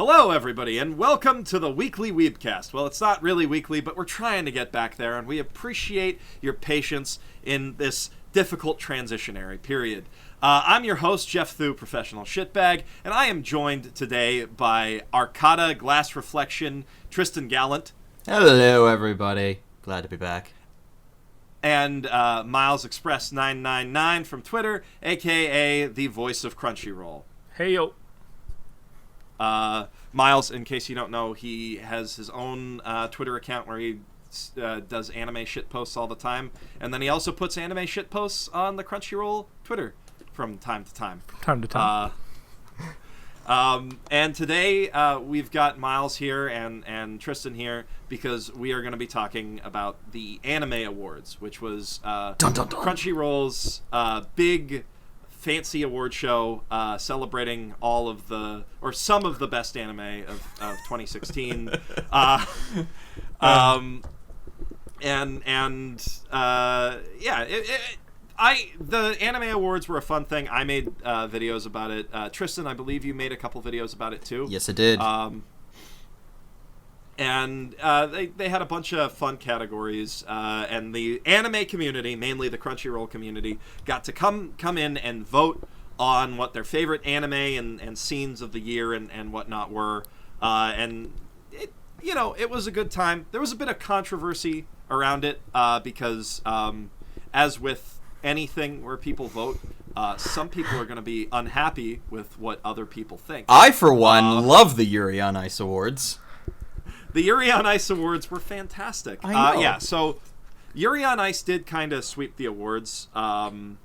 Hello, everybody, and welcome to the weekly Weebcast. Well, it's not really weekly, but we're trying to get back there, and we appreciate your patience in this difficult transitionary period. I'm your host, Geoff Thew, professional shitbag, and I am joined today by Arkada, Glass Reflection, Tristan Gallant. Hello, everybody. Glad to be back. And Miles Express 999 from Twitter, a.k.a. the voice of Crunchyroll. Hey, yo. Miles, in case you don't know, he has his own Twitter account where he does anime shit posts all the time, and then he also puts anime shit posts on the Crunchyroll Twitter from time to time. And today we've got Miles here and Tristan here because we are going to be talking about the Anime Awards, which was Crunchyroll's big fancy award show celebrating all of the, or some of the best anime of 2016. The Anime Awards were a fun thing. I made videos about it. Tristan, I believe you made a couple videos about it too. Yes, I did. They had a bunch of fun categories, and the anime community, mainly the Crunchyroll community, got to come in and vote on what their favorite anime and scenes of the year and whatnot were. And it was a good time. There was a bit of controversy around it because, as with anything where people vote, some people are going to be unhappy with what other people think. I, for one, love the Yuri on Ice Awards. The Yuri on Ice Awards were fantastic. I know. So Yuri on Ice did kind of sweep the awards, and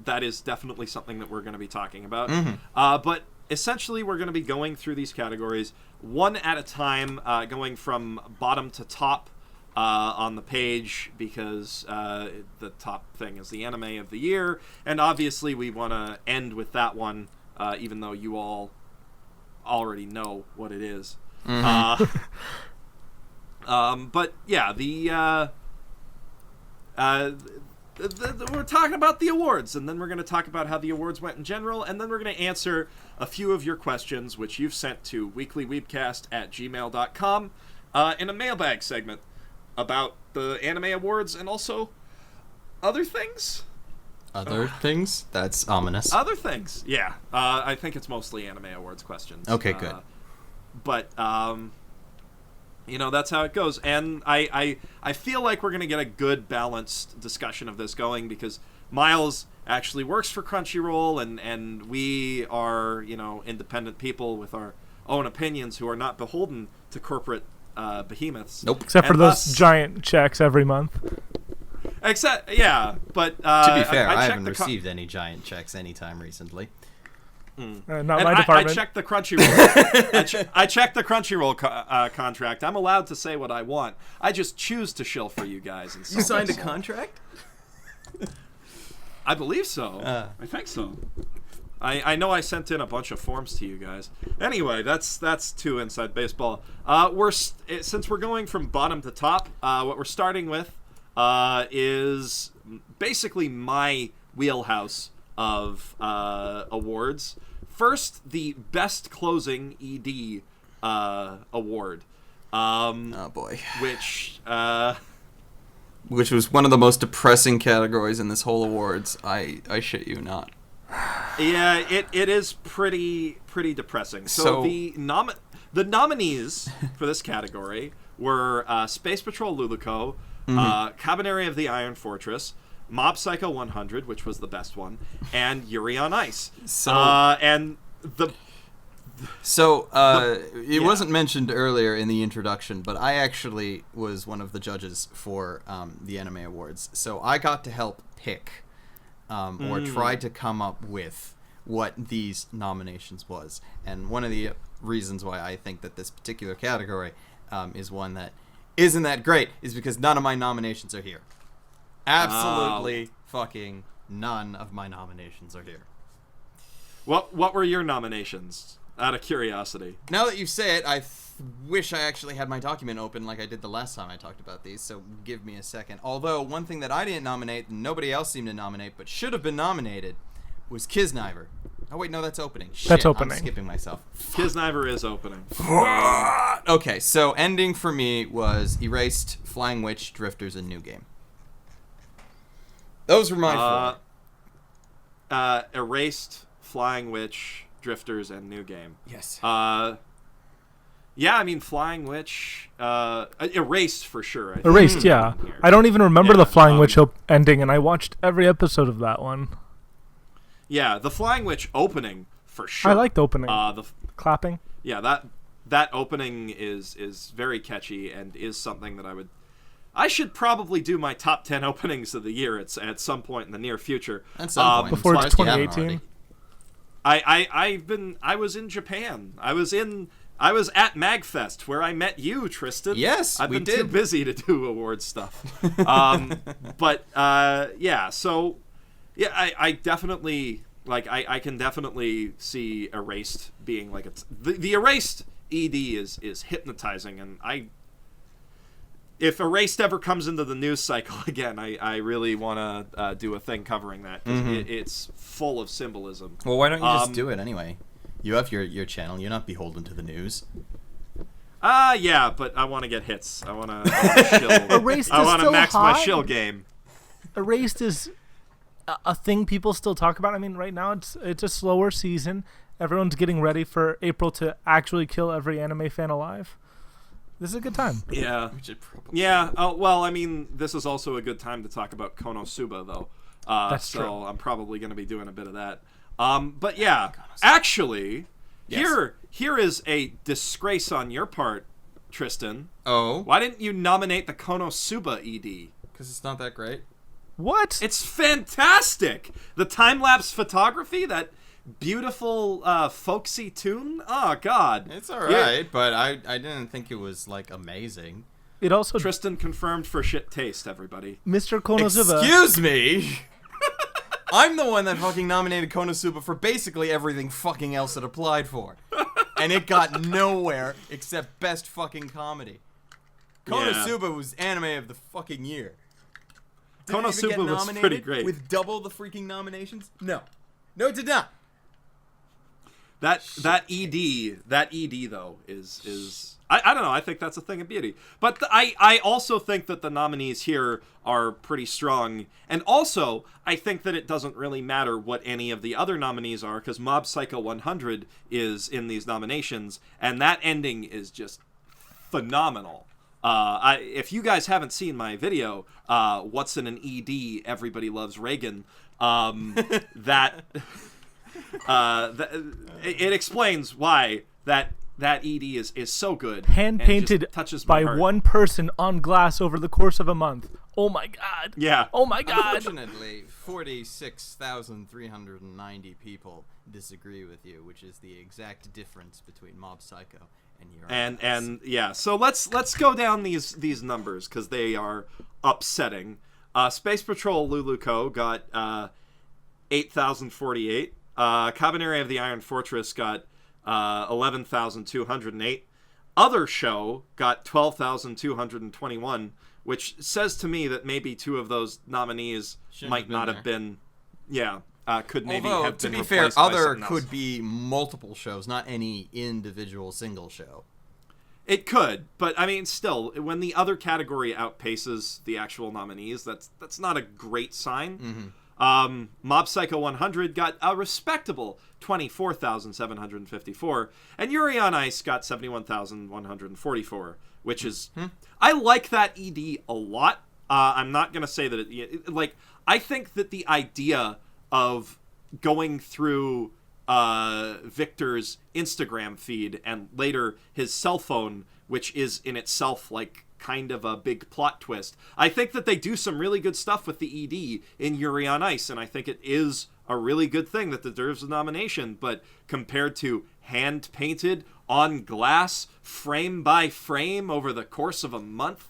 that is definitely something that we're going to be talking about. Mm-hmm. But essentially, we're going to be going through these categories one at a time, going from bottom to top on the page, because the top thing is the anime of the year, and obviously we want to end with that one, even though you all already know what it is. Mm-hmm. But yeah, we're talking about the awards, and then we're going to talk about how the awards went in general, and then we're going to answer a few of your questions, which you've sent to weeklyweebcast@gmail.com in a mailbag segment about the Anime Awards and also other things. Other things? That's ominous. Other things, yeah. I think it's mostly Anime Awards questions. Okay, good. But that's how it goes, and I feel like we're gonna get a good balanced discussion of this going, because Miles actually works for Crunchyroll, and we are independent people with our own opinions who are not beholden to corporate behemoths. Nope. Except for those giant checks every month. But to be fair, I haven't received any giant checks anytime recently. Not my department. I checked the Crunchyroll. I checked the Crunchyroll contract. I'm allowed to say what I want. I just choose to shill for you guys. And you signed a contract? I believe so. I think so. I know I sent in a bunch of forms to you guys. Anyway, that's too inside baseball. Since we're going from bottom to top, what we're starting with is basically my wheelhouse of awards. First, the Best Closing ED award. Oh boy. Which was one of the most depressing categories in this whole awards. I shit you not. Yeah, it is pretty depressing. So the nominees for this category were Space Patrol Luluco, Cabaneri of the Iron Fortress, Mob Psycho 100, which was the best one, and Yuri on Ice. It wasn't mentioned earlier in the introduction, but I actually was one of the judges for the Anime Awards. So I got to help pick or try to come up with what these nominations was. And one of the reasons why I think that this particular category is one that isn't that great is because none of my nominations are here. Absolutely fucking none of my nominations are here. What were your nominations, out of curiosity? Now that you say it, I wish I actually had my document open like I did the last time I talked about these, so give me a second. Although, one thing that I didn't nominate, and nobody else seemed to nominate, but should have been nominated, was Kisniver. Oh wait, no, that's opening. Shit, That's opening. I'm skipping myself. Kisniver is opening. Okay, so ending for me was Erased, Flying Witch, Drifters, and New Game. Those were my four. Erased, Flying Witch, Drifters, and New Game. Yes. Yeah, I mean, Flying Witch, Erased for sure. I think. Erased, yeah. I don't even remember the Flying Witch ending, and I watched every episode of that one. Yeah, the Flying Witch opening for sure. I liked the opening. Clapping. Yeah, that opening is very catchy and is something that I should probably do my top 10 openings of the year at some point in the near future. At some point. Before it's 2018. I was in Japan. I was at MagFest where I met you, Tristan. Yes, I've we been did. too busy to do award stuff. But yeah, so yeah, I definitely I can definitely see Erased being like the Erased ED is hypnotizing, and if Erased ever comes into the news cycle again, I really want to do a thing covering that, because it's full of symbolism. Well, why don't you just do it anyway? You have your channel. You're not beholden to the news. Yeah, but I want to get hits. I want to shill. Erased I is want to still max my hot. shill game. Erased is a thing people still talk about. I mean, right now it's a slower season. Everyone's getting ready for April to actually kill every anime fan alive. This is a good time. Yeah. We should probably. Yeah. Well, I mean, this is also a good time to talk about Konosuba, though. That's so true. I'm probably going to be doing a bit of that. But yeah, actually, Yes. here is a disgrace on your part, Tristan. Oh, Why didn't you nominate the Konosuba ED? because it's not that great. What? It's fantastic. The time-lapse photography, that beautiful folksy tune. Oh God, It's all right, but I didn't think it was like amazing. It also Tristan confirmed for shit taste, everybody. Mr. Konosuba. Excuse me. I'm the one that fucking nominated Konosuba for basically everything fucking else it applied for. And it got nowhere except best fucking comedy. Konosuba was anime of the fucking year. Did it even Konosuba get was nominated pretty great. with double the freaking nominations? No. No, it did not. That ED though is I don't know. I think that's a thing of beauty. But I also think that the nominees here are pretty strong. And also, I think that it doesn't really matter what any of the other nominees are, because Mob Psycho 100 is in these nominations, and that ending is just phenomenal. If you guys haven't seen my video, What's in an ED? Everybody Loves Reagan, it explains why that ED is so good. Hand painted and just touches my by heart. one person on glass over the course of a month. Oh my god. Yeah. Oh my god. Unfortunately, 46,390 people disagree with you, which is the exact difference between Mob Psycho and Yuri. And yeah, so let's go down these numbers, because they are upsetting. Space Patrol Luluco got 8,048. Cabaneri of the Iron Fortress got 11,208. Other Show got 12,221, which says to me that maybe two of those nominees might not have been. Yeah, could maybe have been. To be fair, replaced by other something else. could be multiple shows, not any individual single show. It could, but I mean, still, when the other category outpaces the actual nominees, that's not a great sign. Mob Psycho 100 got a respectable 24,754, and Yuri on Ice got 71,144, which is I like that ED a lot. I'm not gonna say that I think that the idea of going through Victor's Instagram feed and later his cell phone, which is in itself like kind of a big plot twist. I think that they do some really good stuff with the ED in Yuri on Ice, and I think it is a really good thing that deserves a nomination, but compared to hand-painted on glass, frame by frame over the course of a month,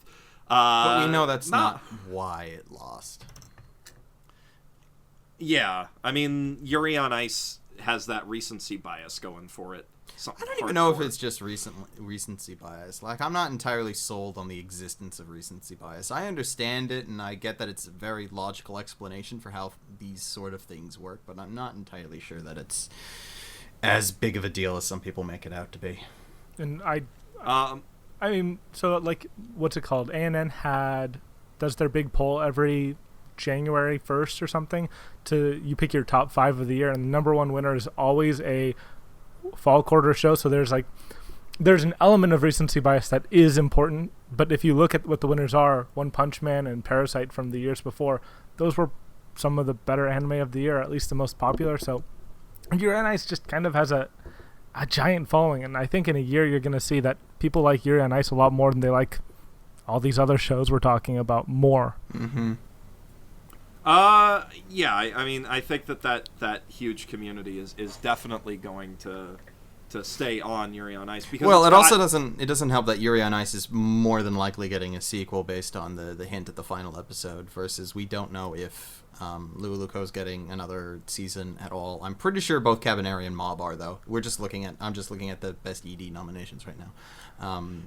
But we know that's not why it lost. Yeah, I mean, Yuri on Ice has that recency bias going for it. I don't even know if it's just recency bias. Like, I'm not entirely sold on the existence of recency bias. I understand it, and I get that it's a very logical explanation for how these sort of things work, but I'm not entirely sure that it's as big of a deal as some people make it out to be. And I mean, so, like, what's it called? ANN does their big poll every January 1st or something. You pick your top 5 of the year, and the number one winner is always a fall quarter show. So there's an element of recency bias that is important, but if you look at what the winners are, One Punch Man and Parasite from the years before, those were some of the better anime of the year, at least the most popular. So Yuri on Ice just kind of has a giant following, and I think in a year you're going to see that people like Yuri on Ice a lot more than they like all these other shows we're talking about more. Mm-hmm. Yeah, I mean, I think that huge community is definitely going to stay on Yuri on Ice, because it also doesn't help that Yuri on Ice is more than likely getting a sequel based on the hint at the final episode, versus we don't know if Luluko's getting another season at all. I'm pretty sure both Cabaneri and Mob are, though. I'm just looking at the best ED nominations right now. And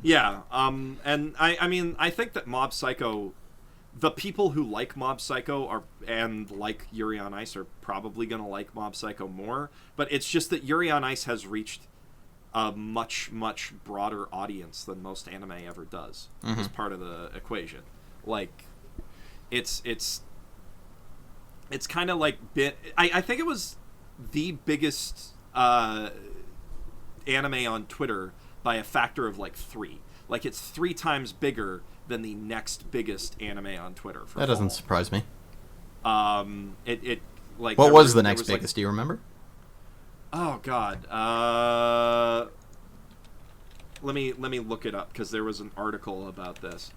I mean, I think that Mob Psycho, the people who like Mob Psycho and like Yuri on Ice are probably going to like Mob Psycho more, but it's just that Yuri on Ice has reached a much, much broader audience than most anime ever does, as part of the equation. Like, it's kind of like I think it was the biggest anime on Twitter by a factor of like 3. Like, it's 3 times bigger than the next biggest anime on Twitter. That doesn't surprise me. It like, what was the next biggest? Do you remember? Oh God. Let me look it up, because there was an article about this.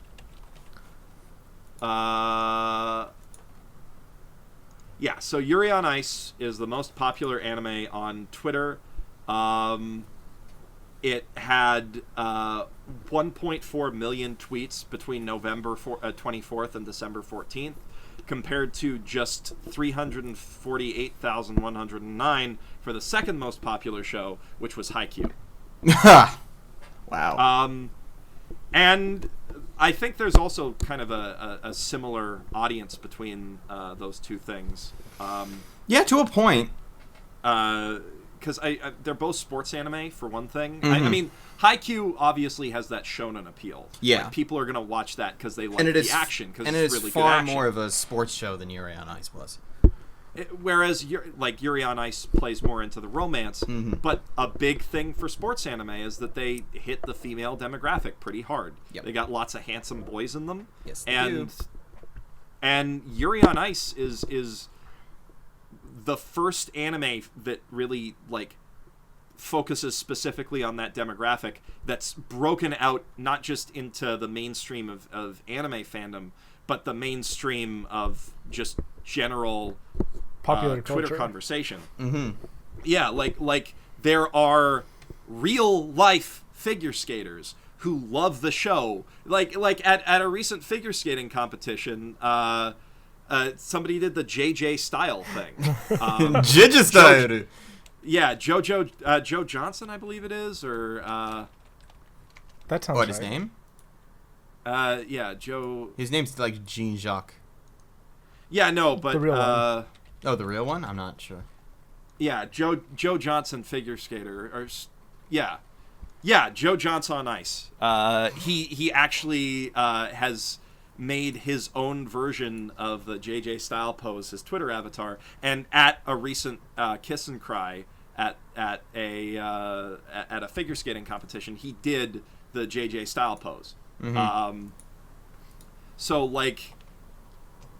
Yeah, so Yuri on Ice is the most popular anime on Twitter. It had 1.4 million tweets between November 24th and December 14th, compared to just 348,109 for the second most popular show, which was Haikyuu. Wow. And I think there's also kind of a similar audience between those two things. Yeah, to a point. Because they're both sports anime, for one thing. I mean, Haikyuu obviously has that shonen appeal. Yeah. Like, people are going to watch that because they like the action, because it's really good action. And it's far more of a sports show than Yuri on Ice was. Whereas, Yuri on Ice plays more into the romance, but a big thing for sports anime is that they hit the female demographic pretty hard. Yep. They got lots of handsome boys in them. Yes, they do. And Yuri on Ice is the first anime that really, like, focuses specifically on that demographic, that's broken out not just into the mainstream of anime fandom, but the mainstream of just general popular Twitter conversation. Yeah, like there are real life figure skaters who love the show. Like at a recent figure skating competition, somebody did the JJ style thing. JJ style. Joe Johnson, I believe it is, or that sounds what right. His name? Yeah, Joe. His name's like Jean Jacques. Yeah, no, but the real one. Oh, the real one? I'm not sure. Yeah, Joe Johnson, figure skater, or Joe Johnson on Ice. He actually has made his own version of the JJ style pose, his Twitter avatar, and at a recent Kiss and Cry at a figure skating competition, he did the JJ style pose. So, like,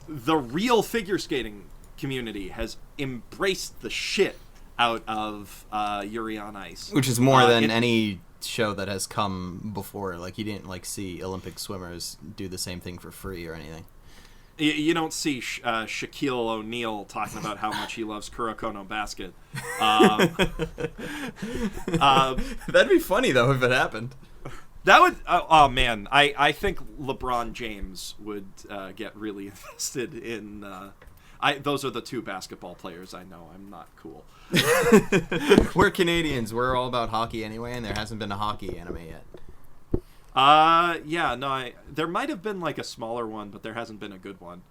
the real figure skating community has embraced the shit out of Yuri on Ice, which is more than any show that has come before. Like, you didn't like see Olympic swimmers do the same thing for free or anything. You don't see Shaquille O'Neal talking about how much he loves Kurokono basket. That'd be funny though if it happened. That would. Oh man, I think LeBron James would get really invested in. those are the two basketball players I know. I'm not cool. We're Canadians. We're all about hockey anyway, and there hasn't been a hockey anime yet. Yeah, no, there might have been like a smaller one, but there hasn't been a good one.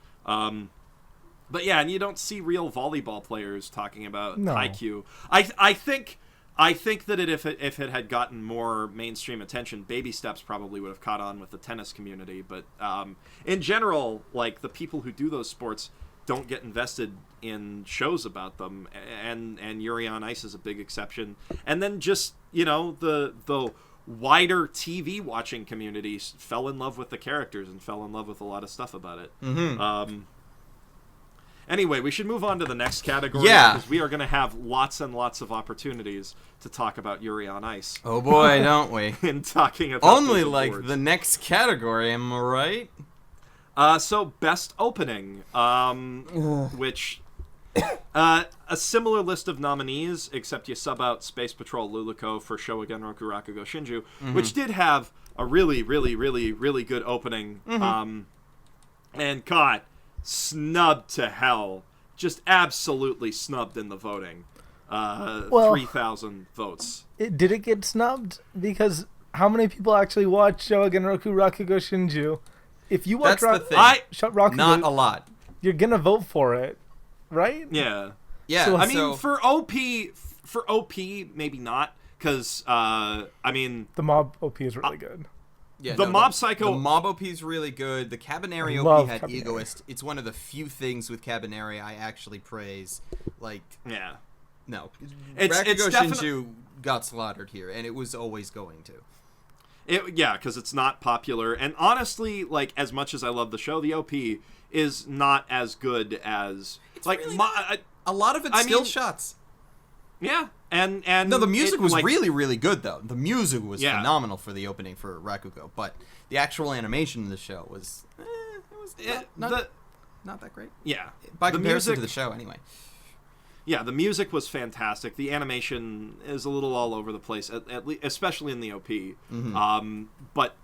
But yeah, and you don't see real volleyball players talking about Haikyuu. I think that if it had gotten more mainstream attention, Baby Steps probably would have caught on with the tennis community. But in general, like, the people who do those sports don't get invested in shows about them, and Yuri on Ice is a big exception. And then just, you know, the wider TV watching community fell in love with the characters and fell in love with a lot of stuff about it. Mm-hmm. Anyway, we should move on to the next category, because we are going to have lots and lots of opportunities to talk about Yuri on Ice. Oh boy, don't we? In talking about only like awards. The next category, am I right? So best opening, which a similar list of nominees, except you sub out Space Patrol Luluko for Shougen Roku Rakugo Shinju, which did have a really, really, really, really good opening. And God, snubbed to hell, just absolutely snubbed in the voting. 3,000 votes. Did it get snubbed? Because how many people actually watch Shougen Roku Rakugo Shinju? If you watch Rakugo, not a lot. You're gonna vote for it, right? Yeah. So, I mean, for OP, maybe not, because I mean, the Mob OP is really good. Yeah, the Mob Psycho... The Mob OP is really good. The Cabaneri OP had Cabaneri. Egoist. It's one of the few things with Cabaneri I actually praise. Like... Yeah. No. Rakugo Shinju got slaughtered here, and it was always going to. Yeah, because it's not popular. And honestly, like, as much as I love the show, the OP is not as good as... It's like really a lot of it's still shots. Yeah. And no, the music was really, really good, though. The music was phenomenal for the opening for Rakugo, but the actual animation in the show was not that great. Yeah. By comparison to the show, anyway. Yeah, the music was fantastic. The animation is a little all over the place, especially in the OP. But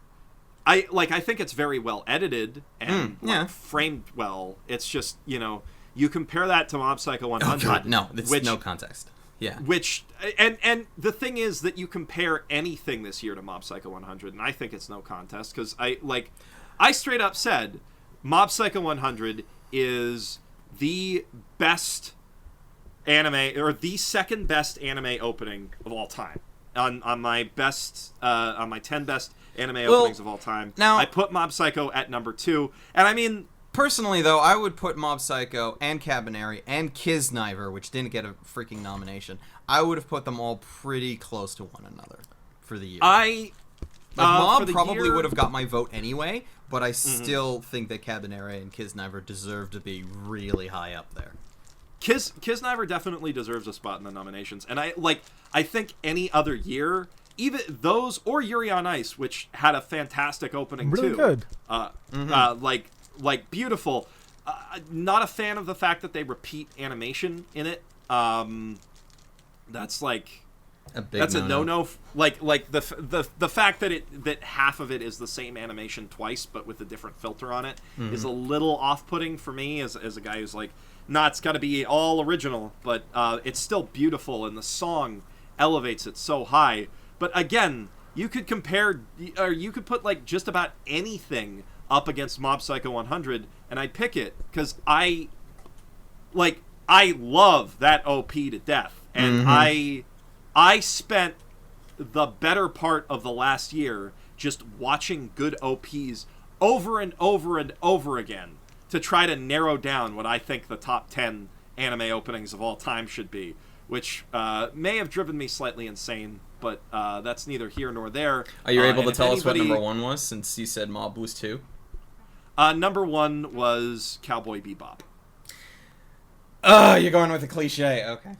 I think it's very well edited and framed well. It's just, you know, you compare that to Mob Psycho 100. Oh God, no, it's no context. Yeah. Which and the thing is that you compare anything this year to Mob Psycho 100, and I think it's no contest, because I straight up said Mob Psycho 100 is the best anime, or the second best anime opening of all time. On my 10 best anime openings of all time. Now, I put Mob Psycho at number 2, and I mean, personally, though, I would put Mob Psycho and Cabaneri and Kisniver, which didn't get a freaking nomination. I would have put them all pretty close to one another for the year. Mob probably would have got my vote anyway, but I still think that Cabaneri and Kisniver deserve to be really high up there. Kisniver definitely deserves a spot in the nominations, and I think any other year, even those, or Yuri on Ice, which had a fantastic opening really too. Really good. Like beautiful. Not a fan of the fact that they repeat animation in it. That's like that's a no-no. Like the fact that half of it is the same animation twice but with a different filter on it is a little off-putting for me as a guy who's like, nah, it's got to be all original, but it's still beautiful, and the song elevates it so high. But again, you could compare, or you could put like just about anything up against Mob Psycho 100, and I'd pick it, because I love that OP to death, and I spent the better part of the last year just watching good OPs over and over and over again to try to narrow down what I think the top 10 anime openings of all time should be, which may have driven me slightly insane, but that's neither here nor there. Are you able to tell us what number 1 was, since you said Mob was 2? Number 1 was Cowboy Bebop. Oh, you're going with a cliche. Okay.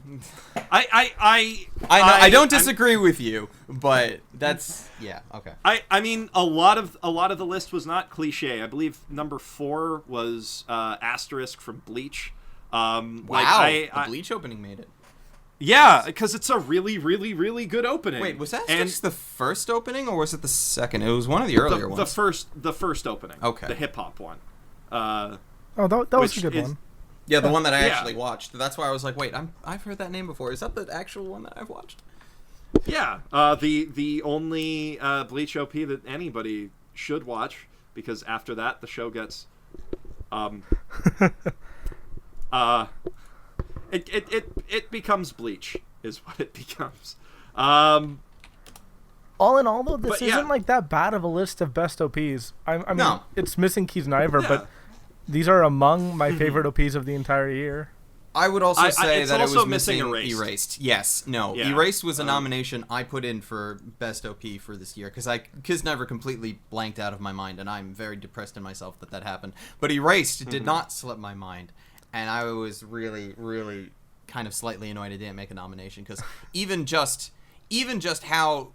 I don't disagree with you, but that's okay. I mean, a lot of the list was not cliche. I believe number 4 was Asterisk from Bleach. Wow, the Bleach opening made it. Yeah, because it's a really, really, really good opening. Wait, was that just the first opening, or was it the second? It was one of the earlier ones. The first opening. Okay. The hip hop one. That was a good one. Yeah, the one that I Yeah. actually watched. That's why I was like, wait, I've heard that name before. Is that the actual one that I've watched? Yeah, the only Bleach OP that anybody should watch, because after that the show gets it becomes Bleach is what it becomes. All in all, though, this But, yeah. isn't like that bad of a list of best OPs. I mean, No. it's missing Kisniver, Yeah. but these are among my favorite OPs of the entire year. I would also say it's that it also was missing missing Erased. Yes, no. Yeah. Erased was a nomination I put in for Best OP for this year, because Kisnever completely blanked out of my mind, and I'm very depressed in myself that happened. But Erased did not slip my mind, and I was really, really kind of slightly annoyed it didn't make a nomination, because even just how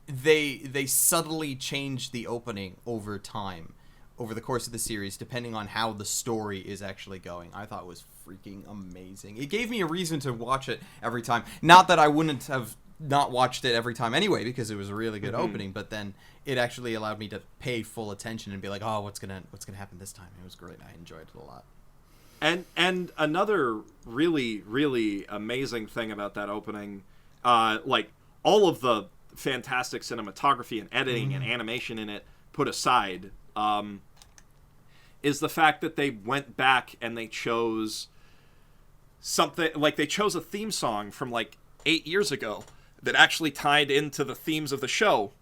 they subtly changed the opening over time, over the course of the series, depending on how the story is actually going, I thought was freaking amazing. It gave me a reason to watch it every time. Not that I wouldn't have not watched it every time anyway, because it was a really good opening, but then it actually allowed me to pay full attention and be like, oh, what's gonna happen this time? It was great. I enjoyed it a lot. And another really, really amazing thing about that opening, like all of the fantastic cinematography and editing and animation in it put aside, is the fact that they went back and they chose something, like they chose a theme song from like 8 years ago that actually tied into the themes of the show,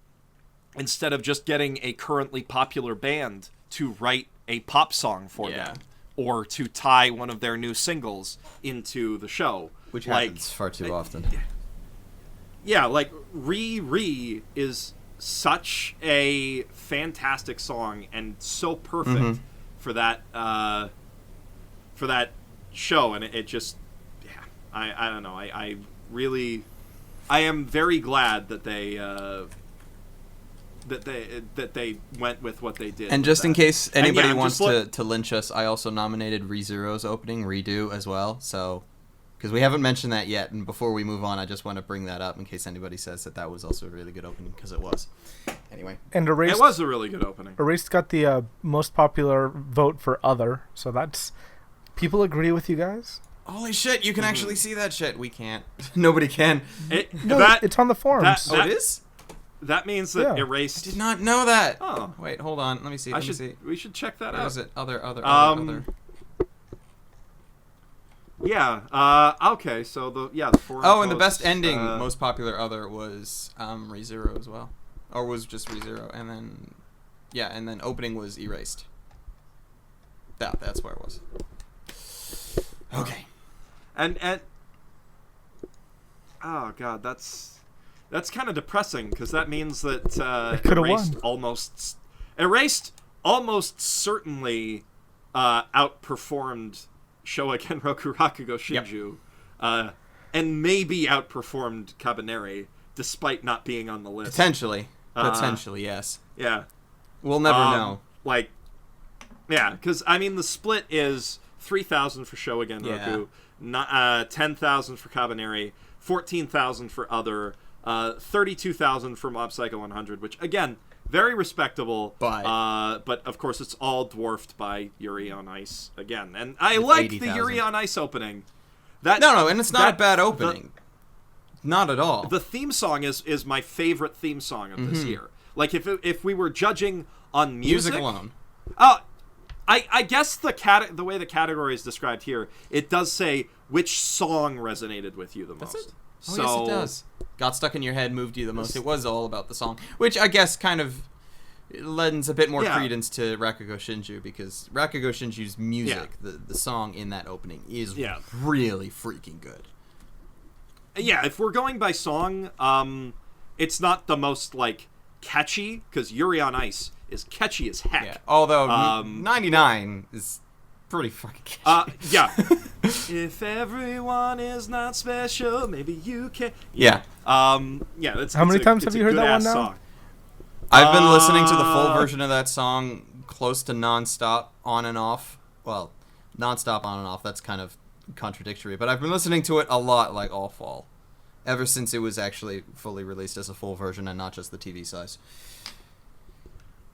instead of just getting a currently popular band to write a pop song for them, or to tie one of their new singles into the show. Which happens far too often. Yeah, like Re is such a fantastic song and so perfect for that show, and it just, yeah, I don't know, I really, I am very glad that they went with what they did. And just in case anybody wants just to lynch us, I also nominated ReZero's opening, Redo, as well. So, because we haven't mentioned that yet, and before we move on, I just want to bring that up in case anybody says that was also a really good opening, because it was. Anyway. And Erased, it was a really good opening. Erased got the most popular vote for Other, so that's... People agree with you guys? Holy shit, you can actually see that shit. We can't. Nobody can. It's on the forums. It is? That means that Erased... I did not know that. Oh. Wait, hold on. Let me see. We should check that Where out. is it? Other. Yeah. Okay. So the forum. Oh, and the posts, best ending, most popular other was ReZero as well, or was just ReZero, and then opening was Erased. That's where it was. Okay. And oh god, that's kind of depressing, because that means that Erased almost certainly outperformed Showa Genroku Rakugo Shinju, and maybe outperformed Kabaneri, despite not being on the list. Potentially, yes. Yeah. We'll never know. Like, yeah, because I mean the split is 3,000 for Showa Genroku, 10,000 for Kabaneri, 14,000 for Other, 32,000 for Mob Psycho 100, which again, very respectable, but of course it's all dwarfed by Yuri on Ice again. And I like 80,000. the Yuri on Ice opening. No, and it's not a bad opening. Not at all. The theme song is my favorite theme song of this year. Like if we were judging on music alone. I guess the way the category is described here, it does say which song resonated with you the most. Does it? Oh, yes, it does. Got stuck in your head, moved you the most. It was all about the song, which I guess kind of lends a bit more credence to Rakugo Shinju, because Rakugo Shinju's music, the song in that opening, is really freaking good. Yeah, if we're going by song, it's not the most, like, catchy, because Yuri on Ice is catchy as heck. Yeah, although 99 is pretty fucking catchy. Yeah. If everyone is not special, maybe you can. Yeah. How many times have you heard that one now? Song. I've been listening to the full version of that song close to nonstop, on and off. Well, nonstop, on and off, that's kind of contradictory, but I've been listening to it a lot, like all fall, ever since it was actually fully released as a full version and not just the TV size.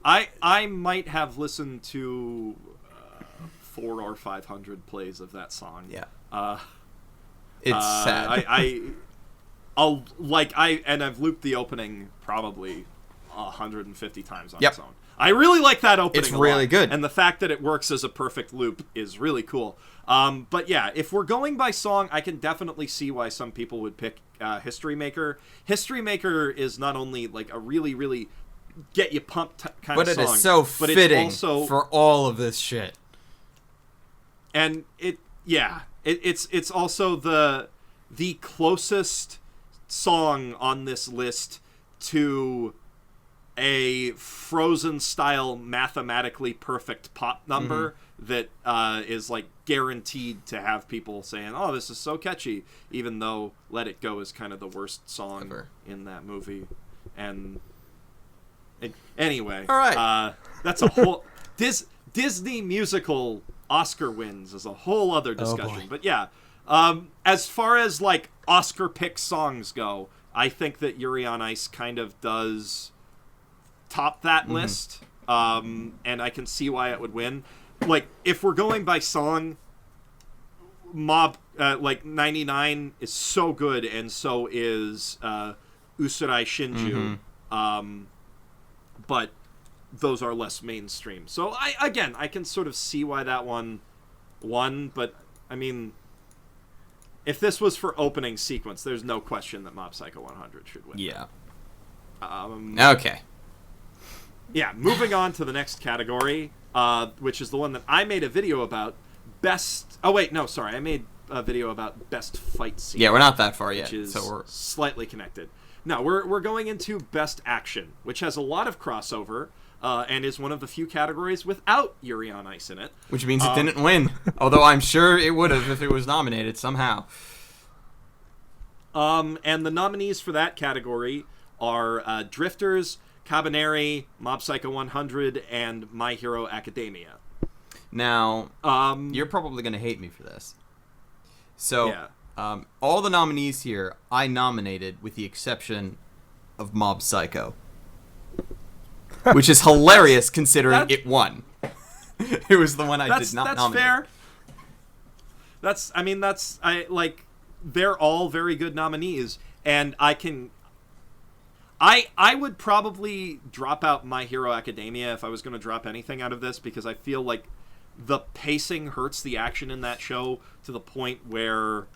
I might have listened to 400 or 500 plays of that song. Yeah. Uh, It's sad. I've looped the opening probably 150 times on Yep. its own. I really like that opening. It's a really lot, good. and the fact that it works as a perfect loop is really cool. But yeah, if we're going by song, I can definitely see why some people would pick History Maker. History Maker is not only like a really, really get you pumped kind but of song, it is so but fitting it's also, for all of this shit. and it's also the closest song on this list to a Frozen style mathematically perfect pop number that is like guaranteed to have people saying, "Oh, this is so catchy," even though "Let It Go" is kind of the worst song Ever. in that movie. And anyway, all right, that's a whole Disney musical Oscar wins is a whole other discussion. boy. But yeah, as far as like Oscar pick songs go, I think that Yuri on Ice kind of does top that list, and I can see why it would win. Like, if we're going by song, Mob, 99 is so good, and so is Usurai Shinju, but those are less mainstream. So, I can sort of see why that one won, but, I mean, if this was for opening sequence, there's no question that Mob Psycho 100 should win. Yeah. Okay. Yeah, moving on to the next category, which is the one that I made a video about. I made a video about best fight scene. Yeah, we're not that far yet, which is so we're slightly connected. No, we're going into best action, which has a lot of crossover, and is one of the few categories without Yuri on Ice in it. which means it didn't win. Although I'm sure it would have if it was nominated somehow. And the nominees for that category are Drifters, Cabaneri, Mob Psycho 100, and My Hero Academia. Now, you're probably going to hate me for this. So, Yeah. all the nominees here I nominated with the exception of Mob Psycho. Which is hilarious considering it won. It was the one I did not nominate. That's fair. They're all very good nominees, and I would probably drop out My Hero Academia if I was going to drop anything out of this, because I feel like the pacing hurts the action in that show to the point where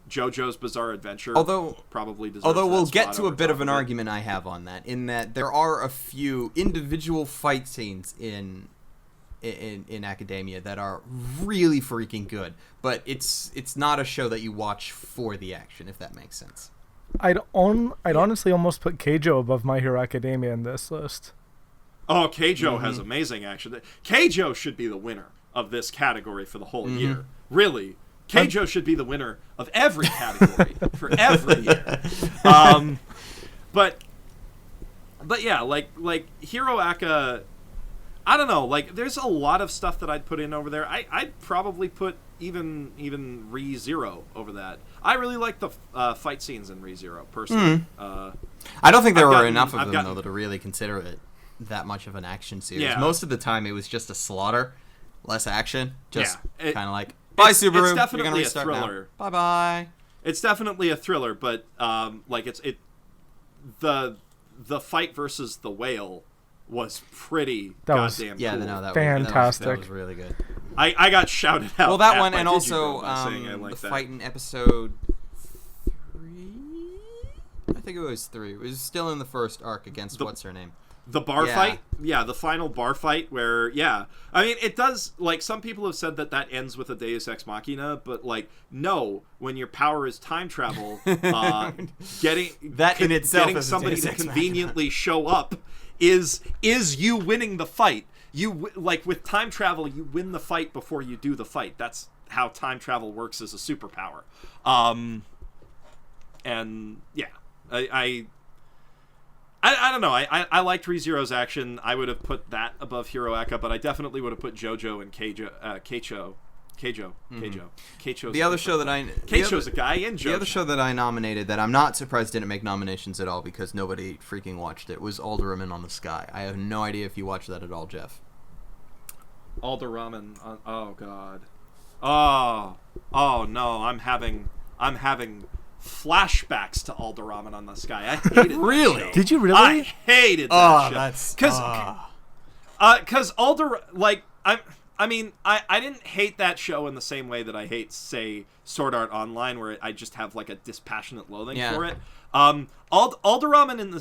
JoJo's Bizarre Adventure probably deserves Although we'll that get spot to a over bit top of an it. argument I have on that, in that there are a few individual fight scenes in Academia that are really freaking good, but it's not a show that you watch for the action, if that makes sense. I'd honestly almost put Keijo above My Hero Academia in this list. Oh, Keijo has amazing action. Keijo should be the winner of this category for the whole year. Really. Keijo should be the winner of every category for every year. But yeah, like Hero Aka, I don't know, like there's a lot of stuff that I'd put in over there. I'd probably put even ReZero over that. I really like the fight scenes in ReZero personally. I don't think there were enough of them though to really consider it that much of an action series. Yeah. Most of the time it was just a slaughter, less action, just Yeah, kind of like, bye Subaru, it's definitely you're gonna a restart thriller. now. Bye. It's definitely a thriller, but the fight versus the whale was pretty goddamn Yeah, cool. no, that Fantastic. that was really good. I got shouted out. Well, that at one, my and also Digibro by saying I like the that. fight in episode 3. I think it was 3. It was still in the first arc against what's her name. The bar Yeah. fight? Yeah, the final bar fight where, yeah. I mean, it does, like, some people have said that ends with a Deus Ex Machina, but, like, no, when your power is time travel, getting That in itself getting is a somebody Deus to Ex Machina. conveniently show up is you winning the fight. Like, with time travel, you win the fight before you do the fight. That's how time travel works as a superpower. And, yeah, I don't know. I liked ReZero's action. I would have put that above Hero Aka, but I definitely would have put JoJo and Keicho. Keicho's The other show that Keicho's a guy in JoJo. The other show that I nominated that I'm not surprised didn't make nominations at all because nobody freaking watched it was Alderman on the Sky. I have no idea if you watched that at all, Jeff. Ramen. Oh god. Oh no. I'm having flashbacks to Ramen on the Sky. I hated Really? that show. Did you really? I hated that show. That's Because I didn't hate that show in the same way that I hate, say, Sword Art Online, where I just have like a dispassionate loathing for it. Ramen in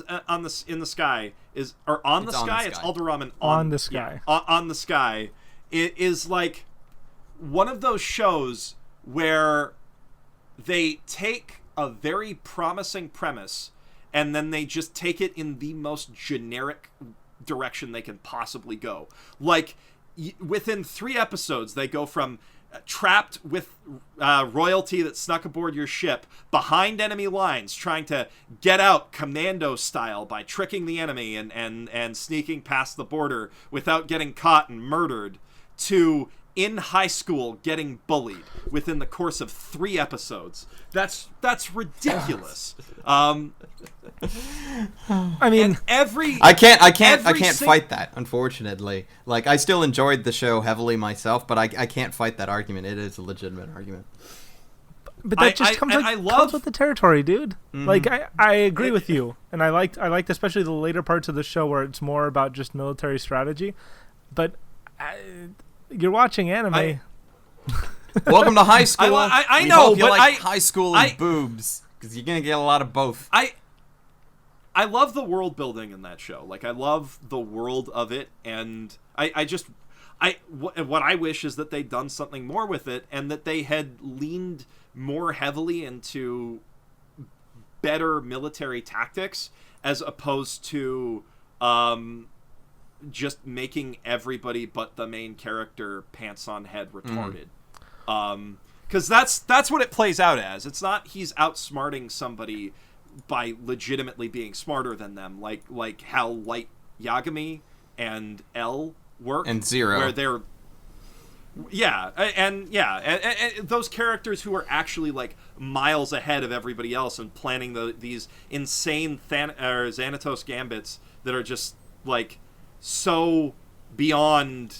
the Sky is, or on the Sky. It's Ramen on the Sky. Yeah, on the Sky. It is like one of those shows where they take a very promising premise and then they just take it in the most generic direction they can possibly go. Like, within 3 episodes, they go from trapped with royalty that snuck aboard your ship behind enemy lines, trying to get out commando style by tricking the enemy and sneaking past the border without getting caught and murdered, to in high school getting bullied within the course of 3 episodes. That's ridiculous. I mean, I can't fight that, unfortunately. Like, I still enjoyed the show heavily myself, but I can't fight that argument. It is a legitimate argument. But that just comes with the territory, dude. Mm-hmm. Like, I agree with you, and I liked especially the later parts of the show where it's more about just military strategy. But you're watching anime. Welcome to high school. I know, but high school and boobs, because you're gonna get a lot of both. I love the world building in that show. Like, I love the world of it, and what I wish is that they'd done something more with it, and that they had leaned more heavily into better military tactics as opposed to just making everybody but the main character pants on head retarded. Because that's what it plays out as. It's not he's outsmarting somebody by legitimately being smarter than them, like how Light Yagami and L work, and Zero, where they're and those characters who are actually like miles ahead of everybody else and planning these insane Xanatos gambits that are just like so beyond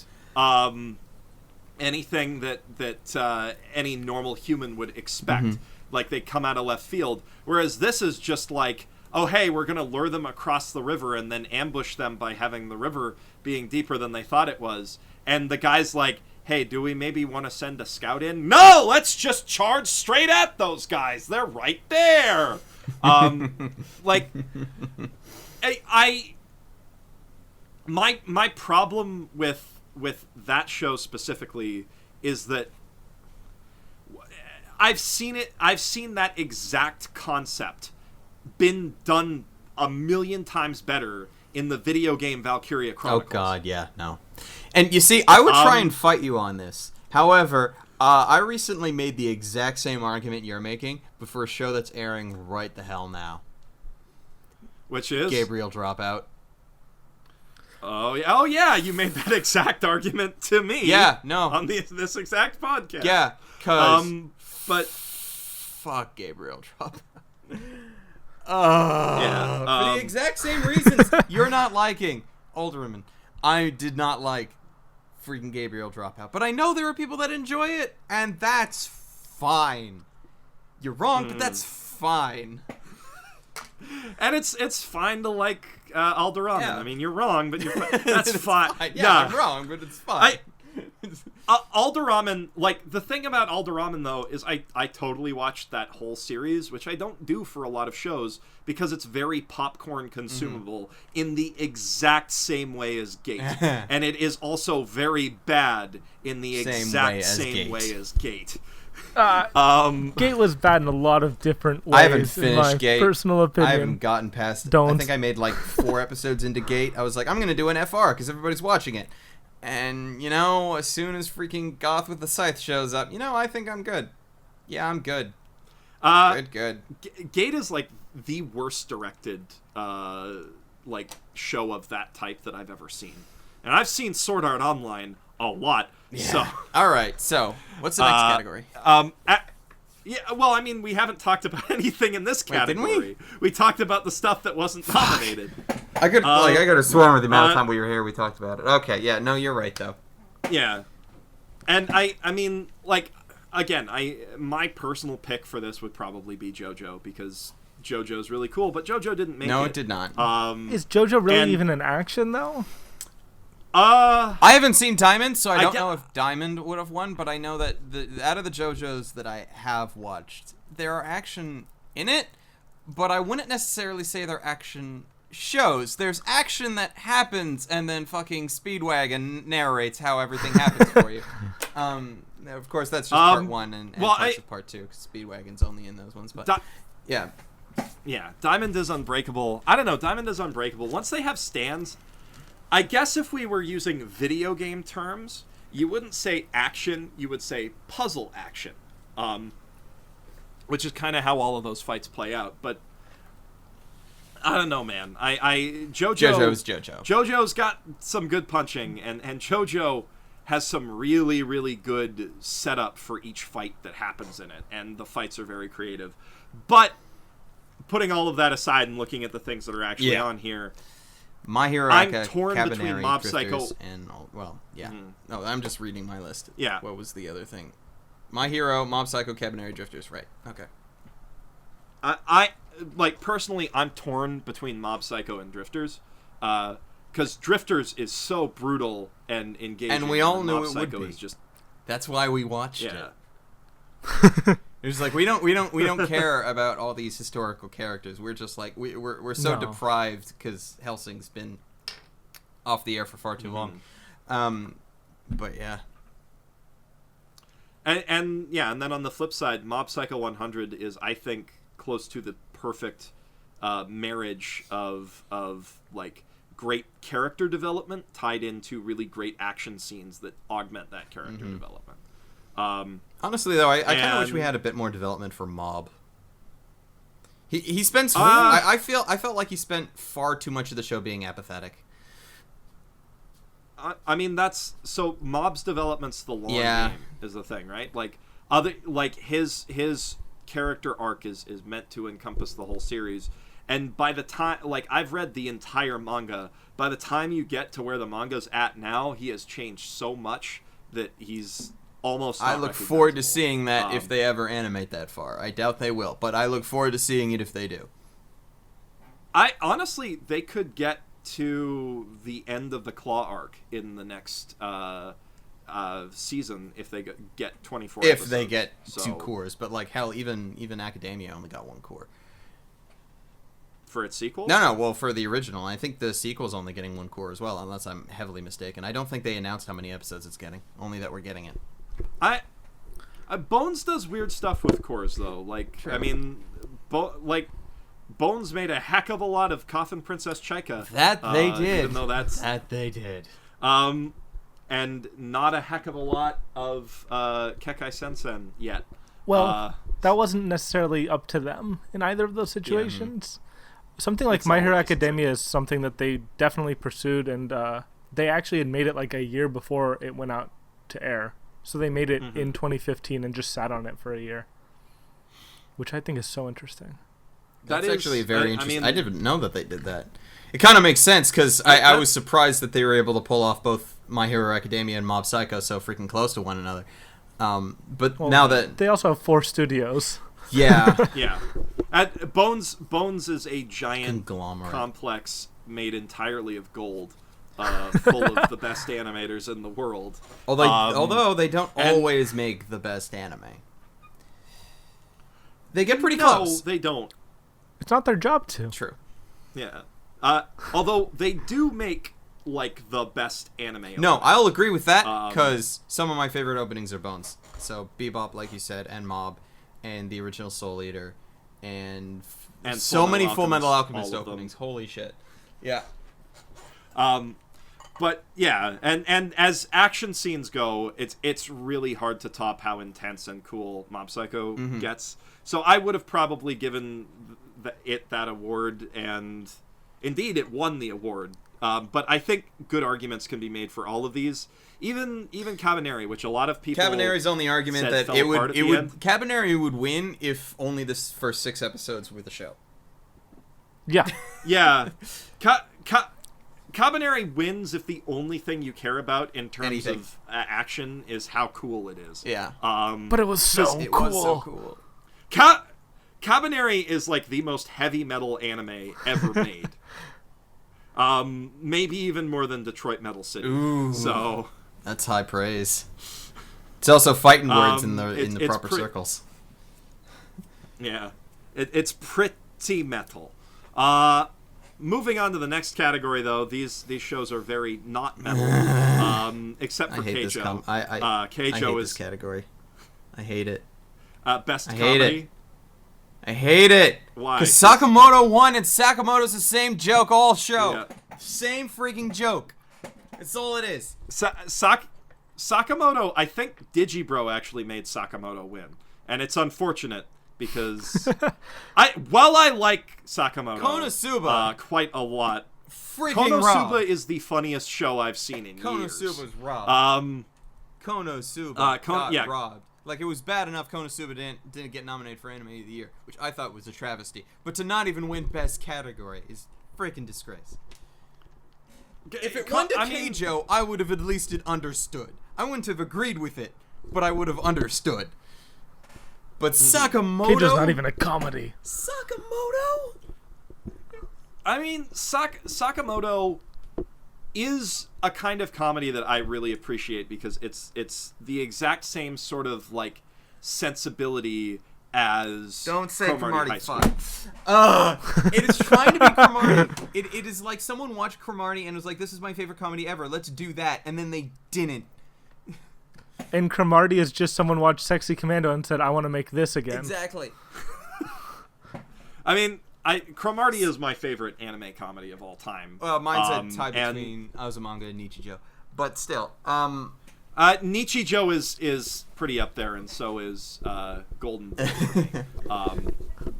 anything that any normal human would expect. Mm-hmm. Like, they come out of left field. Whereas this is just like, oh, hey, we're going to lure them across the river and then ambush them by having the river being deeper than they thought it was. And the guy's like, hey, do we maybe want to send a scout in? No, let's just charge straight at those guys. They're right there. Like, my problem with that show specifically is that I've seen that exact concept been done a million times better in the video game Valkyria Chronicles. Oh god, yeah, no. And you see, I would try and fight you on this. However, I recently made the exact same argument you're making, but for a show that's airing right the hell now. Which is? Gabriel Dropout. Oh yeah, you made that exact argument to me. Yeah, no. On this exact podcast. Yeah, cause but fuck Gabriel Dropout. Yeah, for the exact same reasons you're not liking Alderman. I did not like freaking Gabriel Dropout, but I know there are people that enjoy it, and that's fine. You're wrong, but that's fine. And it's fine to like Alderman. Yeah. I mean, you're wrong, but that's fine. Yeah, I'm wrong, but it's fine. Alderman, like, the thing about Alderman, though, is I totally watched that whole series, which I don't do for a lot of shows, because it's very popcorn consumable in the exact same way as Gate. And it is also very bad in the exact same way as Gate. Gate was bad in a lot of different ways. I haven't finished Gate. Personal opinion. I haven't gotten past. Don't. I think I made like 4 episodes into Gate. I was like, I'm gonna do an FR because everybody's watching it. And you know, as soon as freaking Goth with the Scythe shows up, I think I'm good. Yeah, I'm good. Good. Gate is like the worst directed like show of that type that I've ever seen, and I've seen Sword Art Online a lot. Yeah. So, all right. So, what's the next category? Well, I mean, we haven't talked about anything in this category. Wait, didn't we? We talked about the stuff that wasn't nominated. I could have sworn with the amount of time we were here, we talked about it. Okay, yeah, no, you're right though. Yeah. And I mean, like, again, my personal pick for this would probably be JoJo, because JoJo's really cool, but JoJo didn't make it. No, it did not. Is JoJo really even an action, though? I haven't seen Diamond, so I don't know if Diamond would have won, but I know that out of the JoJos that I have watched, there are action in it, but I wouldn't necessarily say they're action shows. There's action that happens, and then fucking Speedwagon narrates how everything happens for you. Of course, that's just part one and parts of part two, because Speedwagon's only in those ones, but yeah. Yeah, Diamond is Unbreakable. I don't know, Diamond is Unbreakable. Once they have stands, I guess if we were using video game terms, you wouldn't say action, you would say puzzle action, which is kind of how all of those fights play out. But I don't know, man. JoJo's JoJo. JoJo's got some good punching, and JoJo has some really, really good setup for each fight that happens in it, and the fights are very creative. But putting all of that aside and looking at the things that are actually on here, My Hero I'm torn between Mob Drifters, Psycho and No, I'm just reading my list. Yeah. What was the other thing? My Hero, Mob Psycho, Cabaneri, Drifters. Right. Okay. I like, personally, I'm torn between Mob Psycho and Drifters, because Drifters is so brutal and engaging, and we all knew Mob it Psycho would be. Is just, that's why we watched it. Yeah. It was like we don't care about all these historical characters. We're just like we're so deprived because Hellsing's been off the air for far too long. But yeah. And then on the flip side, Mob Psycho 100 is, I think, close to the perfect marriage of like great character development tied into really great action scenes that augment that character development. Honestly, though, I kind of wish we had a bit more development for Mob. He spends. I felt like he spent far too much of the show being apathetic. I mean, that's so Mob's development's the long game is the thing, right? Like his character arc is meant to encompass the whole series, and by the time, like, I've read the entire manga, by the time you get to where the manga's at now, he has changed so much that he's almost. I look forward to seeing that if they ever animate that far. I doubt they will, but I look forward to seeing it if they do. I honestly, they could get to the end of the Claw arc in the next season if they get 24 if episodes. they get 2 cores, but like hell, even Academia only got 1 core for its sequel. No, well, for the original, I think the sequel's only getting 1 core as well, unless I'm heavily mistaken. I don't think they announced how many episodes it's getting, only that we're getting it. Bones does weird stuff with cores, though. Like, sure. I mean, Bones made a heck of a lot of Coffin Princess Chaika. That they did. Even though that they did. And not a heck of a lot of Kekai Sensen yet. Well, that wasn't necessarily up to them in either of those situations. Something like My Hero Academia is something that they definitely pursued, and they actually had made it like a year before it went out to air. So they made it in 2015 and just sat on it for a year, which I think is so interesting. That's actually very interesting. I didn't know that they did that. It kind of makes sense, because I was surprised that they were able to pull off both My Hero Academia and Mob Psycho so freaking close to one another. But now that... They also have 4 studios. Yeah. Yeah. Bones is a giant conglomerate complex made entirely of gold, full of the best animators in the world. Although they don't always make the best anime. They get pretty close. No, they don't. It's not their job to. True. Yeah. Although they do make, like, the best anime. No, I'll agree with that, because some of my favorite openings are Bones. So Bebop, like you said, and Mob, and the original Soul Eater, and so many Full Metal Alchemist openings. Holy shit. Yeah. But yeah, and as action scenes go, it's really hard to top how intense and cool Mob Psycho gets. So I would have probably given it that award, and indeed it won the award. But I think good arguments can be made for all of these. Even Cabaneri, which a lot of people Cabaneri's only argument that Cabaneri would win if only the first 6 episodes were the show. Yeah. Yeah. Kabaneri wins if the only thing you care about in terms Anything. of action is how cool it is. Yeah. But it was so cool. It was so cool. Kabaneri is like the most heavy metal anime ever made. Maybe even more than Detroit Metal City. Ooh. So that's high praise. It's also fighting words in the proper circles. Yeah, it's pretty metal. Moving on to the next category, though, these shows are very not metal, except for Keijo. I hate Keijo this category. I hate it. Best I comedy. hate it. I hate it. Why? Because Sakamoto won, and Sakamoto's the same joke all show. Yeah. Same freaking joke. That's all it is. Sakamoto, I think Digibro actually made Sakamoto win, and it's unfortunate because while I like Sakamoto Konosuba quite a lot, freaking robbed. Konosuba is the funniest show I've seen in years. Konosuba's robbed. Konosuba got yeah. robbed. Like, it was bad enough Konosuba didn't get nominated for Anime of the Year, which I thought was a travesty. But to not even win Best Category is freaking disgrace. If it won to Keijo, I would have at least understood. I wouldn't have agreed with it, but I would have understood. But Sakamoto... Keijo's not even a comedy. Sakamoto? I mean, Sakamoto is a kind of comedy that I really appreciate because it's the exact same sort of like sensibility as Don't say Cromartie Cromartie High School. It is trying to be Cromartie. It is like someone watched Cromartie and was like, this is my favorite comedy ever, let's do that, and then they didn't. And Cromartie is just someone watched Sexy Commando and said, I want to make this again. Exactly. I mean, Cromartie is my favorite anime comedy of all time. Well, mine's a tie between Azumanga and Nichijou. But still, Nichijou is pretty up there, and so is Golden.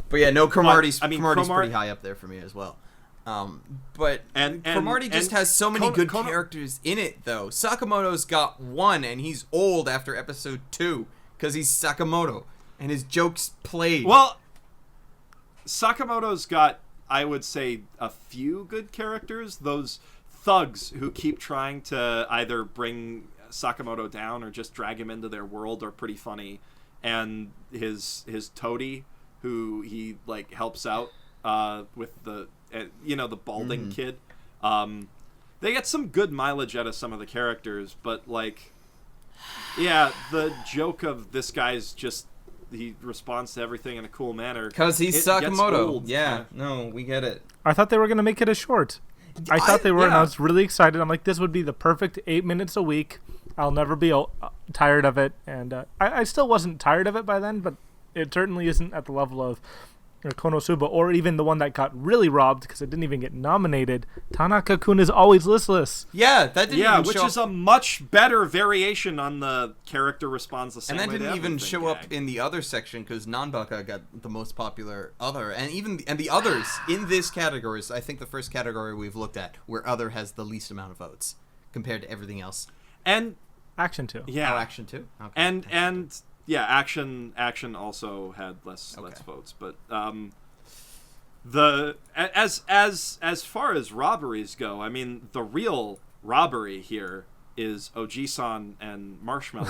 but yeah, no, Cromartie's pretty high up there for me as well. But Cromartie just has so many good characters in it, though. Sakamoto's got one, and he's old after episode 2 because he's Sakamoto, and his jokes played. Well, Sakamoto's got, I would say, a few good characters. Those thugs who keep trying to either bring Sakamoto down or just drag him into their world are pretty funny. And his toady, who he like helps out with the the balding kid. They get some good mileage out of some of the characters, but like, yeah, the joke of this guy's just he responds to everything in a cool manner because he's Sakamoto. Yeah, no, we get it. I thought they were going to make it a short. I thought they were, and I was really excited. I'm like, this would be the perfect 8 minutes a week. I'll never be tired of it. And I still wasn't tired of it by then, but it certainly isn't at the level of Konosuba, or even the one that got really robbed because it didn't even get nominated. Tanaka-kun is always listless. Yeah, that didn't even which show is a much better variation on the character responds the same way. And that didn't even show gag. up in the other section because Nanbaka got the most popular other, and even the others in this category is, I think, the first category we've looked at where other has the least amount of votes compared to everything else. And Action 2. Yeah, Action 2. Okay. And yeah, action also had less votes, but as far as robberies go, I mean, the real robbery here is Oji-san and Marshmallow,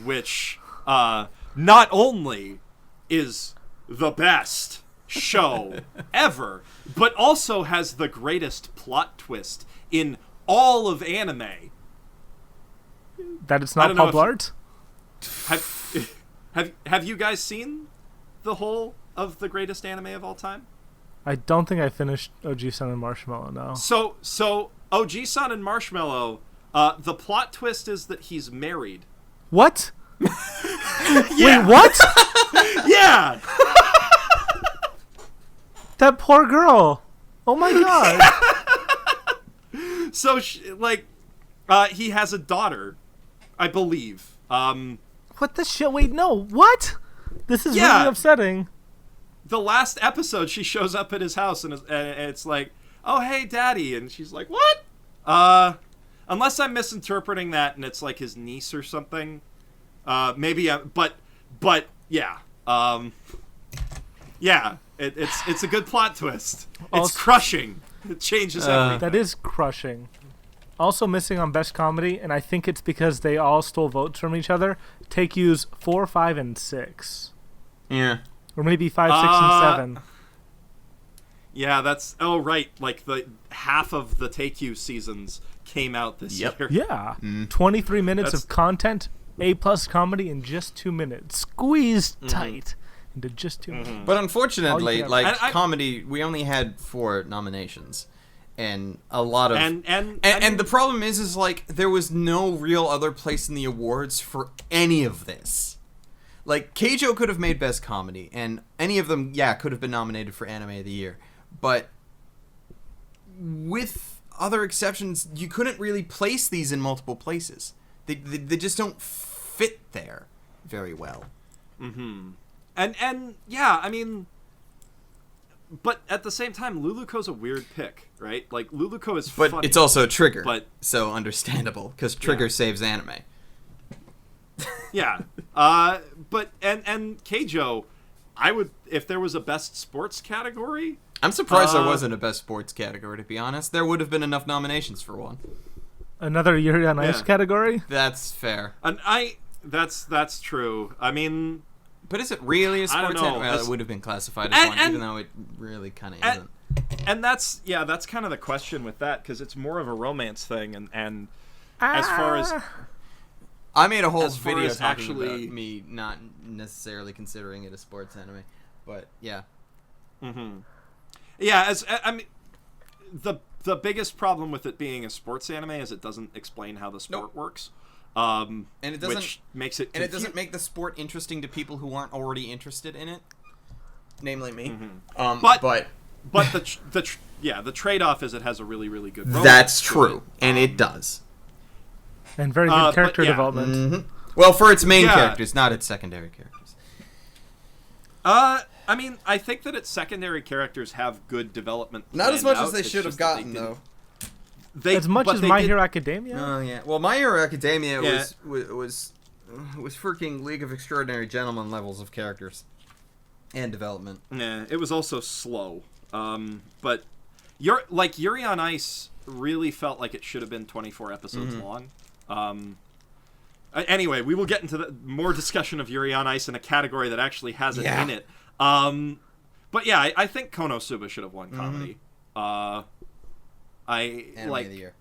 which not only is the best show ever, but also has the greatest plot twist in all of anime. That it's not Paul Blart? Have you guys seen the whole of the greatest anime of all time? I don't think I finished Oji-san and Marshmallow, no. So Oji-san and Marshmallow, the plot twist is that he's married. What? Yeah. Wait, what? Yeah. That poor girl. Oh my god. So he has a daughter, I believe. What the shit? Wait, no. What? This is really upsetting. The last episode, she shows up at his house, and it's like, oh, hey, Daddy. And she's like, what? Unless I'm misinterpreting that, and it's like his niece or something. Maybe, but yeah. Yeah, it's a good plot twist. It's crushing. It changes everything. That is crushing. Also missing on Best Comedy, and I think it's because they all stole votes from each other, Take U's 4, 5, and 6. Yeah. Or maybe 5, 6, and 7. Yeah, that's... Oh, right. Like, the half of the Take You seasons came out this year. Yeah. 23 minutes of content, A-plus comedy in just 2 minutes. Squeezed tight into just 2 minutes. But unfortunately, like, I comedy, we only had 4 nominations. And a lot of... And the problem is, like, there was no real other place in the awards for any of this. Like, Keijo could have made Best Comedy, and any of them, could have been nominated for Anime of the Year. But with other exceptions, you couldn't really place these in multiple places. They just don't fit there very well. Mm-hmm. And yeah, I mean... But at the same time, Luluko's a weird pick, right? Like, Luluko is funny. But it's also Trigger, but so understandable, because Trigger saves anime. Yeah. But, and Keijo, I would, if there was a best sports category... I'm surprised there wasn't a best sports category, to be honest. There would have been enough nominations for one. Another Yuri on Ice category? That's fair. And that's true. I mean... But is it really a sports anime? Well, it would have been classified as one, even though it really kind of isn't. And that's kind of the question with that, because it's more of a romance thing, and as far as... I made a whole as far video as talking actually about me not necessarily considering it a sports anime, but yeah. Mm-hmm. Yeah, I mean, the biggest problem with it being a sports anime is it doesn't explain how the sport works. And it doesn't, which makes it and it doesn't make the sport interesting to people who aren't already interested in it, namely me. Mm-hmm. But the trade-off is it has a really, really good romance. That's true, and it does. And very good character development. Mm-hmm. Well, for its main characters, not its secondary characters. I mean, I think that its secondary characters have good development. Not as much as they should have gotten, though. As much as My Hero Academia? Oh, yeah. Well, My Hero Academia was freaking League of Extraordinary Gentlemen levels of characters and development. Yeah, it was also slow. But Yuri on Ice really felt like it should have been 24 episodes long. Anyway, we will get into more discussion of Yuri on Ice in a category that actually has it in it. But yeah, I think Konosuba should have won comedy. Anime of the Year.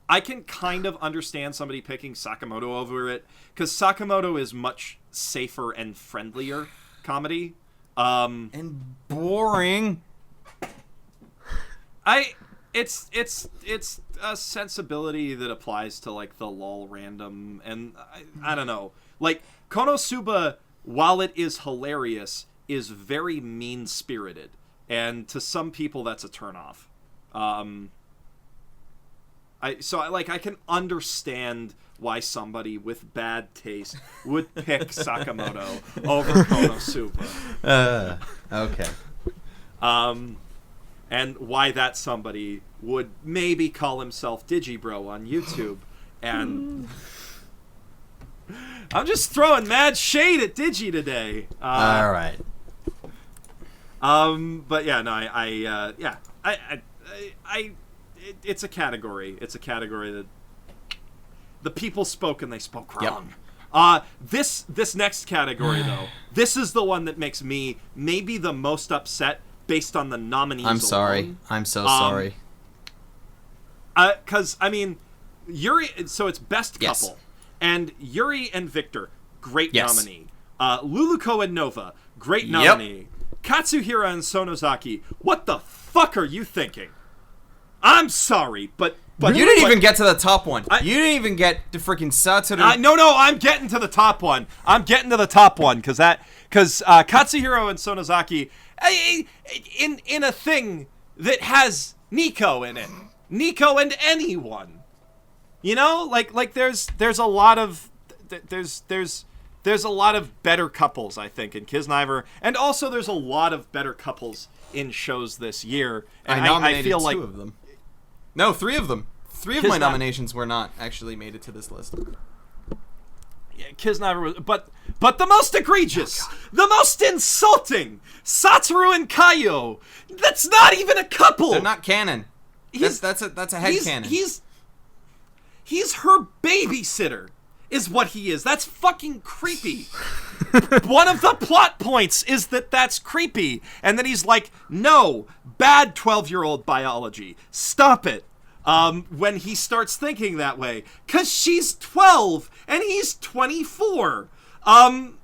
I can kind of understand somebody picking Sakamoto over it, because Sakamoto is much safer and friendlier comedy. And boring. It's a sensibility that applies to, like, the lol random, and I don't know. Like, Konosuba, while it is hilarious, is very mean-spirited, and to some people that's a turnoff. I can understand why somebody with bad taste would pick Sakamoto over Konosuba. Okay. And why that somebody would maybe call himself Digibro on YouTube. And I'm just throwing mad shade at Digi today. All right. But yeah, no, it's a category. It's a category that the people spoke and they spoke wrong. This next category, though, this is the one that makes me maybe the most upset based on the nominees. I'm sorry. Alone. I'm so sorry. Because, I mean, Yuri, so it's Best Couple. And Yuri and Victor, great nominee. Luluko and Nova, great nominee. Katsuhira and Sonozaki, what the fuck are you thinking? I'm sorry, but you didn't even get to the top one. You didn't even get to freaking Satoru. No, I'm getting to the top one. Because Katsuhiro and Sonozaki, in a thing that has Nico in it, Nico and anyone, you know, like there's a lot of there's a lot of better couples, I think, in Kisniver, and also there's a lot of better couples in shows this year. And I nominated I feel like 2 of them. No, 3 of them. 3 of my nominations were not actually made it to this list. Yeah, Kisniver was, But the most egregious, the most insulting, Satoru and Kaio. That's not even a couple. They're not canon. That's a headcanon. He's her babysitter, is what he is. That's fucking creepy. One of the plot points is that that's creepy. And then he's like, no, bad 12-year-old biology. Stop it. When he starts thinking that way. Because she's 12 and he's 24. And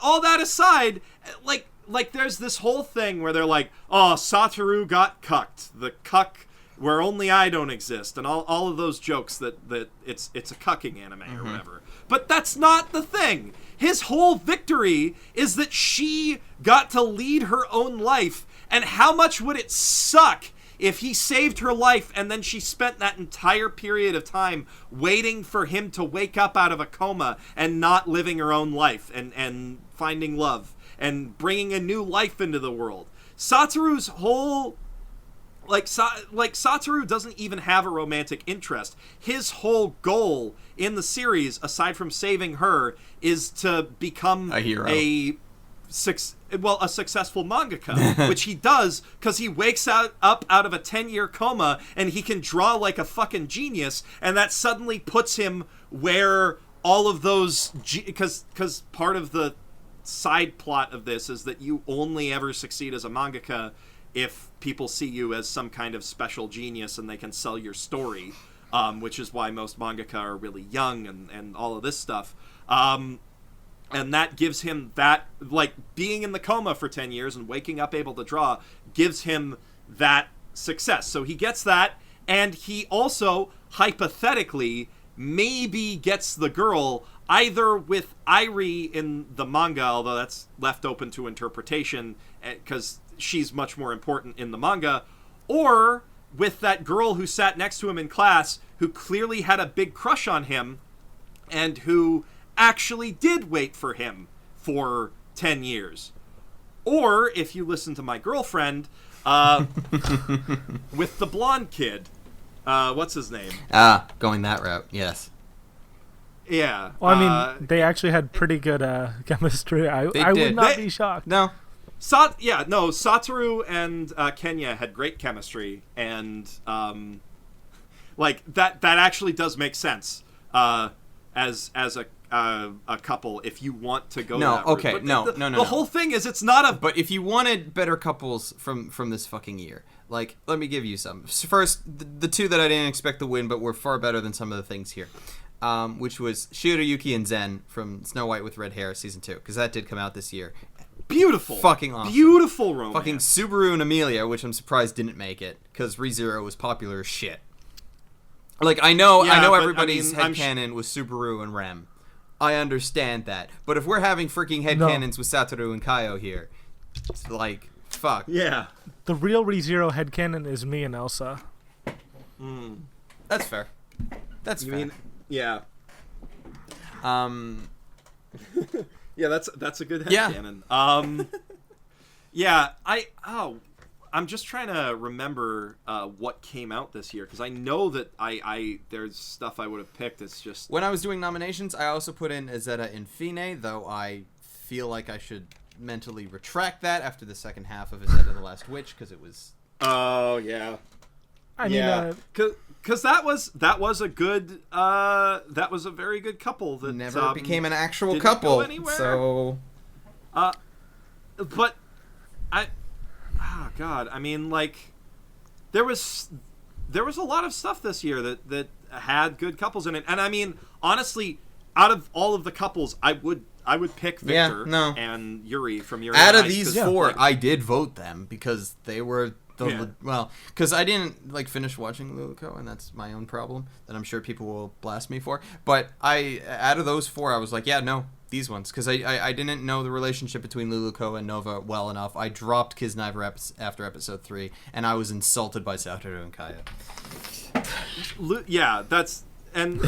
all that aside, like there's this whole thing where they're like, oh, Satoru got cucked. The cuck where only I don't exist, and all of those jokes that it's a cucking anime or whatever. But that's not the thing. His whole victory is that she got to lead her own life, and how much would it suck if he saved her life and then she spent that entire period of time waiting for him to wake up out of a coma and not living her own life and finding love and bringing a new life into the world. Satoru's whole... Like Satoru doesn't even have a romantic interest. His whole goal in the series, aside from saving her, is to become a hero, a successful mangaka, which he does because he wakes up out of a 10-year coma and he can draw like a fucking genius, and that suddenly puts him where all of those because part of the side plot of this is that you only ever succeed as a mangaka if people see you as some kind of special genius and they can sell your story, which is why most mangaka are really young and all of this stuff. And that gives him that, like, being in the coma for 10 years and waking up able to draw gives him that success. So he gets that, and he also, hypothetically, maybe gets the girl either with Yuri in the manga, although that's left open to interpretation, because she's much more important in the manga, or with that girl who sat next to him in class who clearly had a big crush on him and who actually did wait for him for 10 years. Or, if you listen to my girlfriend, with the blonde kid. What's his name? Going that route, yes. Yeah. Well, I mean, they actually had pretty good chemistry. I would not be shocked. No. Satoru and Kenya had great chemistry, and like that actually does make sense as a couple if you want to go. No, that okay, route. no. The whole thing is it's not a. But if you wanted better couples from this fucking year, like, let me give you some. First, the two that I didn't expect to win, but were far better than some of the things here. Which was Shirayuki and Zen from Snow White with Red Hair season 2, because that did come out this year. Beautiful. Fucking awesome. Beautiful romance. Fucking Subaru and Amelia, which I'm surprised didn't make it, because ReZero was popular as shit. Like, I know everybody's headcanon was Subaru and Rem. I understand that. But if we're having freaking headcanons with Satoru and Kaio here, it's like, fuck. Yeah. The real ReZero headcanon is me and Elsa. That's fair. That's fair. Yeah. Yeah, that's a good headcanon. Yeah. I'm just trying to remember what came out this year, because I know that there's stuff I would have picked. It's just when I was doing nominations, I also put in Azeta Infine, though I feel like I should mentally retract that after the second half of Azeta the Last Witch, because it was. Oh yeah. I mean, because that was a good that was a very good couple that never became an actual couple. So, but God, I mean, like, there was a lot of stuff this year that had good couples in it, and I mean, honestly, out of all of the couples, I would pick Victor and Yuri from Yuri. Out of these four, like, I did vote them because they were. Because I didn't finish watching Luluko, and that's my own problem that I'm sure people will blast me for. But out of those four, I was like, yeah, no, these ones, because I didn't know the relationship between Luluko and Nova well enough. I dropped Kisniver after episode 3, and I was insulted by Satoru and Kaio. Yeah, that's. And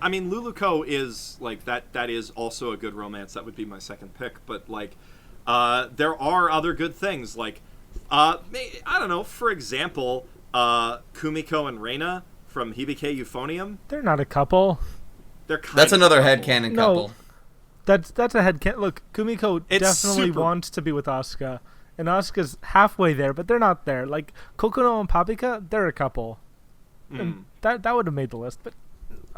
I mean, Luluko is like that. That is also a good romance. That would be my second pick. But like, there are other good things. Like, I don't know. For example, Kumiko and Reina from Hibike Euphonium. They're not a couple. They're kind That's of another a couple. headcanon couple. That's a headcanon. Look, Kumiko It's definitely super- wants to be with Asuka, and Asuka's halfway there, but they're not there. Like Kokono and Paprika, they're a couple. And that would have made the list, but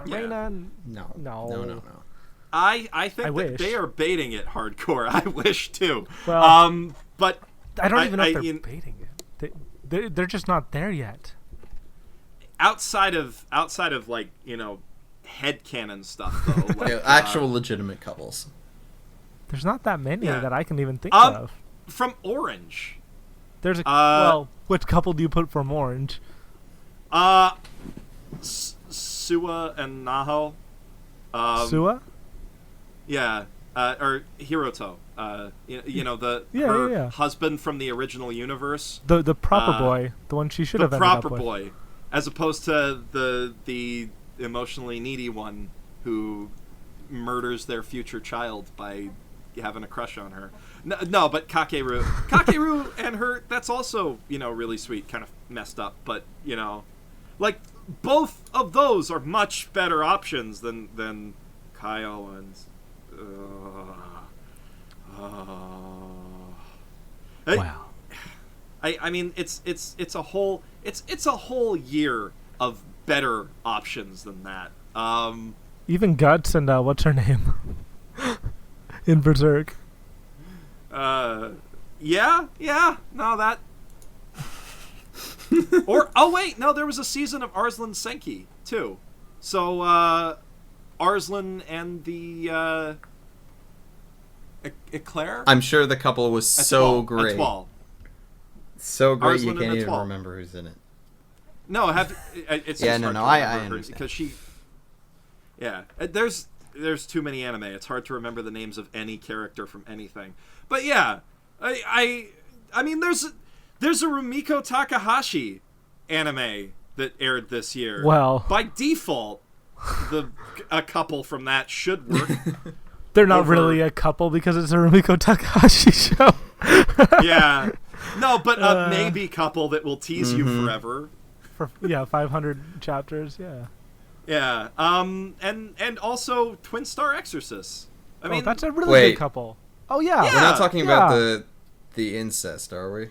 Reina, no. I think I that wish. they are baiting it hardcore. I wish too. Well, But I don't even know if they're you- baiting it. They're just not there yet. outside of like headcanon stuff though. Like, Actual legitimate couples. There's not that many Yeah. that I can even think of. from Orange. There's a which couple do you put from Orange? Sua and Naho. Sua? Yeah, or Hiroto. The Yeah, her yeah. husband from the original universe. The proper boy, the one she should The have ended up proper with. boy, as opposed to the emotionally needy one who murders their future child by having a crush on her. No, but Kakeru and her, that's also really sweet, kind of messed up, but like both of those are much better options than Kyle and Wow. I mean it's a whole year of better options than that. Even Guts and what's her name in Berserk. No, that. No, there was a season of Arslan Senki too. So Arslan and the Eclair. I'm sure the couple was so great. Etoile. So great Arslan you can't and even Etoile. remember who's in it. No, it's Yeah, no, I understand understand. because there's too many anime. It's hard to remember the names of any character from anything. But yeah, I mean there's a Rumiko Takahashi anime that aired this year. Well, by default, a couple from that should work. they're not really a couple because it's a Rumiko Takahashi show. Yeah. No, but a maybe couple that will tease you forever. For 500 chapters, yeah. Yeah. And also Twin Star Exorcist. I mean, that's a really Wait. good couple. Oh yeah. We're not talking about Yeah. the incest, are we?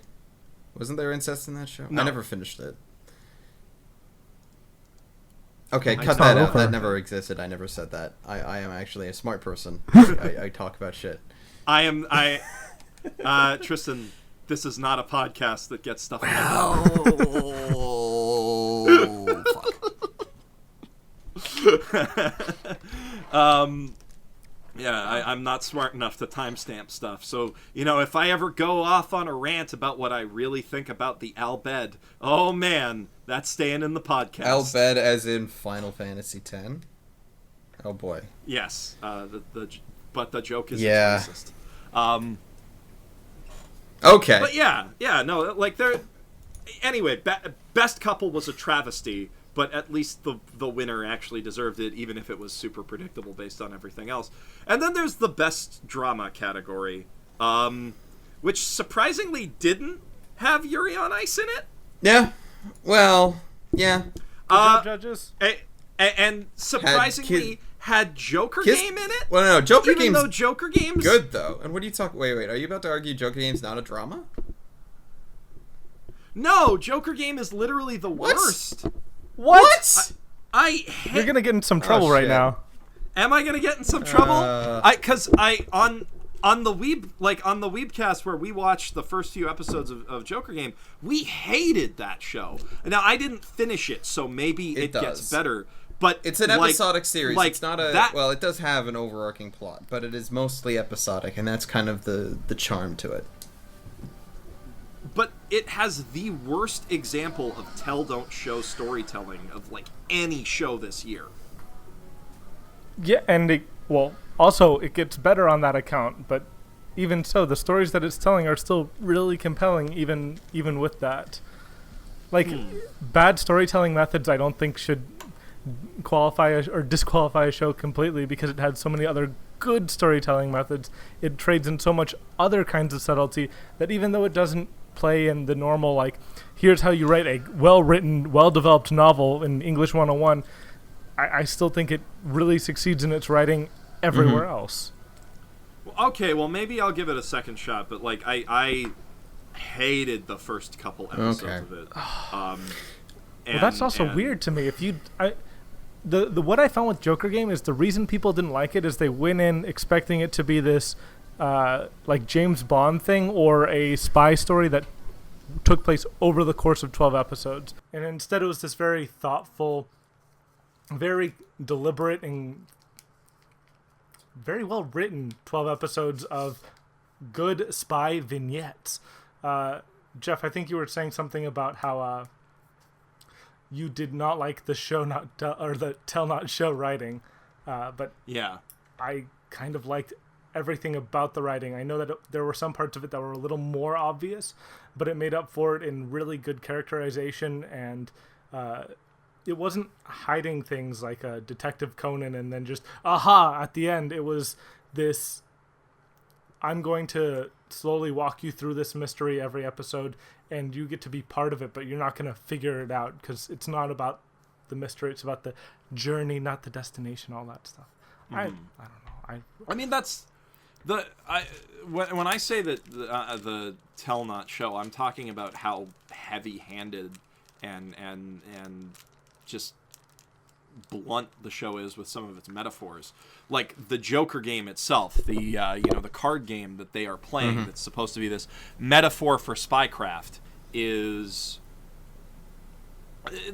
Wasn't there incest in that show? No. I never finished it. Okay, It's cut not that out. over. That never existed. I never said that. I am actually a smart person. I talk about shit. Tristan, this is not a podcast that gets stuff. Oh, fuck. Yeah, I'm not smart enough to timestamp stuff. So, if I ever go off on a rant about what I really think about the Albed, oh man, that's staying in the podcast. Albed as in Final Fantasy X? Oh boy. Yes, but the joke is Yeah. racist. Okay. But yeah, no, like they're... Anyway, Best Couple was a travesty, but at least the winner actually deserved it, even if it was super predictable based on everything else. And then there's the Best Drama category, which surprisingly didn't have Yuri on Ice in it. Yeah. Well, yeah. Good job, judges. And surprisingly had Joker Kiss- Game in it. Well, no, Joker Even Game's though Joker Game's good, though. And what are you talking... Wait, are you about to argue Joker Game's not a drama? No, Joker Game is literally the What? worst. What? I hate... You're gonna get in some trouble right shit. now. Am I gonna get in some trouble? Because on the Weebcast where we watched the first few episodes of Joker Game, we hated that show. Now I didn't finish it, so maybe it gets does. better. But It's an episodic series. like It's not a... that- Well, it does have an overarching plot, but it is mostly episodic, and that's kind of the charm to it. But it has the worst example of tell don't show storytelling of like any show this year. Yeah, and also it gets better on that account, but even so, the stories that it's telling are still really compelling, even with that. Like, bad storytelling methods, I don't think should qualify or disqualify a show completely because it had so many other good storytelling methods. It trades in so much other kinds of subtlety that even though it doesn't play in the normal, like, here's how you write a well-written, well-developed novel in English 101, I still think it really succeeds in its writing everywhere else. Okay, well, maybe I'll give it a second shot, but like I hated the first couple episodes of it. Well, that's also weird to me. If you, the what I found with Joker Game is the reason people didn't like it is they went in expecting it to be this, like James Bond thing or a spy story that took place over the course of 12 episodes, and instead it was this very thoughtful, very deliberate, and very well written 12 episodes of good spy vignettes. Geoff, I think you were saying something about how you did not like the show or the tell not show writing, but yeah, I kind of liked everything about the writing. I know that there were some parts of it that were a little more obvious, but it made up for it in really good characterization, and it wasn't hiding things like a Detective Conan and then just aha at the end. It was this, I'm going to slowly walk you through this mystery every episode, and you get to be part of it, but you're not going to figure it out because it's not about the mystery, it's about the journey, not the destination, all that stuff. I don't know. I mean, that's when I say that the tell not show, I'm talking about how heavy-handed and just blunt the show is with some of its metaphors. Like the Joker game itself, the the card game that they are playing, that's supposed to be this metaphor for spycraft, is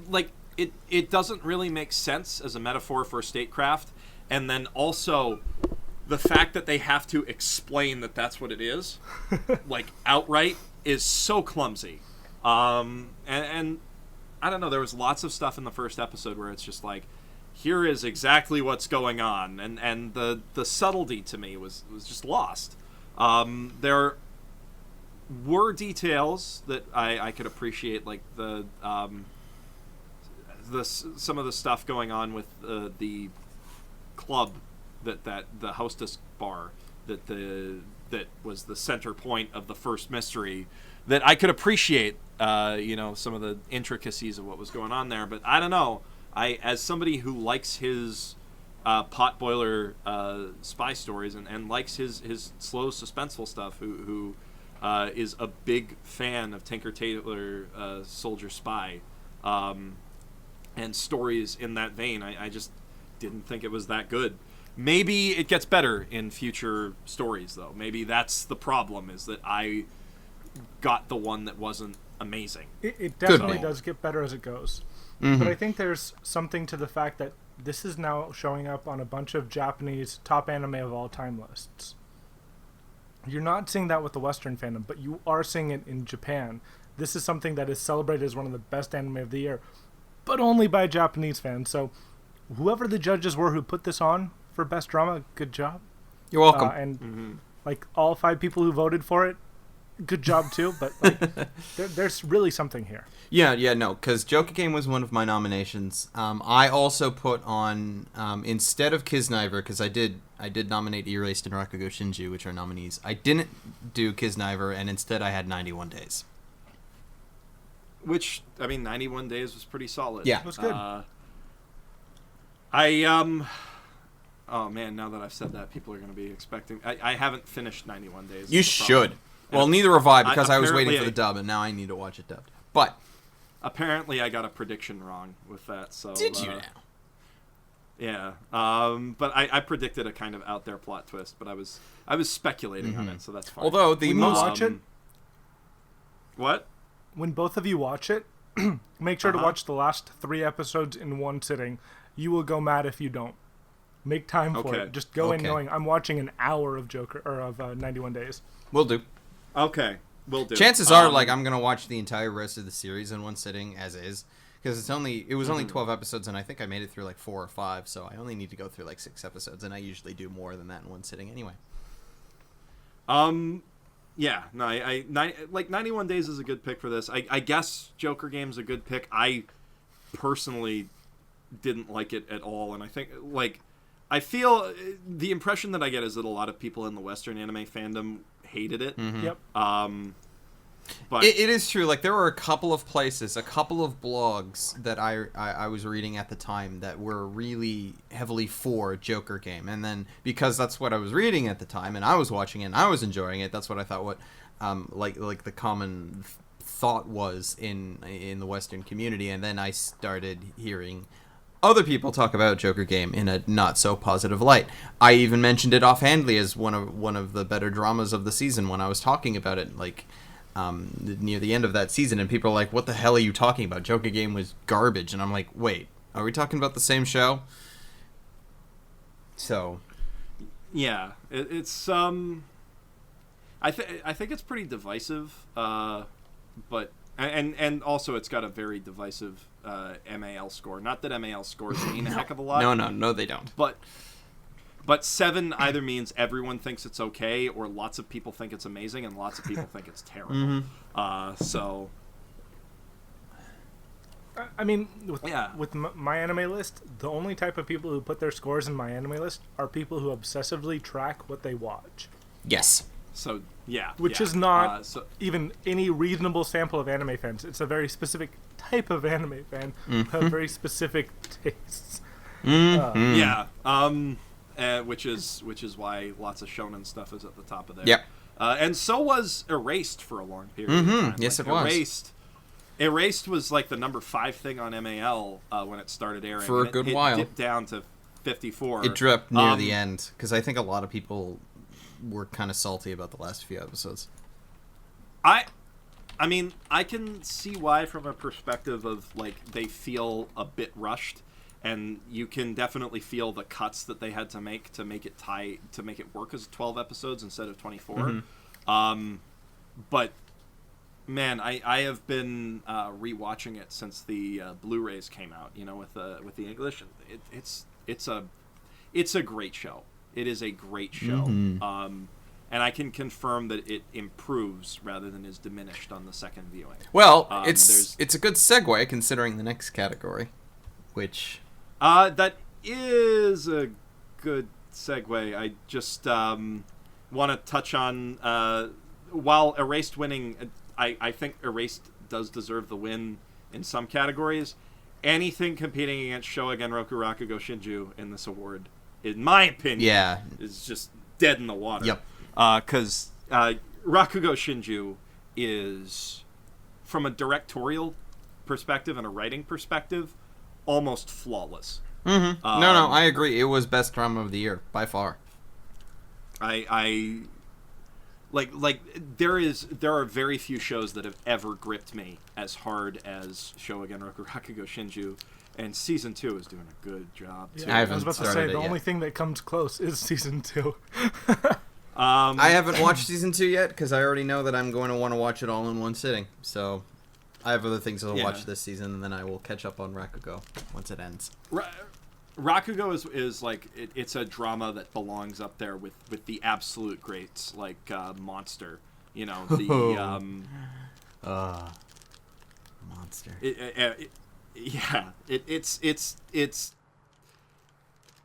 like it doesn't really make sense as a metaphor for statecraft, and then also the fact that they have to explain that that's what it is, like outright, is so clumsy. And I don't know, there was lots of stuff in the first episode where it's just like, here is exactly what's going on, and the subtlety to me was just lost. There were details that I could appreciate, like some of the stuff going on with the club that the hostess bar that was the center point of the first mystery, that I could appreciate some of the intricacies of what was going on there. But I don't know, as somebody who likes his potboiler spy stories and likes his slow suspenseful stuff, who is a big fan of Tinker Tailor Soldier Spy and stories in that vein, I just didn't think it was that good. Maybe it gets better in future stories, though. Maybe that's the problem, is that I got the one that wasn't amazing. It definitely does get better as it goes. But I think there's something to the fact that this is now showing up on a bunch of Japanese top anime of all time lists. You're not seeing that with the Western fandom, but you are seeing it in Japan. This is something that is celebrated as one of the best anime of the year, but only by Japanese fans. So whoever the judges were who put this on for best drama, good job. You're welcome. And like all 5 people who voted for it, good job too. But like, there's really something here. Yeah, no, because Joker Game was one of my nominations. I also put on instead of Kisniver, because I did nominate Erased and Rakugo Shinju, which are nominees. I didn't do Kisniver, and instead I had 91 Days. Which, I mean, 91 Days was pretty solid. Yeah, it was good. Oh man, now that I've said that, people are going to be expecting. I haven't finished 91 Days. You should. Well, neither have I, because I was waiting for the dub, and now I need to watch it dubbed. But apparently, I got a prediction wrong with that. So did you now? Yeah. But I predicted a kind of out there plot twist, but I was speculating on it, so that's fine. Although the when most you watch it, what? When both of you watch it, make sure to watch the last 3 episodes in one sitting. You will go mad if you don't. Make time for it. Just go in knowing I'm watching an hour of Joker or of 91 Days. Will do. Okay, will do. Chances are, like, I'm gonna watch the entire rest of the series in one sitting as is, because it was only 12 episodes, and I think I made it through like 4 or 5, so I only need to go through like 6 episodes, and I usually do more than that in one sitting anyway. Yeah, no, like 91 Days is a good pick for this. I guess Joker Game's a good pick. I personally didn't like it at all, and I think, like, I feel the impression that I get is that a lot of people in the Western anime fandom hated it. Yep. But it is true. Like, there were a couple of places, a couple of blogs that I was reading at the time that were really heavily for Joker Game. And then, because that's what I was reading at the time, and I was watching it, and I was enjoying it, that's what I thought like the common thought was in the Western community. And then I started hearing other people talk about Joker Game in a not so positive light. I even mentioned it offhandedly as one of the better dramas of the season when I was talking about it, like near the end of that season, and people are like, "What the hell are you talking about? Joker Game was garbage." And I'm like, "Wait, are we talking about the same show?" So, yeah, it's I think it's pretty divisive, but and also it's got a very divisive MAL score. Not that MAL scores mean a heck of a lot. No, they don't. But 7 either means everyone thinks it's okay, or lots of people think it's amazing, and lots of people think it's terrible. Mm-hmm. So, I mean, with my anime list, the only type of people who put their scores in my anime list are people who obsessively track what they watch. Yes. So yeah, which is not even any reasonable sample of anime fans. It's a very specific type of anime fan who have very specific tastes. Yeah. Which is why lots of shonen stuff is at the top of there. Yep. And so was Erased for a long period of time. Yes, like, it was. Erased was like the number 5 thing on MAL when it started airing. For a good while. It dipped down to 54. It dropped near the end, because I think a lot of people were kind of salty about the last few episodes. I mean, I can see why from a perspective of, like, they feel a bit rushed. And you can definitely feel the cuts that they had to make it work as 12 episodes instead of 24. But man, I have been rewatching it since the Blu-rays came out. You know, with the English. It's a great show. It is a great show. And I can confirm that it improves rather than is diminished on the second viewing. Well, it's a good segue considering the next category, which. That is a good segue. I just want to touch on, while Erased winning, I think Erased does deserve the win in some categories. Anything competing against Showa Genroku Rakugo Shinju in this award, in my opinion, is just dead in the water. Yep. Because Rakugo Shinju is, from a directorial perspective and a writing perspective, almost flawless. No, I agree. It was best drama of the year by far. I there are very few shows that have ever gripped me as hard as Showa Genroku Rakugo Shinju, and season 2 is doing a good job too. Yeah, I was about to say the only thing that comes close is season 2. I haven't watched season 2 yet because I already know that I'm going to want to watch it all in one sitting. So I have other things to watch this season, and then I will catch up on Rakugo once it ends. Rakugo is like it's a drama that belongs up there with the absolute greats, like Monster. You know, the Monster. It's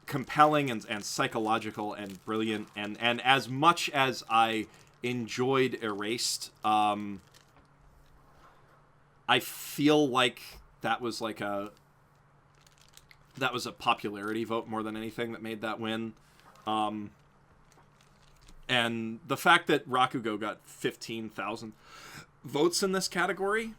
compelling and psychological and brilliant, and as much as I enjoyed Erased, I feel like that was a popularity vote more than anything that made that win. And the fact that Rakugo got 15,000 votes in this category,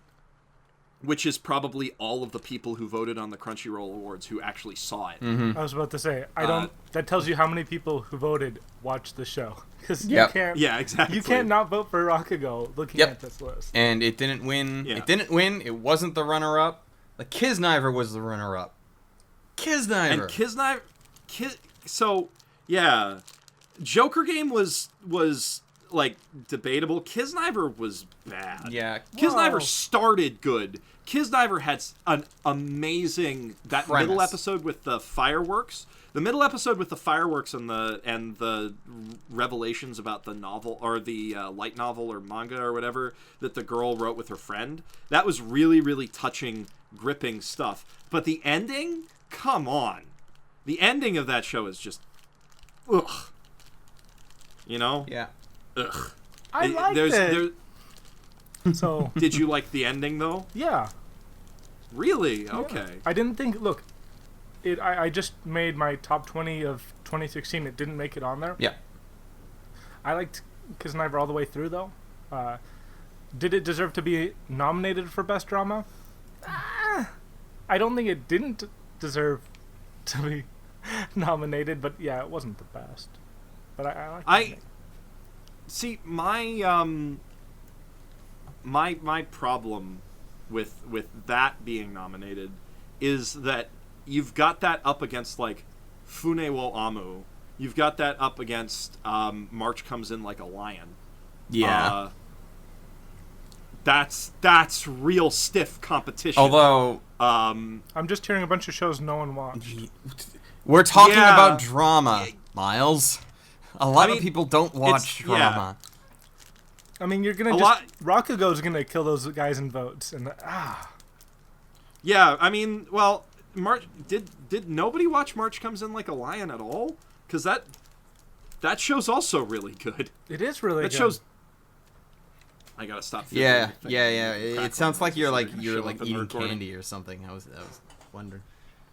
which is probably all of the people who voted on the Crunchyroll Awards who actually saw it. I was about to say, that tells you how many people who voted watched the show. Because exactly. You can't not vote for Rakugo looking at this list. And it didn't win. Yeah. It didn't win. It wasn't the runner-up. Like, Kisniver was the runner-up. Kisniver. So, yeah. Joker Game was like debatable. Kisniver was bad. Yeah. Kisniver started good. Kisniver had an amazing middle episode with the fireworks. The middle episode with the fireworks and the revelations about the novel or the light novel or manga or whatever that the girl wrote with her friend. That was really, really touching, gripping stuff. But the ending, come on. The ending of that show is just ugh. You know? Yeah. Ugh. I liked it. So Did you like the ending though? yeah. Really? Yeah. Okay. I didn't think. Look, I just made my top 20 of 2016. It didn't make it on there. Yeah. I liked Kisniver all the way through, though. Did it deserve to be nominated for Best Drama? I don't think it didn't deserve to be nominated, but yeah, it wasn't the best. But I liked it. See, my my problem with that being nominated is that you've got that up against like Fune wo Amu. You've got that up against March Comes In Like a Lion. Yeah. That's real stiff competition. Although I'm just hearing a bunch of shows no one watched. we're talking Yeah. about drama, Miles. A lot of people don't watch drama. I mean, you're gonna Rakugo's gonna kill those guys in votes, and Yeah, I mean, well, March did nobody watch March Comes In Like a Lion at all? Because that show's also really good. it is really That good. show's. I gotta stop. Yeah. fiddling with the It sounds like you're crackling you're noises like in the eating recording. candy or something. I was wondering.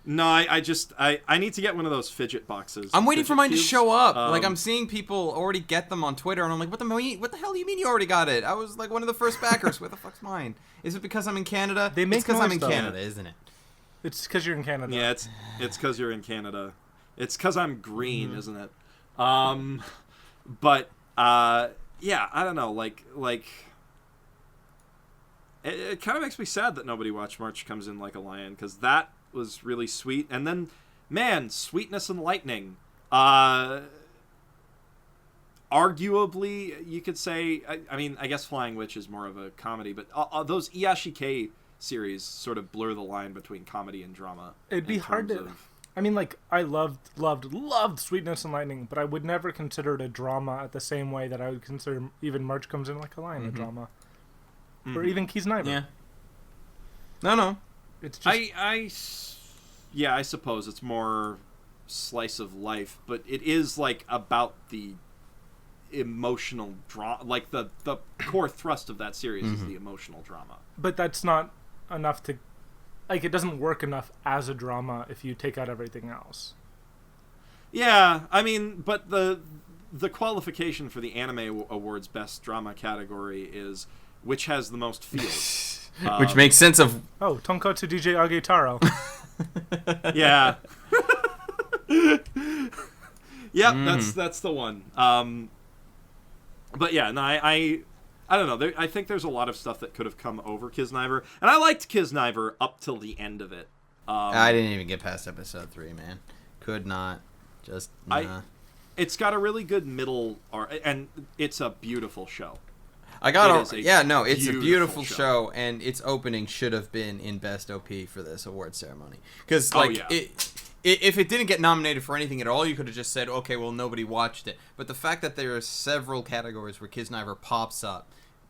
No, I need to get one of those fidget boxes. I'm waiting for mine to cubes. show up. Like I'm seeing people already get them on Twitter, and I'm like, what the hell do you mean you already got it? I was like one of the first backers. Where the fuck's mine? Is it because I'm in Canada? They make it's because I'm in noise, though. Canada, isn't it? It's because you're in Canada. Yeah, it's because you're in Canada. It's because I'm green, Mm-hmm. isn't it? But yeah, I don't know. Like it kind of makes me sad that nobody watched March Comes In Like a Lion, because that was really sweet. And then, man, Sweetness and Lightning. Arguably, you could say. I mean, I guess Flying Witch is more of a comedy, but those Iyashikei series sort of blur the line between comedy and drama. It'd be hard to. I mean, like, I loved Sweetness and Lightning, but I would never consider it a drama at the same way that I would consider even March Comes In Like a Lion a drama. Or even Kisniver. Yeah. No. It's just... I suppose it's more slice of life, but it is, like, about the emotional drama. Like, the core thrust of that series is the emotional drama. But that's not enough to... Like, it doesn't work enough as a drama if you take out everything else. Yeah, I mean, but the qualification for the Anime Awards Best Drama category is which has the most feels. Which makes sense of... Oh, Tonkotsu DJ Agetaro. Yeah. Yep, that's the one. But yeah, no, I don't know. I think there's a lot of stuff that could have come over Kisniver, and I liked Kisniver up till the end of it. I didn't even get past episode 3, man. Could not. Just nah. It's got a really good middle arc, and it's a beautiful show. It's a beautiful show. show, and its opening should have been in Best OP for this award ceremony. Because, if it didn't get nominated for anything at all, you could have just said, okay, well, nobody watched it. But the fact that there are several categories where Kisniver pops up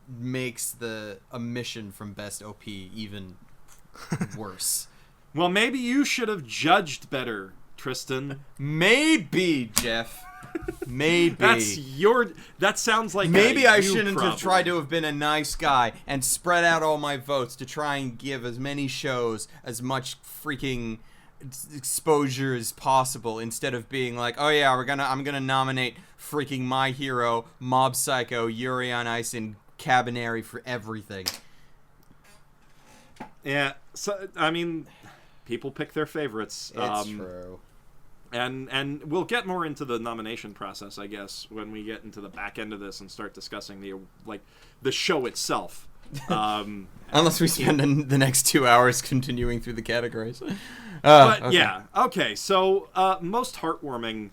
makes the omission from Best OP even worse. Well, maybe you should have judged better, Tristan. Maybe, Geoff. Maybe. That sounds like maybe I shouldn't have tried to have been a nice guy and spread out all my votes to try and give as many shows as much freaking exposure as possible, instead of being like, oh yeah, I'm gonna nominate freaking My Hero, Mob Psycho, Yuri on Ice, and Cabaneri for everything. Yeah, so I mean, people pick their favorites. It's true. And we'll get more into the nomination process, I guess, when we get into the back end of this and start discussing the show itself. Unless we spend the next 2 hours continuing through the categories. But okay. yeah, okay. So most heartwarming.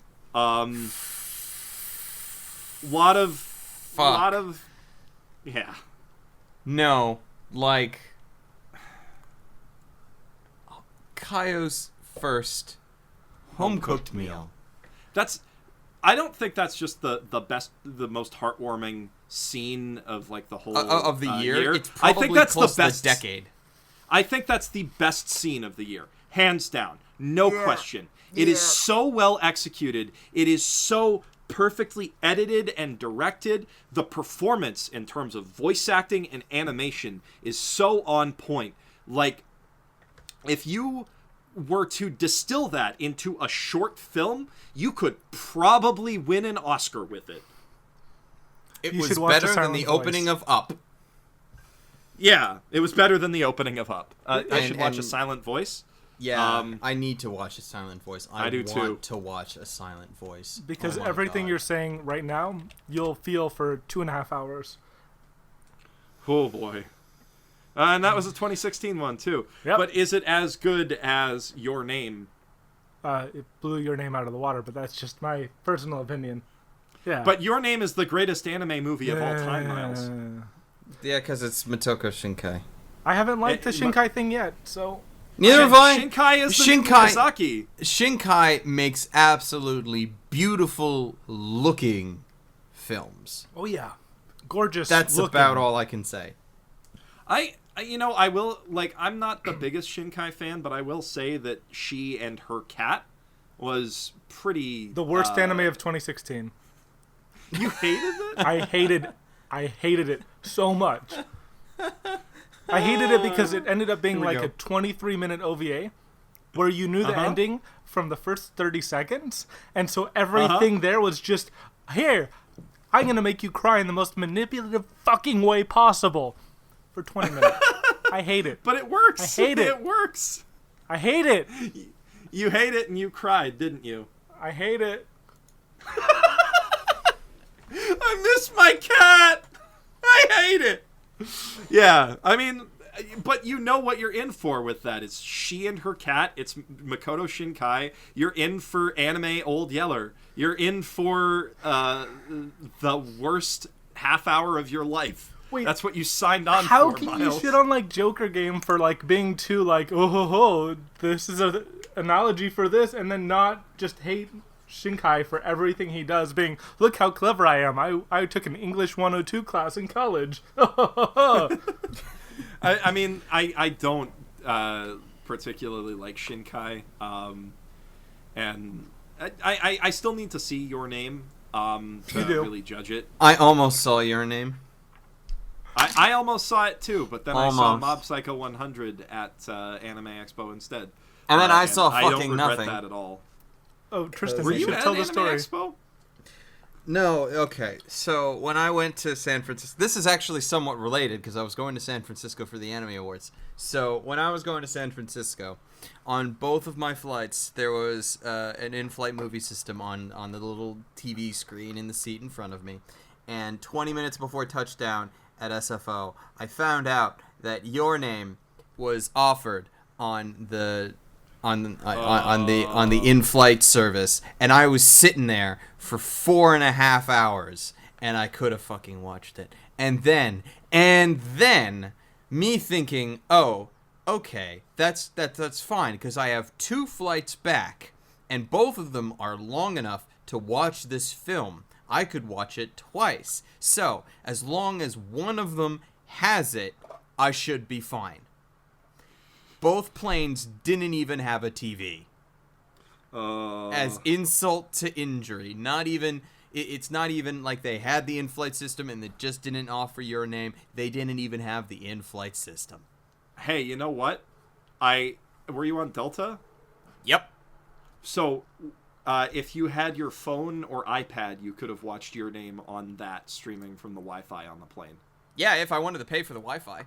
Lot of. Yeah. No, like Kaio's first home-cooked meal. I don't think that's just the most heartwarming scene of like the whole of the year. It's probably I think that's close the best to the decade. I think that's the best scene of the year, hands down, no question. It is so well executed. It is so perfectly edited and directed. The performance in terms of voice acting and animation is so on point. Like, if you were to distill that into a short film, you could probably win an Oscar with it. It You was should watch better A than the Silent opening Voice. of Up. Yeah, it was better than the opening of Up. I should watch A and- Silent Voice. Yeah, I need to watch A Silent Voice. I do too. want to watch A Silent Voice. Because Oh my everything God. you're saying right now, you'll feel for 2.5 hours. Oh boy. And that was a 2016 one too. Yep. But is it as good as Your Name? It blew Your Name out of the water, but that's just my personal opinion. Yeah. But Your Name is the greatest anime movie of all time, Miles. Yeah, because it's Motoko Shinkai. I haven't liked the It- Shinkai thing yet, so Neither have I. Shinkai is the Shinkai- Miyazaki. Shinkai makes absolutely beautiful looking films. oh yeah, gorgeous. That's looking. about all I can say. I will, like, I'm not the biggest Shinkai fan, but I will say that she and her cat was pretty... The worst anime of 2016. You hated it? I hated it so much. I hated it because it ended up being Here we like go. a 23-minute OVA where you knew the ending from the first 30 seconds, and so everything there was just, here, I'm going to make you cry in the most manipulative fucking way possible for 20 minutes. I hate it. But it works. I hate it. It works. I hate it. You hate it and you cried, didn't you? I hate it. I miss my cat. I hate it. Yeah, I mean, but you know what you're in for with that. It's she and her cat. It's Makoto Shinkai. You're in for anime Old Yeller. You're in for the worst half hour of your life. Wait, that's what you signed on How for, can Miles. you shit on like Joker Game for like being too like this is a analogy for this, and then not just hate Shinkai for everything he does, being look how clever I am. I took an English 102 class in college. I mean, I don't particularly like Shinkai, and I still need to see Your Name to do. really judge it. I almost saw Your Name. I almost saw it too, but then I saw Almost. Mob Psycho 100 at Anime Expo instead. And then I saw I don't fucking regret nothing. that at all. Oh, Tristan, Were you you should at tell Anime the story. Expo? No, okay. So when I went to San Francisco, this is actually somewhat related because I was going to San Francisco for the Anime Awards. So when I was going to San Francisco, on both of my flights, there was an in-flight movie system on the little TV screen in the seat in front of me. And 20 minutes before touchdown at SFO, I found out that Your Name was offered on the in-flight service, and I was sitting there for 4.5 hours, and I could have fucking watched it. And then me thinking, oh, okay, that's fine because I have 2 flights back, and both of them are long enough to watch this film. I could watch it twice. So as long as one of them has it, I should be fine. Both planes didn't even have a TV. As insult to injury. Not even... It's not even like they had the in-flight system and they just didn't offer Your Name. They didn't even have the in-flight system. Hey, you know what? Were you on Delta? Yep. So, if you had your phone or iPad, you could have watched Your Name on that streaming from the Wi-Fi on the plane. Yeah, if I wanted to pay for the Wi-Fi.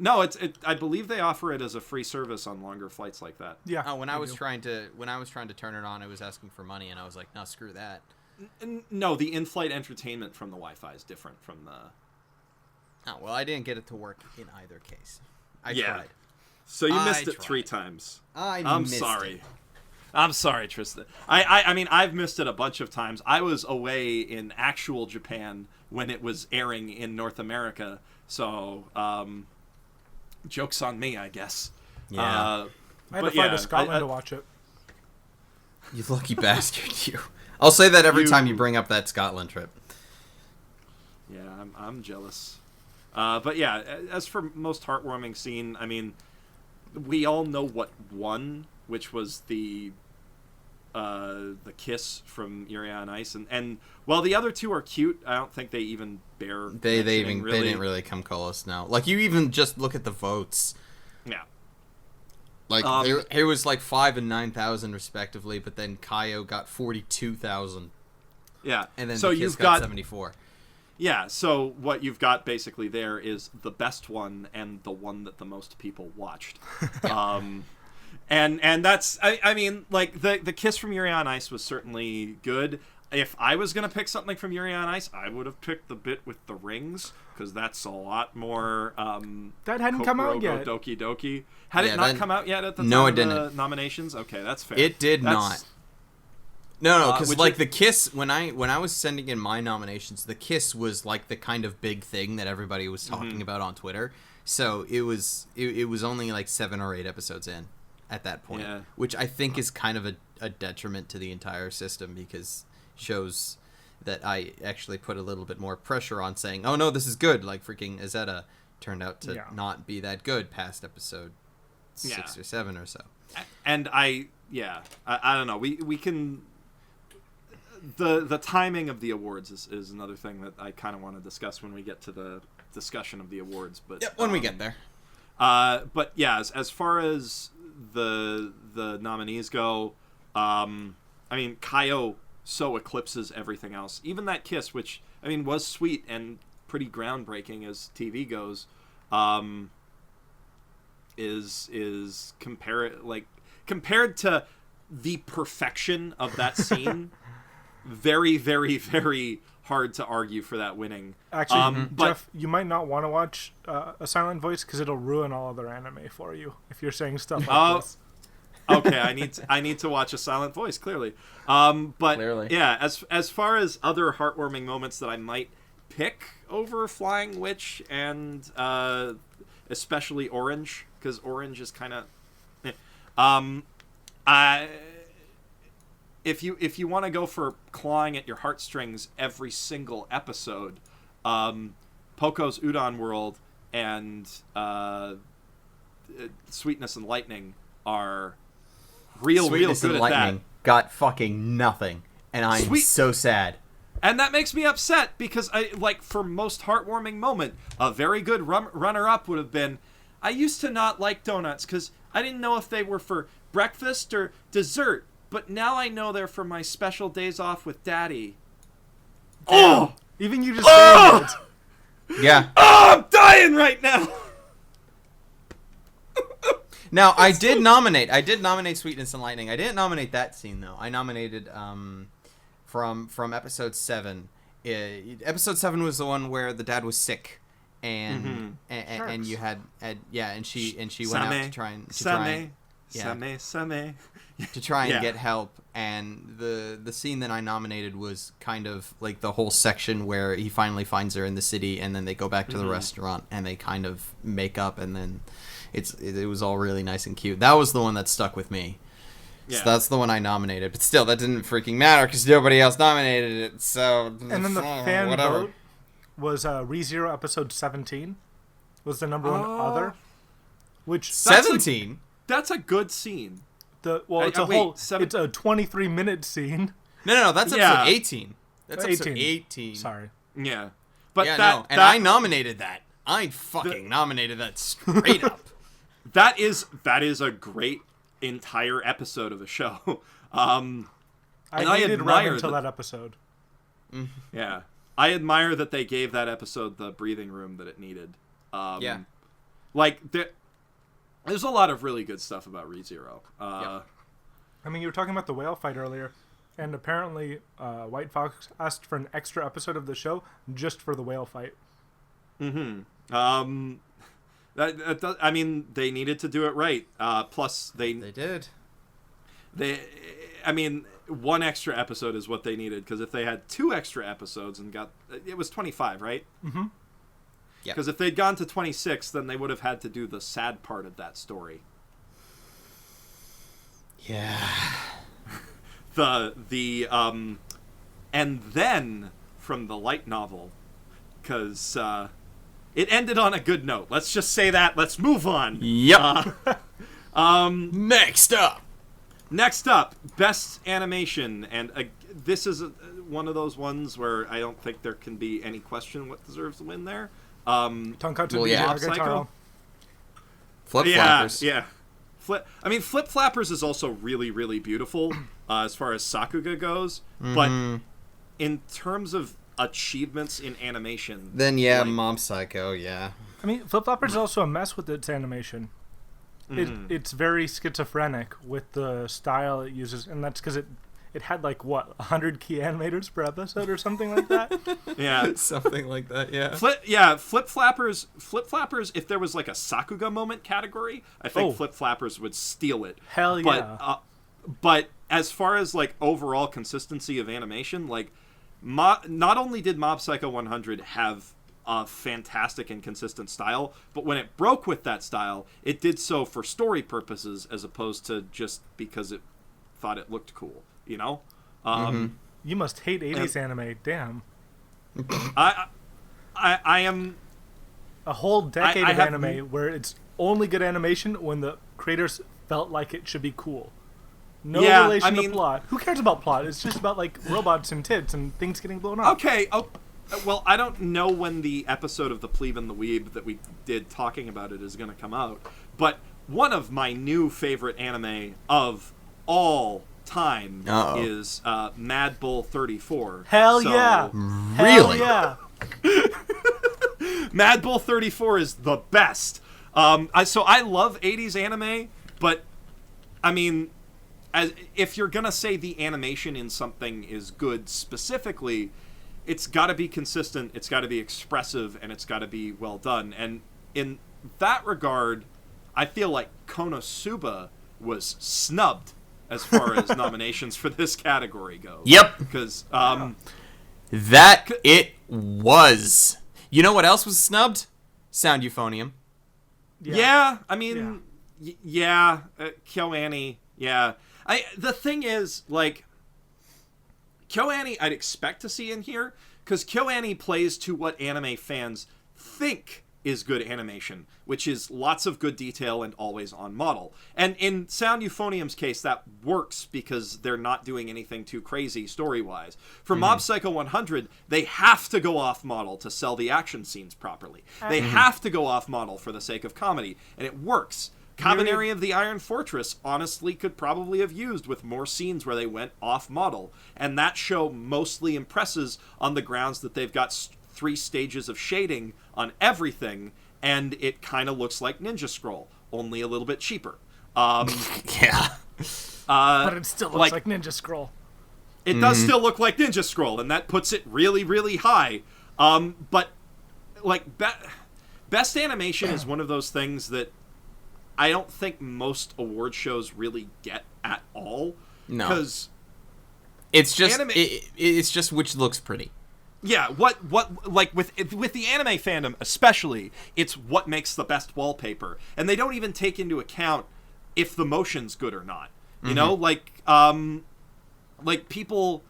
No, I believe they offer it as a free service on longer flights like that. Yeah. Oh, when I they was do. trying to turn it on, it was asking for money, and I was like, no, screw that. No, the in-flight entertainment from the Wi-Fi is different from the... Oh, well, I didn't get it to work in either case. I Yeah. tried. So you missed I it 3 tried. times. I'm sorry. I'm sorry, Tristan. I mean, I've missed it a bunch of times. I was away in actual Japan when it was airing in North America, so joke's on me, I guess. Yeah. I had but to fly yeah, to Scotland to watch it. You lucky bastard, you. I'll say that every You- time you bring up that Scotland trip. Yeah, I'm jealous. But yeah, as for most heartwarming scene, I mean, we all know what won, which was the the kiss from Yuri on Ice, and while the other two are cute, I don't think they even bear. They mentioning, really. They didn't really come close. Now, like you even just look at the votes. Yeah. Like it was like 5,000 and 9,000 respectively, but then Kaio got 42,000. Yeah. And then so the Kiss you've got 74. Yeah, so what you've got basically there is the best one and the one that the most people watched. And that's I mean, like the kiss from Yuri on Ice was certainly good. If I was going to pick something from Yuri on Ice, I would have picked the bit with the rings, because that's a lot more that hadn't come out yet. Doki Doki. Had it not come out yet at the time it of didn't. The nominations? Okay, that's fair. It did not. No, because like the kiss, when I was sending in my nominations, the kiss was like the kind of big thing that everybody was talking about on Twitter. So it was only like 7 or 8 episodes in at that point, which I think is kind of a detriment to the entire system, because shows that I actually put a little bit more pressure on saying, oh no, this is good. Like freaking Izetta turned out to not be that good past episode 6 or 7 or so. And I don't know. We can. The timing of the awards is another thing that I kind of want to discuss when we get to the discussion of the awards. But when we get there. But yeah, as far as the nominees go, I mean, Kaio so eclipses everything else. Even that kiss, which I mean was sweet and pretty groundbreaking as TV goes, is compared to the perfection of that scene. Very, very, very hard to argue for that winning. Actually, but Geoff, you might not want to watch a silent voice, because it'll ruin all other anime for you if you're saying stuff like this. Okay, I need to watch a silent voice, clearly. But clearly. Yeah, as far as other heartwarming moments that I might pick over Flying Witch and especially Orange, because Orange is kind of If you want to go for clawing at your heartstrings every single episode, Poco's Udon World and Sweetness and Lightning are real good at that. Got fucking nothing, and I'm so sad. And that makes me upset, because for most heartwarming moment, a very good runner-up would have been, I used to not like donuts because I didn't know if they were for breakfast or dessert. But now I know they're for my special days off with Daddy. Oh! Even you just saying it. Yeah. Oh, I'm dying right now! Now, I did nominate Sweetness and Lightning. I didn't nominate that scene, though. I nominated from episode 7. Episode 7 was the one where the dad was sick. And you had and she went out to try and get help, and the scene that I nominated was kind of like the whole section where he finally finds her in the city, and then they go back to the restaurant and they kind of make up, and then it was all really nice and cute. That was the one that stuck with me. So that's the one I nominated, but still that didn't freaking matter because nobody else nominated it. So and then the fan vote was ReZero episode 17 was the number one other, which 17. That's a good scene. It's a 23-minute scene. No, that's episode 18. That's episode 18. Sorry. Yeah. But I nominated that. I fucking nominated that straight up. That is a great entire episode of a show. I hated Rev until that episode. Yeah. I admire that they gave that episode the breathing room that it needed. There's a lot of really good stuff about ReZero. I mean, you were talking about the whale fight earlier, and apparently White Fox asked for an extra episode of the show just for the whale fight. I mean, they needed to do it right. Plus, they did. I mean, one extra episode is what they needed, because if they had 2 extra episodes and it was 25, right? Mm-hmm. Yeah. Because if they'd gone to 26, then they would have had to do the sad part of that story. Yeah. And then from the light novel, because it ended on a good note. Let's just say that. Let's move on. Yep. Next up. Next up, best animation, and this is one of those ones where I don't think there can be any question what deserves the win there. Tonkatsu Mob Psycho. Flip Flappers. Yeah. Flip Flappers is also really, really beautiful as far as Sakuga goes, but in terms of achievements in animation, then Mob Psycho, yeah. I mean, Flip Flappers is also a mess with its animation. It's very schizophrenic with the style it uses, and that's because it had 100 key animators per episode or something like that. Yeah, something like that. Yeah. Flip Flappers. If there was a Sakuga moment category, I think Flip Flappers would steal it. Hell yeah. But as far as overall consistency of animation, not only did Mob Psycho 100 have a fantastic and consistent style, but when it broke with that style, it did so for story purposes as opposed to just because it thought it looked cool, you know? You must hate 80s anime, damn. I am... A whole decade of anime where it's only good animation when the creators felt like it should be cool. No relation to plot. Who cares about plot? It's just about robots and tits and things getting blown up. Okay, well, I don't know when the episode of The Plebe and the Weeb that we did talking about it is going to come out, but one of my new favorite anime of all time is Mad Bull 34. Hell yeah! Really? Hell yeah! Mad Bull 34 is the best. So I love 80s anime, but I mean, if you're going to say the animation in something is good specifically, it's got to be consistent, it's got to be expressive, and it's got to be well done. And in that regard, I feel like Konosuba was snubbed as far as nominations for this category go. Yep. Because that it was. You know what else was snubbed? Sound Euphonium. Yeah, I mean, KyoAni, yeah. The thing is, KyoAni I'd expect to see in here, because KyoAni plays to what anime fans think is good animation, which is lots of good detail and always on model. And in Sound Euphonium's case, that works because they're not doing anything too crazy story-wise. For Mob Psycho 100, they have to go off model to sell the action scenes properly. They have to go off model for the sake of comedy, and it works. Kabaneri of the Iron Fortress honestly could probably have used with more scenes where they went off model, and that show mostly impresses on the grounds that they've got 3 stages of shading on everything, and it kind of looks like Ninja Scroll, only a little bit cheaper. Yeah. But it still looks like Ninja Scroll. It does still look like Ninja Scroll, and that puts it really, really high. But best animation is one of those things that I don't think most award shows really get at all. No, because it's just it's just which looks pretty. Yeah, what with the anime fandom especially, it's what makes the best wallpaper, and they don't even take into account if the motion's good or not. You know, people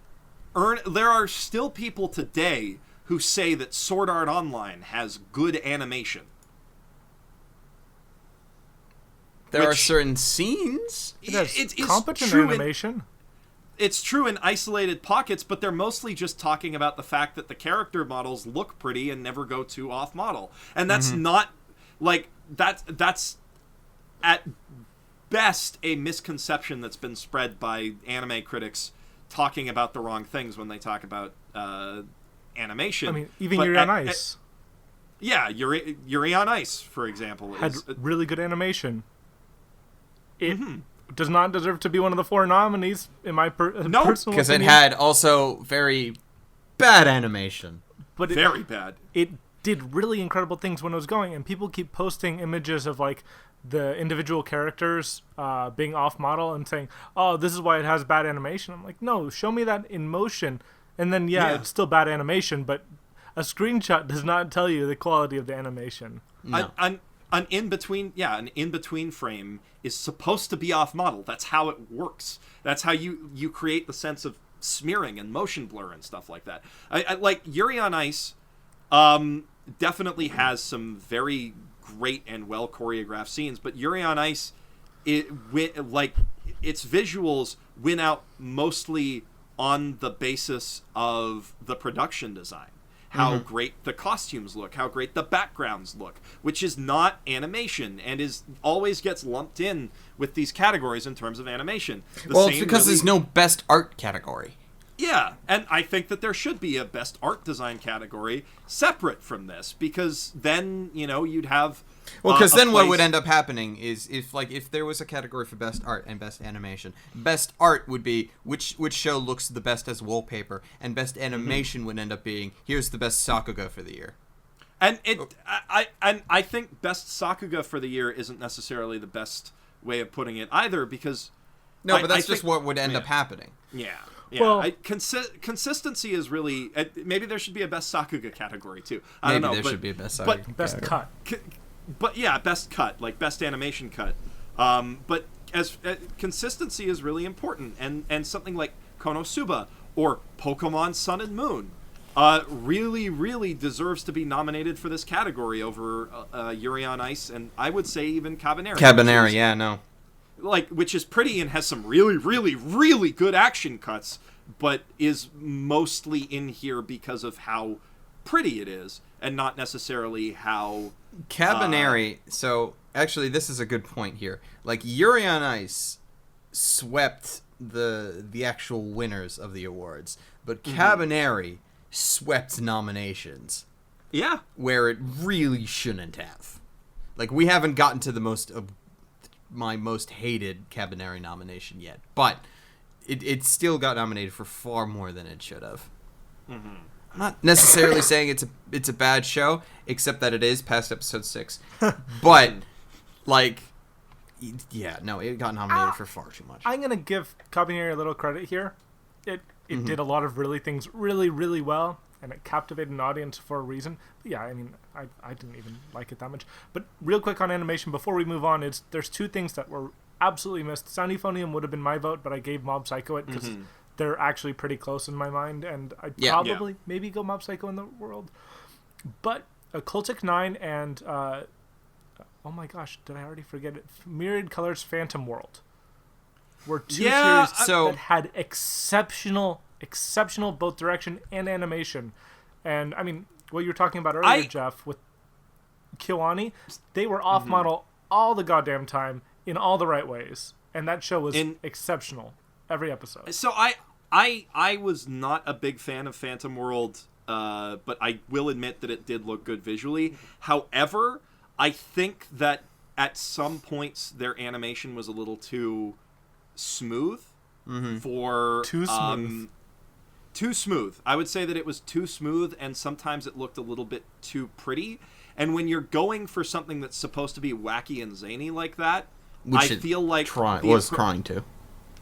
there are still people today who say that Sword Art Online has good animation. There are certain scenes. It has competent animation. It's true in isolated pockets, but they're mostly just talking about the fact that the character models look pretty and never go too off model. And that's not that's at best a misconception that's been spread by anime critics talking about the wrong things when they talk about animation. I mean, even Yuri on Ice. Yuri on Ice, for example, had really good animation. It does not deserve to be one of the 4 nominees in my personal opinion. Because it had also very bad animation. But very bad. It did really incredible things when it was going, and people keep posting images of the individual characters being off model and saying, "Oh, this is why it has bad animation." I'm like, no, show me that in motion, and then it's still bad animation, but a screenshot does not tell you the quality of the animation. No. An in-between frame is supposed to be off model. That's how it works. That's how you create the sense of smearing and motion blur and stuff like that. I like Yuri on Ice definitely has some very great and well choreographed scenes, but Yuri on Ice its visuals win out mostly on the basis of the production design. How great the costumes look, how great the backgrounds look, which is not animation and is always gets lumped in with these categories in terms of animation. It's because there's no best art category. Yeah, and I think that there should be a best art design category separate from this, because then, you'd have... Well, because then what would end up happening is if there was a category for best art and best animation, best art would be which show looks the best as wallpaper, and best animation would end up being here's the best Sakuga for the year. And I think best Sakuga for the year isn't necessarily the best way of putting it either, because but that's just what would end up happening. Yeah. Well, consistency is really... maybe there should be a best Sakuga category, too. I Maybe don't know, there should be a best Sakuga category. Best cut. But yeah, best cut, like best animation cut. But as consistency is really important, and something like Konosuba or Pokemon Sun and Moon really, really deserves to be nominated for this category over Yuri on Ice, and I would say even Cabaneri. Which is pretty and has some really, really, really good action cuts, but is mostly in here because of how pretty it is, and not necessarily how... Cabaneri, so actually this is a good point here. Like, Yuri on Ice swept the actual winners of the awards, but Cabaneri swept nominations. Yeah. Where it really shouldn't have. Like, we haven't gotten to my most hated Cabaneri nomination yet, but it still got nominated for far more than it should have. I'm not necessarily saying it's a bad show, except that it is past episode 6. But it got nominated for far too much. I'm gonna give Cabaneri a little credit here. It did a lot of things really, really well, and it captivated an audience for a reason. But yeah, I mean, I didn't even like it that much. But real quick on animation, before we move on, there's two things that were absolutely missed. Sound Euphonium would have been my vote, but I gave Mob Psycho it because they're actually pretty close in my mind, and I'd probably maybe go Mob Psycho in the world. But Cultic 9 and oh my gosh, did I already forget it? Myriad Colors Phantom World were two series that had exceptional both direction and animation. And I mean, what you were talking about earlier, Geoff, with Kiwani, they were off model all the goddamn time in all the right ways, and that show was exceptional every episode. So I was not a big fan of Phantom World, but I will admit that it did look good visually. However, I think that at some points their animation was a little too smooth for... Too smooth. Too smooth. I would say that it was too smooth, and sometimes it looked a little bit too pretty. And when you're going for something that's supposed to be wacky and zany like that, which I feel like... was trying to.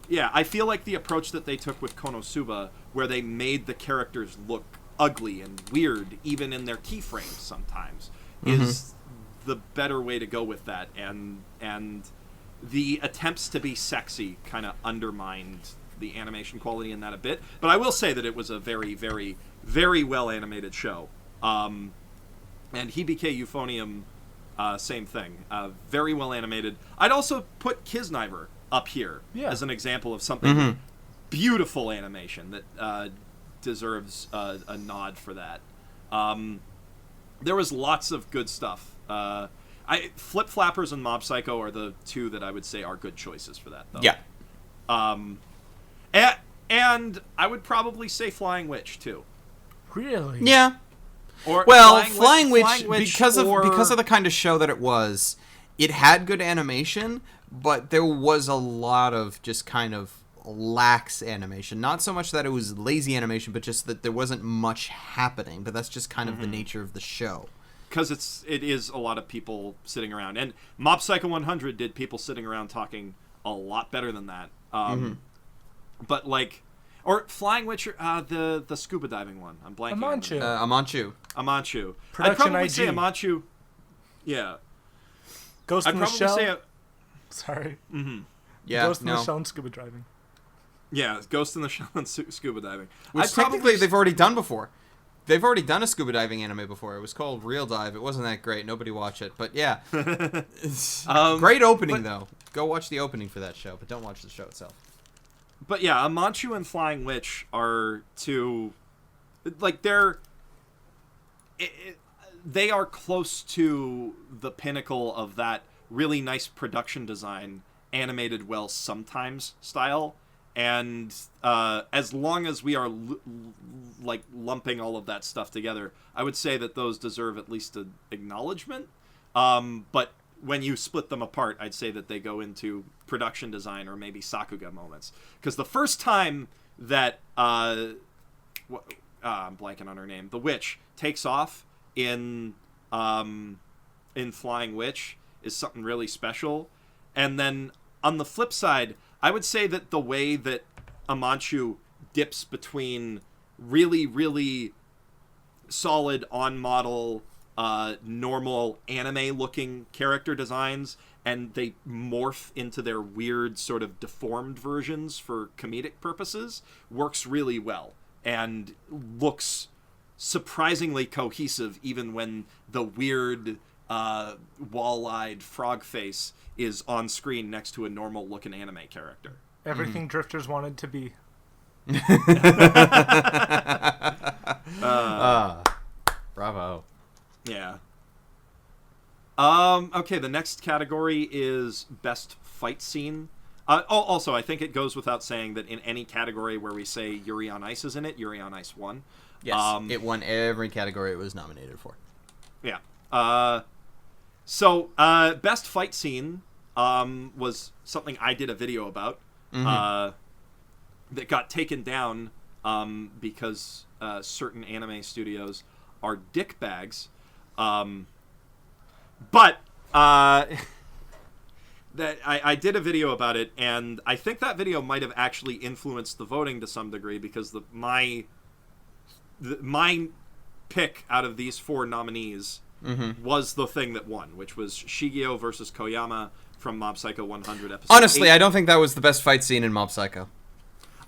Yeah, I feel like the approach that they took with Konosuba, where they made the characters look ugly and weird, even in their keyframes sometimes, is the better way to go with that. And the attempts to be sexy kind of undermined the animation quality in that a bit. But I will say that it was a very, very, very well animated show. And Hibike Euphonium, same thing. Very well animated. I'd also put Kisniver up here as an example of something beautiful animation that deserves a nod for that. There was lots of good stuff. Flip Flappers and Mob Psycho are the two that I would say are good choices for that, though. Yeah. And I would probably say Flying Witch too. Really? Yeah. Or Flying Witch because of the kind of show that it was, it had good animation, but there was a lot of just kind of lax animation. Not so much that it was lazy animation, but just that there wasn't much happening. But that's just kind of the nature of the show. Because it is a lot of people sitting around. And Mob Psycho 100 did people sitting around talking a lot better than that. But or Flying Witch, the scuba diving one. I'm blanking. Amanchu. I'd probably IG. say Amanchu. Yeah. Ghost in the Shell. Sorry. Yeah. Ghost in the Shell and scuba diving. Yeah, Ghost in the Shell and scuba diving. Which technically they've already done before. they've already done a scuba diving anime before. It was called Real Dive. It wasn't that great. Nobody watched it. But yeah. Great opening, though. Go watch the opening for that show, but don't watch the show itself. But yeah, Amanchu and Flying Witch are two... Like, they are close to the pinnacle of that really nice production design, animated well sometimes style. And as long as we are lumping all of that stuff together, I would say that those deserve at least an acknowledgement. But when you split them apart, I'd say that they go into production design or maybe Sakuga moments. Because the first time that I'm blanking on her name, the witch takes off in Flying Witch is something really special. And then on the flip side, I would say that the way that Amanchu dips between really, really solid on-model, normal anime-looking character designs, and they morph into their weird sort of deformed versions for comedic purposes, works really well and looks surprisingly cohesive even when the weird wall-eyed frog face is on screen next to a normal-looking anime character. Everything drifters wanted to be. Bravo. Yeah. Okay, the next category is Best Fight Scene. Also, I think it goes without saying that in any category where we say Yuri on Ice is in it, Yuri on Ice won. Yes, it won every category it was nominated for. Yeah. So, Best Fight Scene was something I did a video about that got taken down because certain anime studios are dickbags. But that I did a video about it, and I think that video might have actually influenced the voting to some degree because my pick out of these 4 nominees was the thing that won, which was Shigeo versus Koyama from Mob Psycho 100 episode Honestly, 8. I don't think that was the best fight scene in Mob Psycho.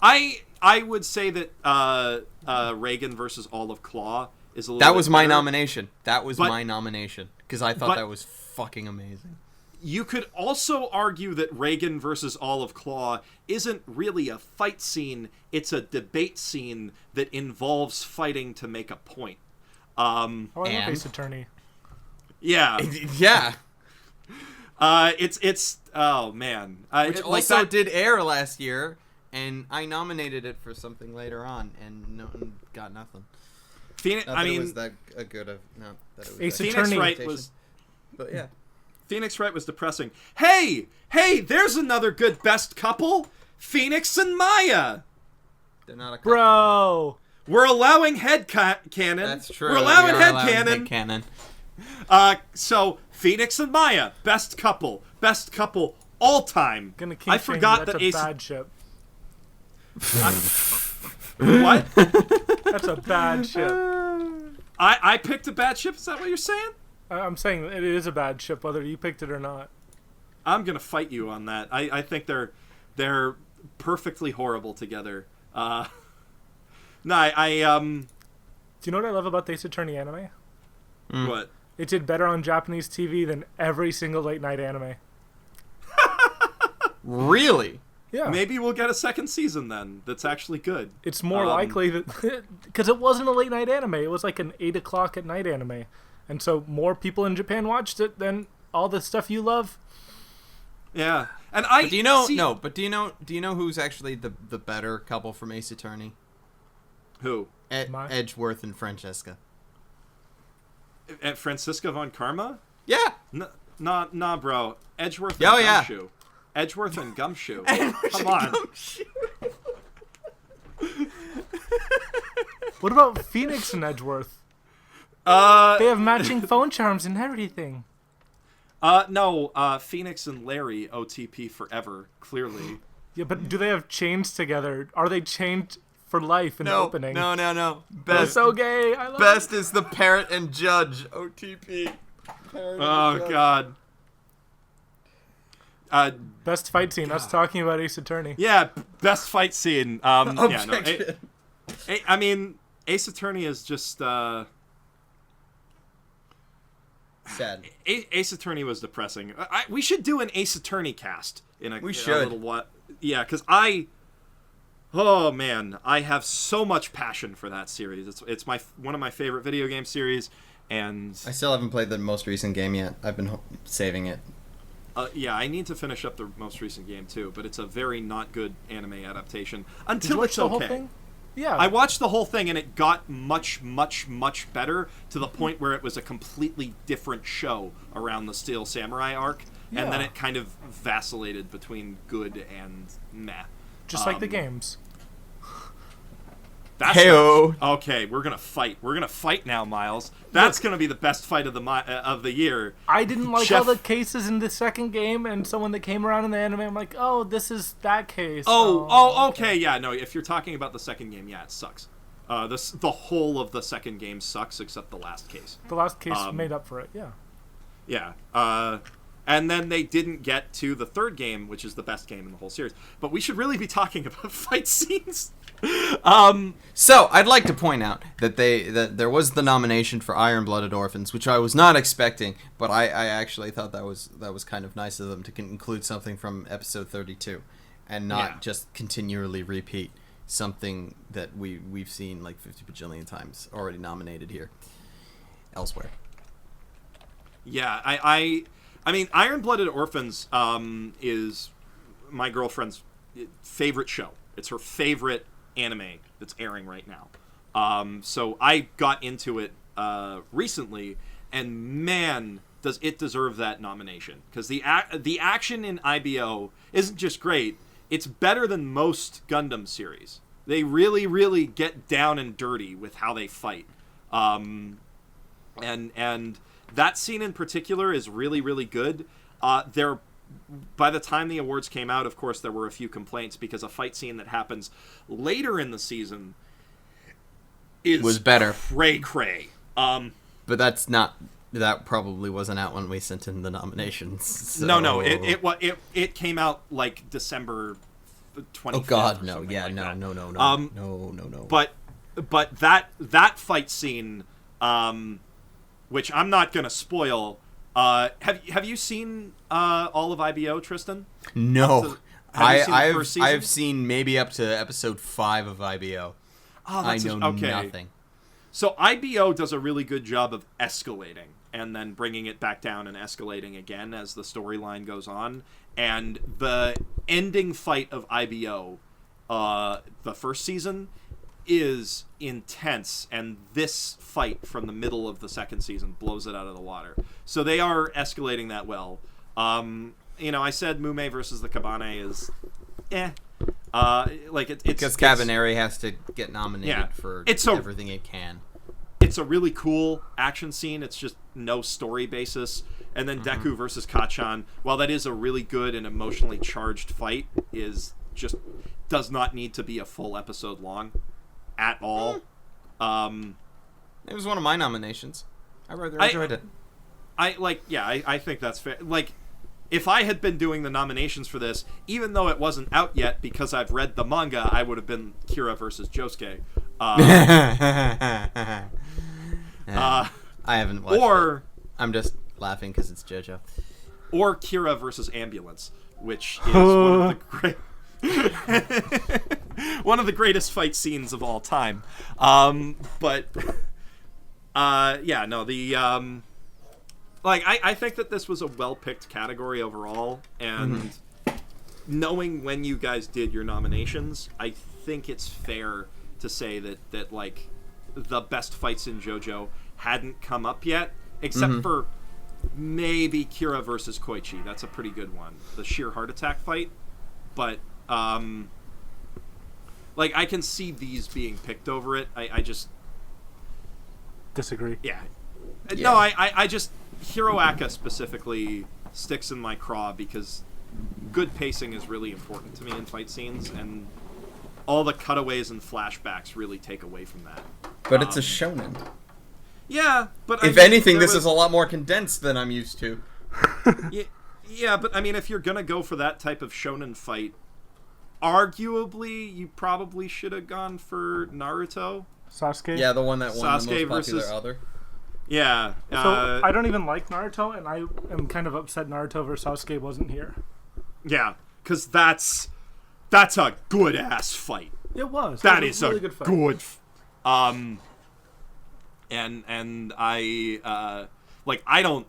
I would say that Reagan versus Olive Claw is a little That bit was my better. nomination. That was my nomination because I thought that was fucking amazing. You could also argue that Reagan versus Olive Claw isn't really a fight scene, it's a debate scene that involves fighting to make a point. I love Ace Attorney. Yeah. Yeah. It's oh man. Which also did air last year, and I nominated it for something later on, and got nothing. Phoenix, Not that it was that good of no. That it was Ace Phoenix Attorney Wright was. But yeah. Phoenix Wright was depressing. Hey, there's another good best couple. Phoenix and Maya. They're not a couple. Bro. We're allowing headcanon. That's true. We're allowing We are allowing headcanon. Headcanon. So Phoenix and Maya, best couple all time. Gonna keep I forgot that's that a Ace. bad ship. What? That's a bad ship. I picked a bad ship. Is that what you're saying? I'm saying it is a bad ship, whether you picked it or not. I'm gonna fight you on that. I think they're perfectly horrible together. No, Do you know what I love about the Ace Attorney anime? What? It did better on Japanese TV than every single late night anime. Really? Yeah. Maybe we'll get a second season then. That's actually good. It's more likely that because it wasn't a late night anime. It was like an 8 o'clock at night anime, and so more people in Japan watched it than all the stuff you love. Yeah, and But do you know? No, but do you know who's actually the better couple from Ace Attorney? Who? Edgeworth and Francesca. At Francisca von Karma? Yeah. Nah, bro. Edgeworth and yeah. Gumshoe. Edgeworth and Gumshoe. Come on. What about Phoenix and Edgeworth? They have matching phone charms and everything. No. Phoenix and Larry, OTP forever. Clearly. Yeah, but do they have chains together? Are they chained for life in the opening? No. They're so gay. I love Best is the parrot and judge. OTP. God. Best fight scene. Us talking about Ace Attorney. Yeah, best fight scene. Objection. I mean, Ace Attorney is just sad. Ace Attorney was depressing. We should do an Ace Attorney cast in a little while. Yeah, because oh man, I have so much passion for that series. It's one of my favorite video game series, and I still haven't played the most recent game yet. I've been saving it. Yeah, I need to finish up the most recent game too, but it's a very not good anime adaptation. Until Did you watch it's the okay. whole thing? Yeah. I watched the whole thing, and it got much, much, much better to the point where it was a completely different show around the Steel Samurai arc, and then it kind of vacillated between good and meh. Just like the games. That's Hey-o. Okay, we're gonna fight. We're gonna fight now, Miles. That's gonna be the best fight of the year. I didn't like Geoff- all the cases in the second game, and so when they came around in the anime, I'm like, oh, this is that case. Okay, yeah, no. If you're talking about the second game, yeah, it sucks. The whole of the second game sucks except the last case. The last case made up for it, yeah. Yeah. And then they didn't get to the third game, which is the best game in the whole series. But we should really be talking about fight scenes. So I'd like to point out that there was the nomination for Iron-Blooded Orphans, which I was not expecting, but I actually thought that was kind of nice of them to include something from episode 32, and not just continually repeat something that we've seen like 50 bajillion times already nominated here elsewhere. Yeah, I mean, Iron-Blooded Orphans is my girlfriend's favorite show. It's her favorite anime that's airing right now. So I got into it recently, and man, does it deserve that nomination. Because the action in IBO isn't just great, it's better than most Gundam series. They really, really get down and dirty with how they fight. And that scene in particular is really, really good. By the time the awards came out, of course, there were a few complaints because a fight scene that happens later in the season was better. Cray. But that probably wasn't out when we sent in the nominations. So. No, it came out like December 25th. Oh God, no, no. But that fight scene, which I'm not gonna spoil. Have you seen all of IBO, Tristan? No. I've seen maybe up to episode 5 of IBO. Oh, I know nothing. So IBO does a really good job of escalating and then bringing it back down and escalating again as the storyline goes on. And the ending fight of IBO, the first season, is intense, and this fight from the middle of the second season blows it out of the water. So they are escalating that well. I said Mume versus the Kabane is it's because Cabaneri has to get nominated for everything it can. It's a really cool action scene. It's just no story basis. And then Deku versus Kachan, while that is a really good and emotionally charged fight, does not need to be a full episode long at all. It was one of my nominations. I rather enjoyed it. I think that's fair. Like, if I had been doing the nominations for this, even though it wasn't out yet because I've read the manga, I would have been Kira versus Josuke. I haven't watched it. I'm just laughing because it's JoJo. Or Kira versus Ambulance, which is one of the one of the greatest fight scenes of all time. I think that this was a well-picked category overall, and knowing when you guys did your nominations, I think it's fair to say that the best fights in JoJo hadn't come up yet, except for maybe Kira versus Koichi. That's a pretty good one. The sheer heart attack fight. But, I can see these being picked over it. I just... Disagree. Yeah. No, I just... Hiroaka specifically sticks in my craw because good pacing is really important to me in fight scenes, and all the cutaways and flashbacks really take away from that. But it's a shonen. Yeah, but if anything, this is a lot more condensed than I'm used to. Yeah, but I mean, if you're gonna go for that type of shonen fight, arguably you probably should have gone for Naruto. Sasuke. Yeah, the one that won Sasuke the most popular versus- other. Yeah. So I don't even like Naruto, and I am kind of upset Naruto versus Sasuke wasn't here. Yeah, because that's a good ass fight. It was. That It is was a really a good fight. good. And I I don't.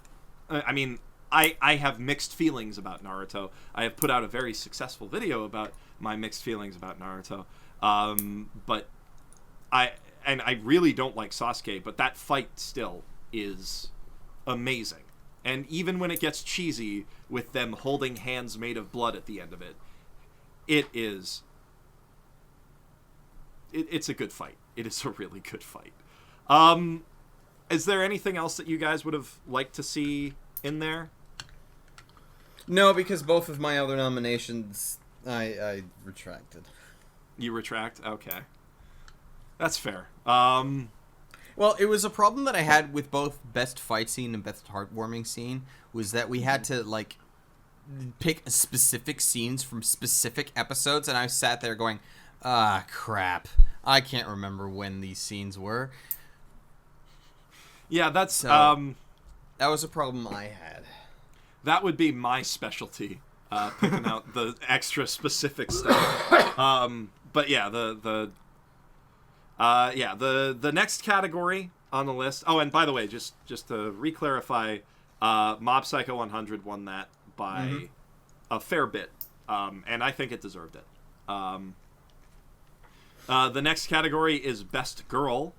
I mean, I have mixed feelings about Naruto. I have put out a very successful video about my mixed feelings about Naruto. But I really don't like Sasuke, but that fight still is amazing. And even when it gets cheesy with them holding hands made of blood at the end of it, it's a good fight. It is a really good fight. Is there anything else that you guys would have liked to see in there? No, because both of my other nominations, I retracted. You retract? Okay. That's fair. Well, it was a problem that I had with both best fight scene and best heartwarming scene, was that we had to, like, pick specific scenes from specific episodes, and I sat there going, crap. I can't remember when these scenes were. Yeah, that's So, that was a problem I had. that would be my specialty, picking out the extra specific stuff. But yeah, the next category on the list. Oh, and by the way, just to re-clarify, Mob Psycho 100 won that by a fair bit, and I think it deserved it. The next category is Best Girl,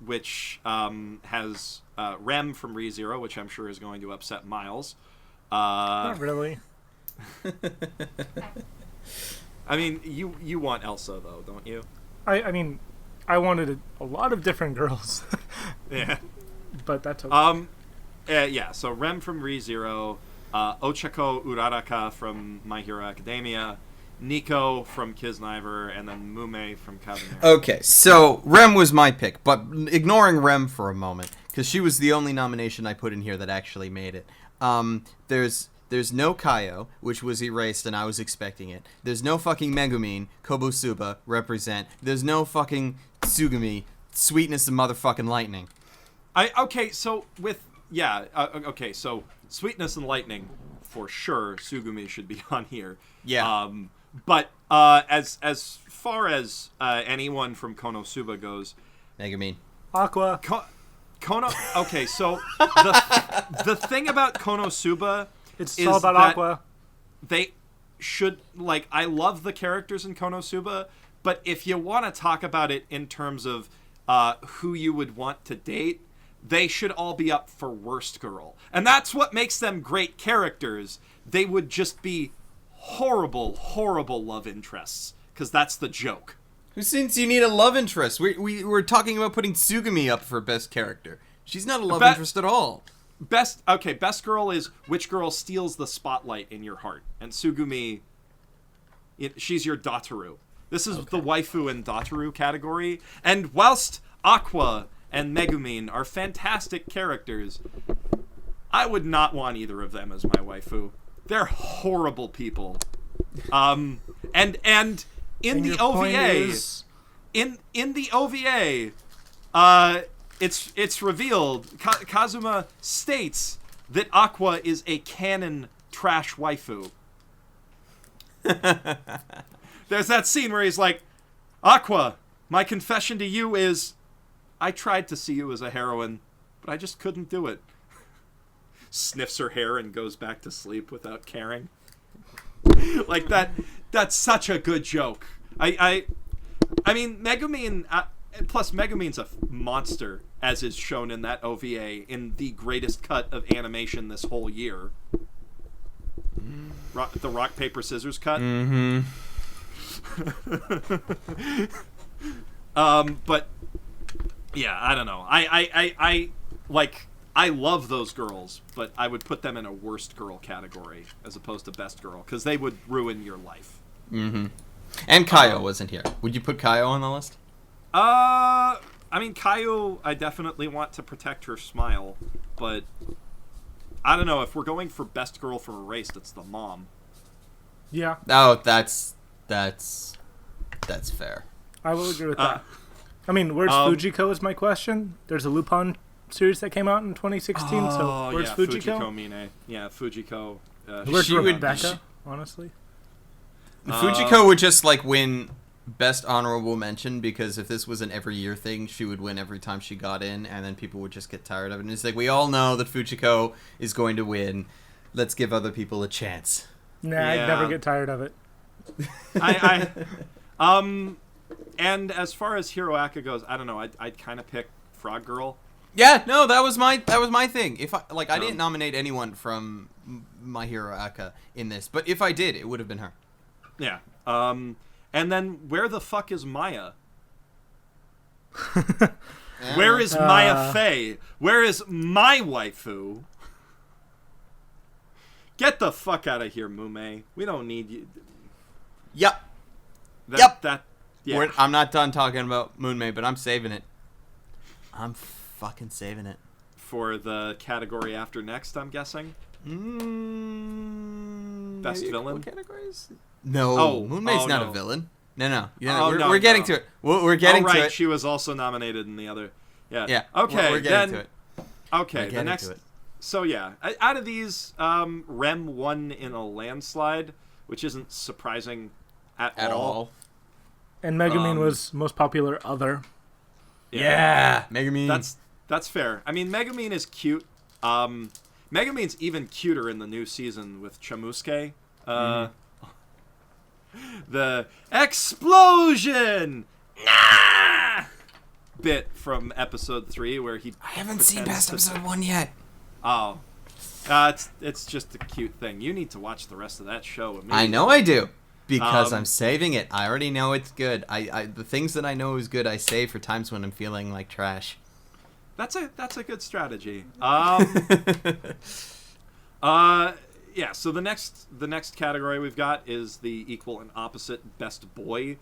which has Rem from ReZero, which I'm sure is going to upset Miles. Not really. I mean, you want Elsa, though, don't you? I mean, I wanted a lot of different girls. Yeah. But that's okay. Yeah, so Rem from ReZero, Ochako Uraraka from My Hero Academia, Nico from Kisniver, and then Mume from Kazunari. Okay, so Rem was my pick, but ignoring Rem for a moment, because she was the only nomination I put in here that actually made it. There's no Kaio, which was erased, and I was expecting it. There's no fucking Megumin, Kobosuba, represent. There's no fucking Tsugumi, sweetness of motherfucking lightning. So Sweetness and Lightning, for sure, Tsugumi should be on here. Yeah. But as far as anyone from Konosuba goes, Megumin. Aqua. Kono. Okay, so the thing about Konosuba It's is all about that Aqua. they should, like, I love the characters in Konosuba, but if you want to talk about it in terms of who you would want to date, they should all be up for Worst Girl. And that's what makes them great characters. They would just be horrible, horrible love interests, because that's the joke. Who thinks you need a love interest? We were talking about putting Tsugumi up for best character. She's not a love interest at all. Best girl is which girl steals the spotlight in your heart. And Tsugumi, she's your Dataru. This is the waifu and Dataru category. And whilst Aqua and Megumin are fantastic characters, I would not want either of them as my waifu. They're horrible people. And in the OVA, in the OVA, it's revealed, Kazuma states that Aqua is a canon trash waifu. There's that scene where he's like, Aqua, my confession to you is, I tried to see you as a heroine, but I just couldn't do it. Sniffs her hair and goes back to sleep without caring. Like, that's such a good joke. I mean, Megumin, plus Megumin's a monster, as is shown in that OVA in the greatest cut of animation this whole year. The rock, paper, scissors cut. Mm-hmm. But yeah, I don't know. I love those girls, but I would put them in a worst girl category as opposed to best girl, because they would ruin your life. Mm-hmm. And Kaio wasn't here. Would you put Kaio on the list? I mean, Kaio, I definitely want to protect her smile, but I don't know. If we're going for best girl from Erased, it's the mom. Yeah. Oh, that's fair. I will agree with that. I mean, where's Fujiko is my question. There's a Lupin series that came out in 2016, so where's Fujiko? Fujiko Mine. Yeah, Fujiko. Where's Rebecca, honestly? Fujiko would just, like, win best honorable mention, because if this was an every year thing, she would win every time she got in, and then people would just get tired of it. And it's like, we all know that Fujiko is going to win. Let's give other people a chance. Nah, I'd never get tired of it. And as far as Hiroaka goes, I don't know. I'd kind of pick Frog Girl. Yeah, no, that was my thing. If I didn't nominate anyone from My Hero Aka in this, but if I did, it would have been her. Yeah. And then where the fuck is Maya? Where is Maya Fey? Where is my waifu? Get the fuck out of here, Mume. We don't need you. Yep. Yeah. I'm not done talking about Moonmei, but I'm saving it. I'm fucking saving it. For the category after next, I'm guessing? Best villain? What categories? No, Moonmei's not no. a villain. No. We're getting to it. We're getting to it. She was also nominated in the other. Yeah. Okay, we're getting to it. Okay, the next... So, yeah. Out of these, Rem won in a landslide, which isn't surprising at all. And Megumin was most popular other. Yeah, Megumin. That's fair. I mean, Megumin is cute. Megumin's even cuter in the new season with Chamusuke. The explosion bit from episode 3 where he... I haven't seen past episode 1 yet. Oh. It's just a cute thing. You need to watch the rest of that show. I know I do. Because I'm saving it. I already know it's good. The things that I know is good, I save for times when I'm feeling like trash. That's a good strategy. Yeah. So the next category we've got is the equal and opposite best boy,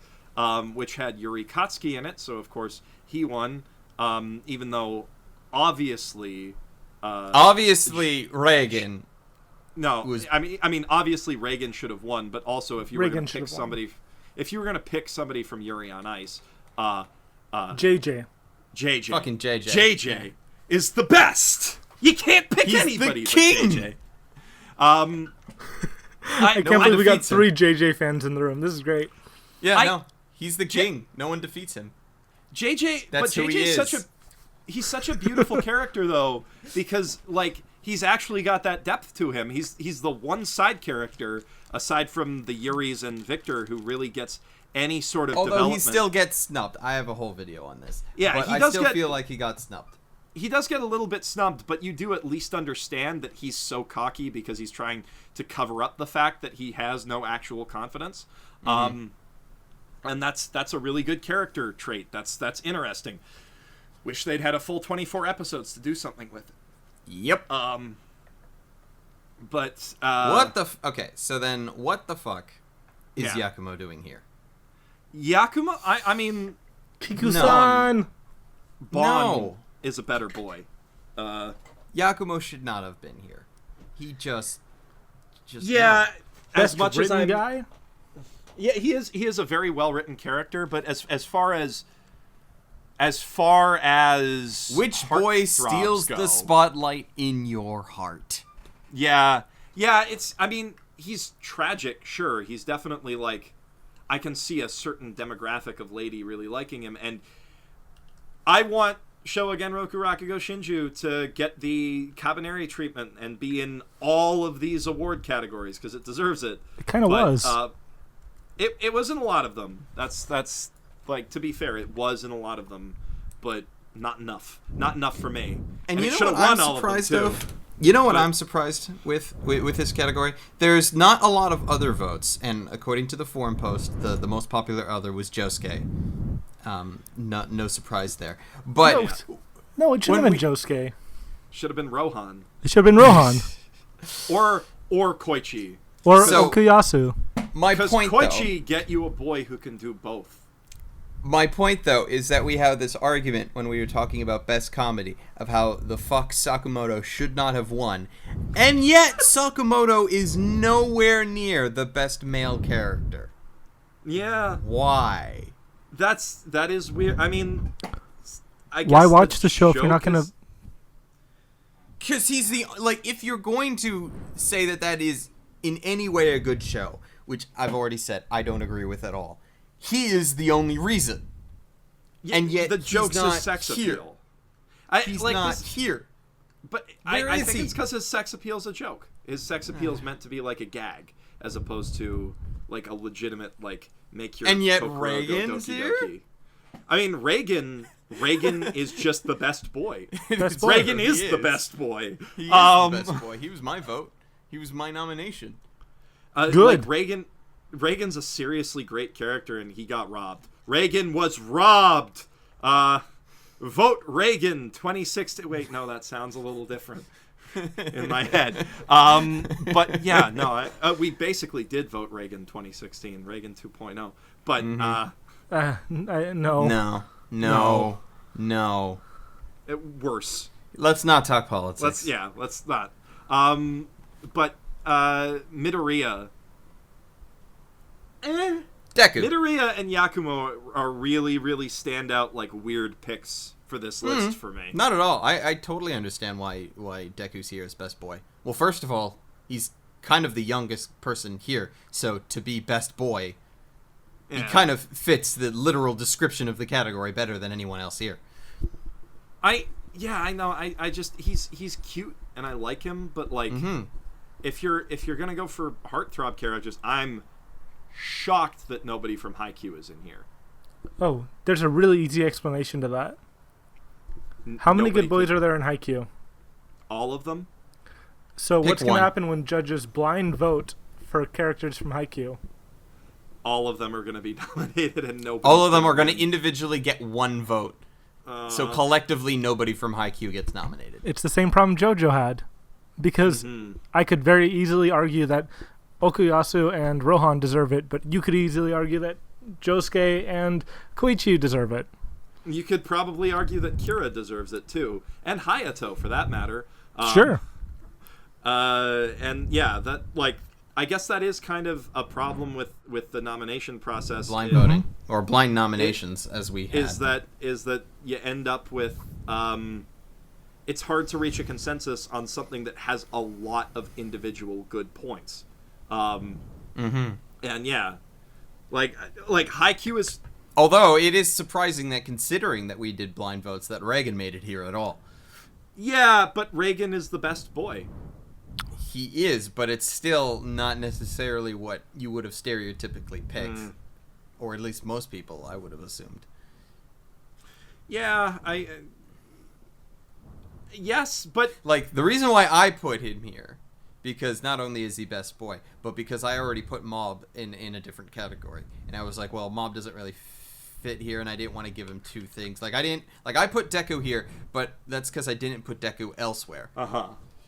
which had Yuri Katsuki in it. So of course he won. Even though obviously Reagan. No, I mean, obviously Reagan should have won, but also if you were going to pick somebody, from Yuri on Ice, JJ, fucking JJ, JJ is the best. You can't pick anybody. The king. But JJ. I can't believe we got 3 JJ fans in the room. This is great. Yeah, he's the king. No one defeats him. JJ, That's but who JJ's he's such a beautiful character though, because like. He's actually got that depth to him. He's the one side character, aside from the Yuris and Victor, who really gets any sort of development. Although he still gets snubbed. I have a whole video on this. Yeah, but I still feel like he got snubbed. He does get a little bit snubbed, but you do at least understand that he's so cocky because he's trying to cover up the fact that he has no actual confidence. And that's a really good character trait. That's interesting. Wish they'd had a full 24 episodes to do something with it. Yep. But okay, so then what the fuck is Yakumo doing here? Yakumo, I mean, Kiku-san. Bon is a better boy. Yakumo should not have been here. He just yeah. As much as I'm guy. Yeah, he is a very well written character, but as far as which boy steals the spotlight in your heart? Yeah, I mean, he's tragic, sure. He's definitely like, I can see a certain demographic of lady really liking him, and I want Showa Genroku Rakugo Shinju to get the Cabaneri treatment and be in all of these award categories because it deserves it. It kind of was. It was in a lot of them. That's like, to be fair, it was in a lot of them, but not enough. Not enough for me. And you know what I'm surprised of? You know what I'm surprised with this category? There's not a lot of other votes, and according to the forum post, the most popular other was Josuke. No surprise there. But no, it should have been Josuke. Should have been Rohan. It should have been Rohan. or Koichi. Or Okuyasu. My point, Koichi get you a boy who can do both. My point, though, is that we have this argument when we were talking about best comedy of how the fuck Sakamoto should not have won, and yet Sakamoto is nowhere near the best male character. Yeah. Why? That is weird. I mean, I guess Why watch the show if you're not gonna? Because he's if you're going to say that is in any way a good show, which I've already said I don't agree with at all, he is the only reason. Yeah, and yet the joke's he's not his sex here. appeal. He's not here. But Where I is think he? it's because his sex appeal's a joke. His sex appeal is meant to be like a gag, as opposed to like a legitimate make your. And yet Kokoro go Reagan's doki here? doki. I mean, Reagan is just the best boy. Best boy. Reagan is the best boy. He is the best boy. He was my vote. He was my nomination. Good. Like Reagan's a seriously great character, and he got robbed. Reagan was robbed. Vote Reagan 2016. Wait, no, that sounds a little different in my head. But yeah, no, we basically did vote Reagan 2016, Reagan 2.0. But No. No. Worse. Let's not talk politics. Let's not. But Midoriya. Deku. Midoriya and Yakumo are really, really standout, weird picks for this list for me. Not at all. I totally understand why Deku's here as best boy. Well, first of all, he's kind of the youngest person here, so to be best boy, he kind of fits the literal description of the category better than anyone else here. I know. I just he's cute and I like him, but if you're gonna go for heartthrob characters, I'm shocked that nobody from Haikyuu is in here. Oh, there's a really easy explanation to that. How many good boys are there in Haikyuu? All of them. So Pick what's going one. to happen when judges blind vote for characters from Haikyuu? All of them are going to be nominated, and nobody. All of them are going to individually get one vote. So collectively, nobody from Haikyuu gets nominated. It's the same problem JoJo had, because I could very easily argue that Okuyasu and Rohan deserve it, but you could easily argue that Josuke and Koichi deserve it. You could probably argue that Kira deserves it too, and Hayato for that matter. Sure. And yeah, that I guess that is kind of a problem with the nomination process. Blind voting or blind nominations, as we had. Is that you end up with it's hard to reach a consensus on something that has a lot of individual good points. And yeah, like Haikyuu is. Although it is surprising that, considering that we did blind votes, that Reagan made it here at all. Yeah, but Reagan is the best boy. He is, but it's still not necessarily what you would have stereotypically picked. Or at least most people, I would have assumed. Yeah, yes, but... The reason why I put him here, because not only is he best boy, but because I already put Mob in a different category. And I was like, well, Mob doesn't really fit here, and I didn't want to give him two things. I put Deku here, but that's because I didn't put Deku elsewhere.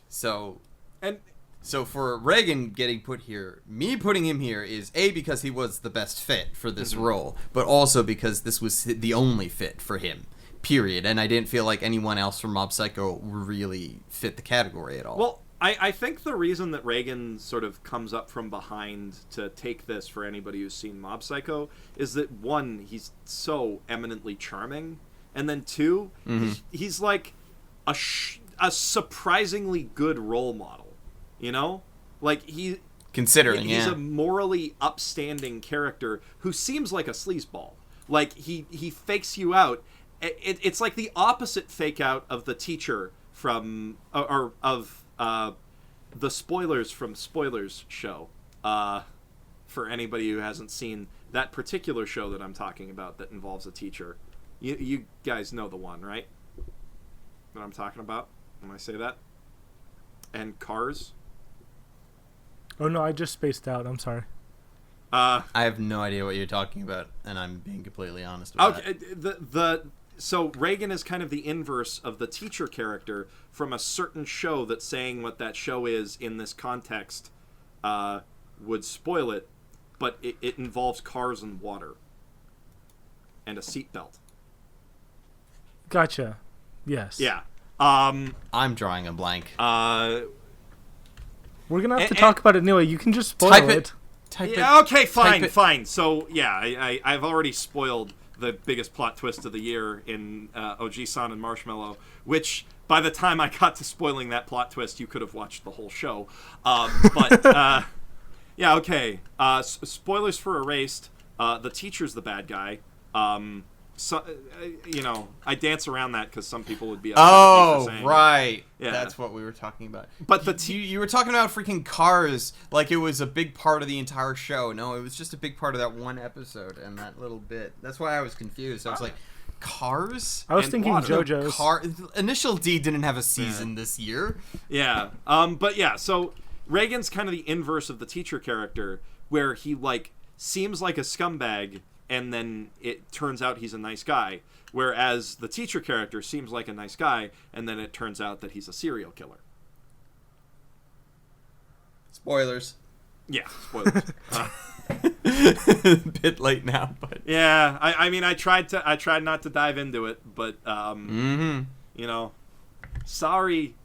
So for Reagan getting put here, me putting him here is A, because he was the best fit for this role, but also because this was the only fit for him, period. And I didn't feel like anyone else from Mob Psycho really fit the category at all. Well, I think the reason that Reagan sort of comes up from behind to take this for anybody who's seen Mob Psycho is that, one, he's so eminently charming, and then two, he's like a surprisingly good role model, you know? He's a morally upstanding character who seems like a sleazeball. He fakes you out. It's like the opposite fake out of the teacher from the spoilers from Spoilers show, for anybody who hasn't seen that particular show that I'm talking about that involves a teacher. You guys know the one, right? That I'm talking about when I say that? And Cars? Oh no, I just spaced out. I'm sorry. I have no idea what you're talking about, and I'm being completely honest about it. So Reagan is kind of the inverse of the teacher character from a certain show that saying what that show is in this context would spoil it, but it involves cars and water and a seatbelt. Gotcha. Yes. Yeah. I'm drawing a blank. We're gonna have to talk about it anyway. You can just spoil type it. Type yeah, it. okay, fine. So yeah, I've already spoiled the biggest plot twist of the year in Oji-san and Marshmallow, which by the time I got to spoiling that plot twist, you could have watched the whole show. But yeah, okay. Spoilers for Erased. The teacher's the bad guy. So, I dance around that because some people would be upset at me for saying right. Yeah. That's what we were talking about. But you were talking about freaking cars like it was a big part of the entire show. No, it was just a big part of that one episode and that little bit. That's why I was confused. I was like, cars? I was And thinking water. JoJo's. Initial D didn't have a season this year. Yeah. But yeah, so Reagan's kind of the inverse of the teacher character, where he seems like a scumbag, and then it turns out he's a nice guy. Whereas the teacher character seems like a nice guy, and then it turns out that he's a serial killer. Spoilers. Yeah, spoilers. Bit late now, but yeah, I mean, I tried not to dive into it, but sorry,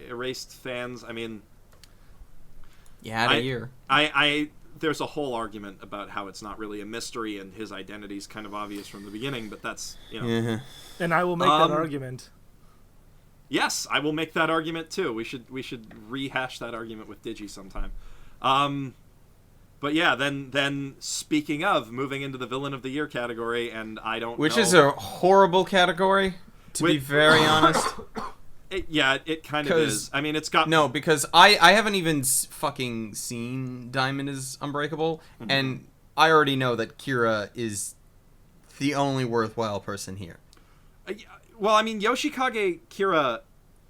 Erased fans. I mean, you had a year. There's a whole argument about how it's not really a mystery and his identity's kind of obvious from the beginning, but that's, And I will make that argument. Yes, I will make that argument too. We should rehash that argument with Digi sometime. But yeah, then speaking of moving into the Villain of the Year category, and I don't Which know, is a horrible category, to be very honest. It kind of is. I mean, it's got... No, because I haven't even fucking seen Diamond is Unbreakable, and I already know that Kira is the only worthwhile person here. Well, I mean, Yoshikage Kira,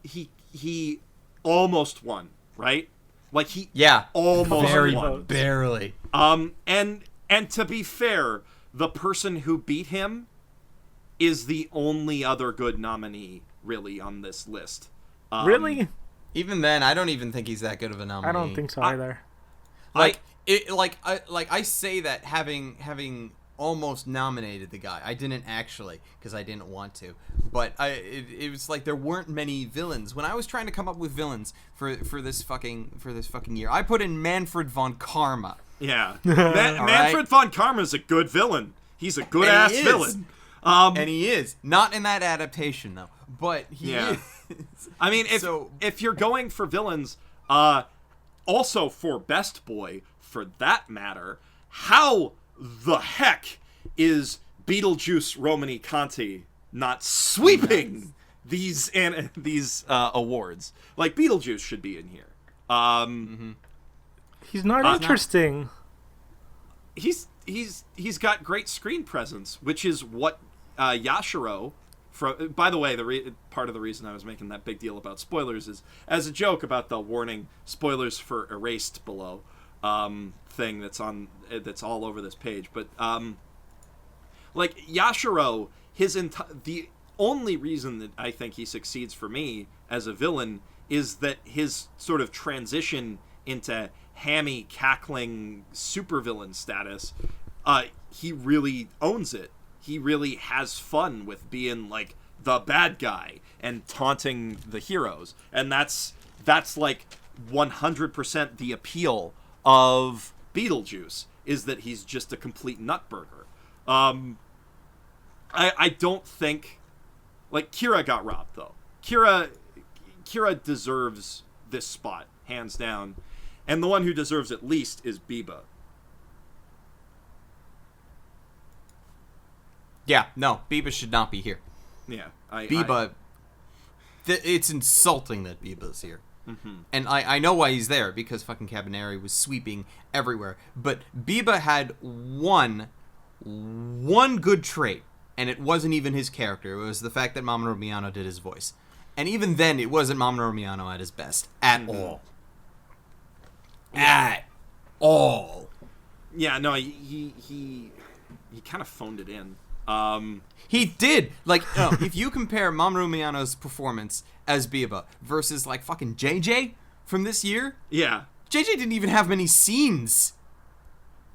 he almost won, right? Like, he almost won. Barely. And to be fair, the person who beat him is the only other good nominee, really, on this list. Really? Even then, I don't even think he's that good of a nominee. I don't think so either. I say that having almost nominated the guy. I didn't actually, because I didn't want to. But it was like there weren't many villains. When I was trying to come up with villains for this fucking year, I put in Manfred von Karma. Yeah, Manfred von Karma is a good villain. He's a good ass villain. And he is not in that adaptation though, but he is. I mean, if you're going for villains, also for Best Boy, for that matter, how the heck is Beetlejuice Romani Conti not sweeping these awards? Like, Beetlejuice should be in here. He's not interesting. He's got great screen presence, which is what Yashiro. By the way, part of the reason I was making that big deal about spoilers is as a joke about the warning spoilers for Erased below thing that's all over this page. But like Yashiro, the only reason that I think he succeeds for me as a villain is that his sort of transition into hammy, cackling supervillain status, he really owns it. He really has fun with being like the bad guy and taunting the heroes, and that's like 100% the appeal of Beetlejuice, is that he's just a complete nutburger. I don't think, like, Kira got robbed though. Kira deserves this spot hands down, and the one who deserves it least is Biba. Yeah, no, Biba should not be here. Yeah, it's insulting that Biba's here. Mm-hmm. And I know why he's there, because fucking Cabaneri was sweeping everywhere. But Biba had one good trait, and it wasn't even his character. It was the fact that Mamoru Miyano did his voice. And even then, it wasn't Mamoru Miyano at his best. At all. At all. Yeah, no, he kind of phoned it in. He did. Like, if you compare Mamoru Miyano's performance as Biba versus, like, fucking JJ from this year, yeah, JJ didn't even have many scenes.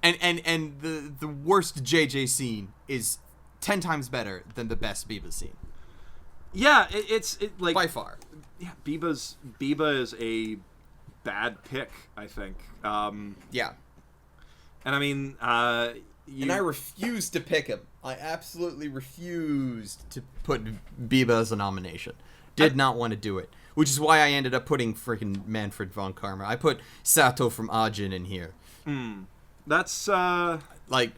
And the worst JJ scene is 10 times better than the best Biba scene. Yeah, it's like by far. Yeah, Biba is a bad pick, I think. Yeah. And I mean, and I refuse to pick him. I absolutely refused to put Biba as a nomination. Did not want to do it. Which is why I ended up putting freaking Manfred von Karma. I put Sato from Ajin in here. That's, Like...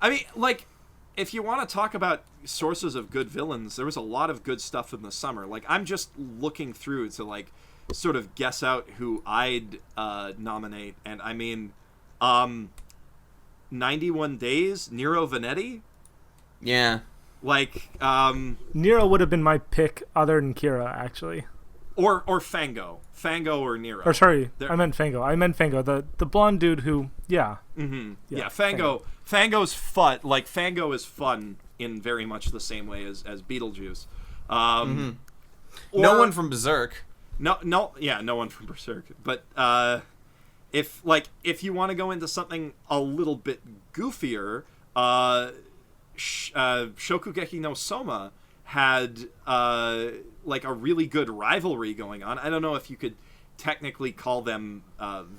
I mean, like, if you want to talk about sources of good villains, there was a lot of good stuff in the summer. Like, I'm just looking through to, like, sort of guess out who I'd nominate. And, I mean, 91 Days, Nero Venetti? Yeah. Like, Nero would have been my pick other than Kira, actually. Or Fango. Fango or Nero. Or sorry, I meant Fango. The blonde dude who, yeah. Mm-hmm. Yeah, Fango. Fango's fun. Like, Fango is fun in very much the same way as Beetlejuice. No one from Berserk. No one from Berserk. But if you want to go into something a little bit goofier, Shokugeki no Soma had like a really good rivalry going on. I don't know if you could technically call them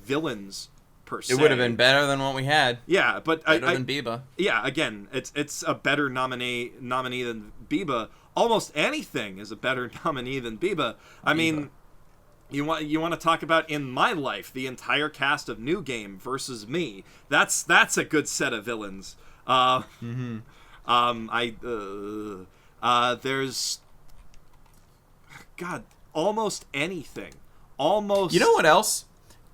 villains per se. It would have been better than what we had. Yeah, but better than Biba. Yeah, again, it's a better nominee than Biba. Almost anything is a better nominee than Biba. I mean, you want to talk about in my life the entire cast of New Game versus me. That's a good set of villains. There's God, almost anything. Almost. You know what else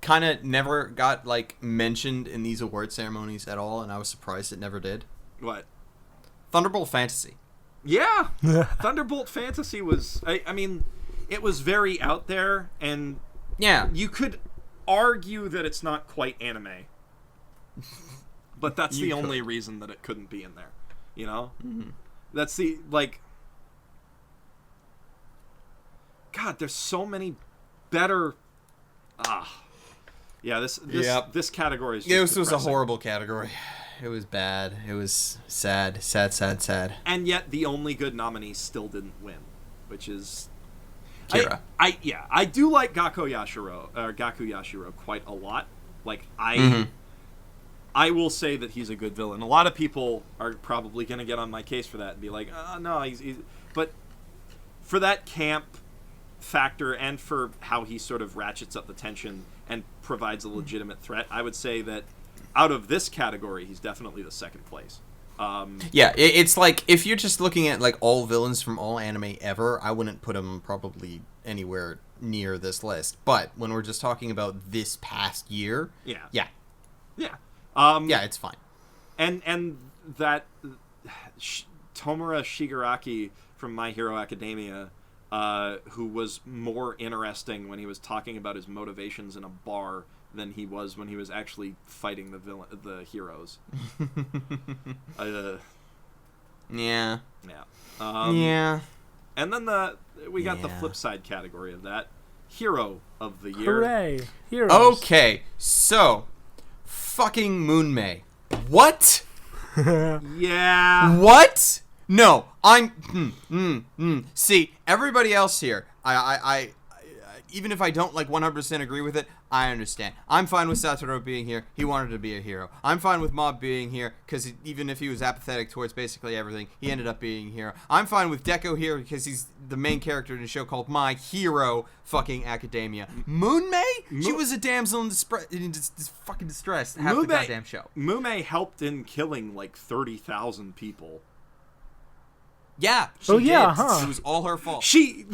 kind of never got like mentioned in these award ceremonies at all, and I was surprised it never did? What? Thunderbolt Fantasy. Yeah. Thunderbolt Fantasy was I mean, it was very out there, and yeah, you could argue that it's not quite anime. But that's the only reason that it couldn't be in there, you know? Mm-hmm. That's the, like... God, there's so many better... Yeah, this category is just This was a depressing. horrible category. It was bad. It was sad. Sad. And yet, the only good nominee still didn't win, which is... Kira. I do like Gaku Yashiro quite a lot. Like, I will say that he's a good villain. A lot of people are probably going to get on my case for that and be like, no, he's... But for that camp factor and for how he sort of ratchets up the tension and provides a legitimate threat, I would say that out of this category, he's definitely the second place. Yeah, it's like, if you're just looking at like all villains from all anime ever, I wouldn't put him probably anywhere near this list. But when we're just talking about this past year, yeah, yeah, it's fine. And that Tomura Shigaraki from My Hero Academia, who was more interesting when he was talking about his motivations in a bar than he was when he was actually fighting the heroes. Yeah. Yeah. And then we got the flip side category of that, Hero of the Year. Hooray! Heroes. Okay, so fucking Moonmei. What? Yeah. What? No, I'm. See, everybody else here, I even if I don't like 100% agree with it, I understand. I'm fine with Satoru being here. He wanted to be a hero. I'm fine with Mob being here because even if he was apathetic towards basically everything, he ended up being a hero. I'm fine with Deco here because he's the main character in a show called My Hero fucking Academia. Moonmei? She was a damsel in fucking distress half the goddamn show. Moonmei helped in killing like 30,000 people. Yeah. She did. Huh. It was all her fault. She's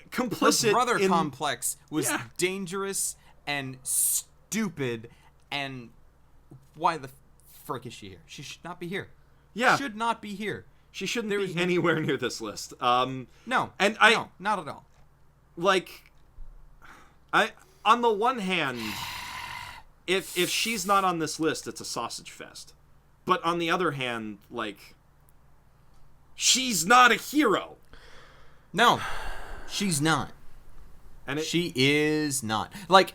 complicit. Her brother complex was dangerous and stupid, and why the frick is she here? She should not be here. Yeah. Should not be here. She shouldn't be anywhere near this list. No, not at all. Like, on the one hand, if she's not on this list, it's a sausage fest. But on the other hand, like, she's not a hero. No, she's not. And she is not. Like,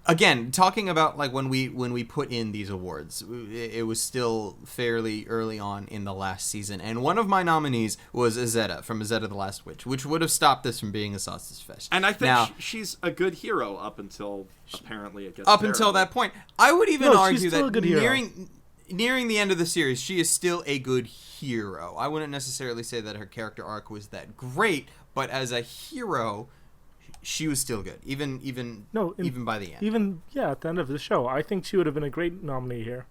again, talking about like when we put in these awards, it was still fairly early on in the last season, and one of my nominees was Izetta from Izetta the Last Witch, which would have stopped this from being a sausage fest. And I think now, she's a good hero up until apparently it gets up terrible. until that point. I would even argue that nearing the end of the series, she is still a good hero. I wouldn't necessarily say that her character arc was that great, but as a hero, she was still good, even by the end. Even at the end of the show, I think she would have been a great nominee here.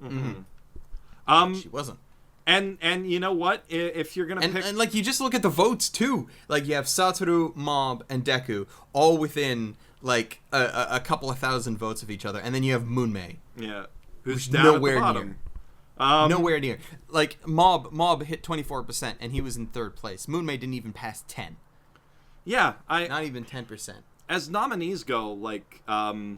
She wasn't. And you know what? If you're gonna pick, and like you just look at the votes too. Like you have Satoru, Mob, and Deku all within like a couple of thousand votes of each other, and then you have Moonmei. Yeah, who's down at the bottom. Nowhere near. Like Mob hit 24%, and he was in third place. Moonmei didn't even pass 10. Yeah, not even 10%. As nominees go, like, I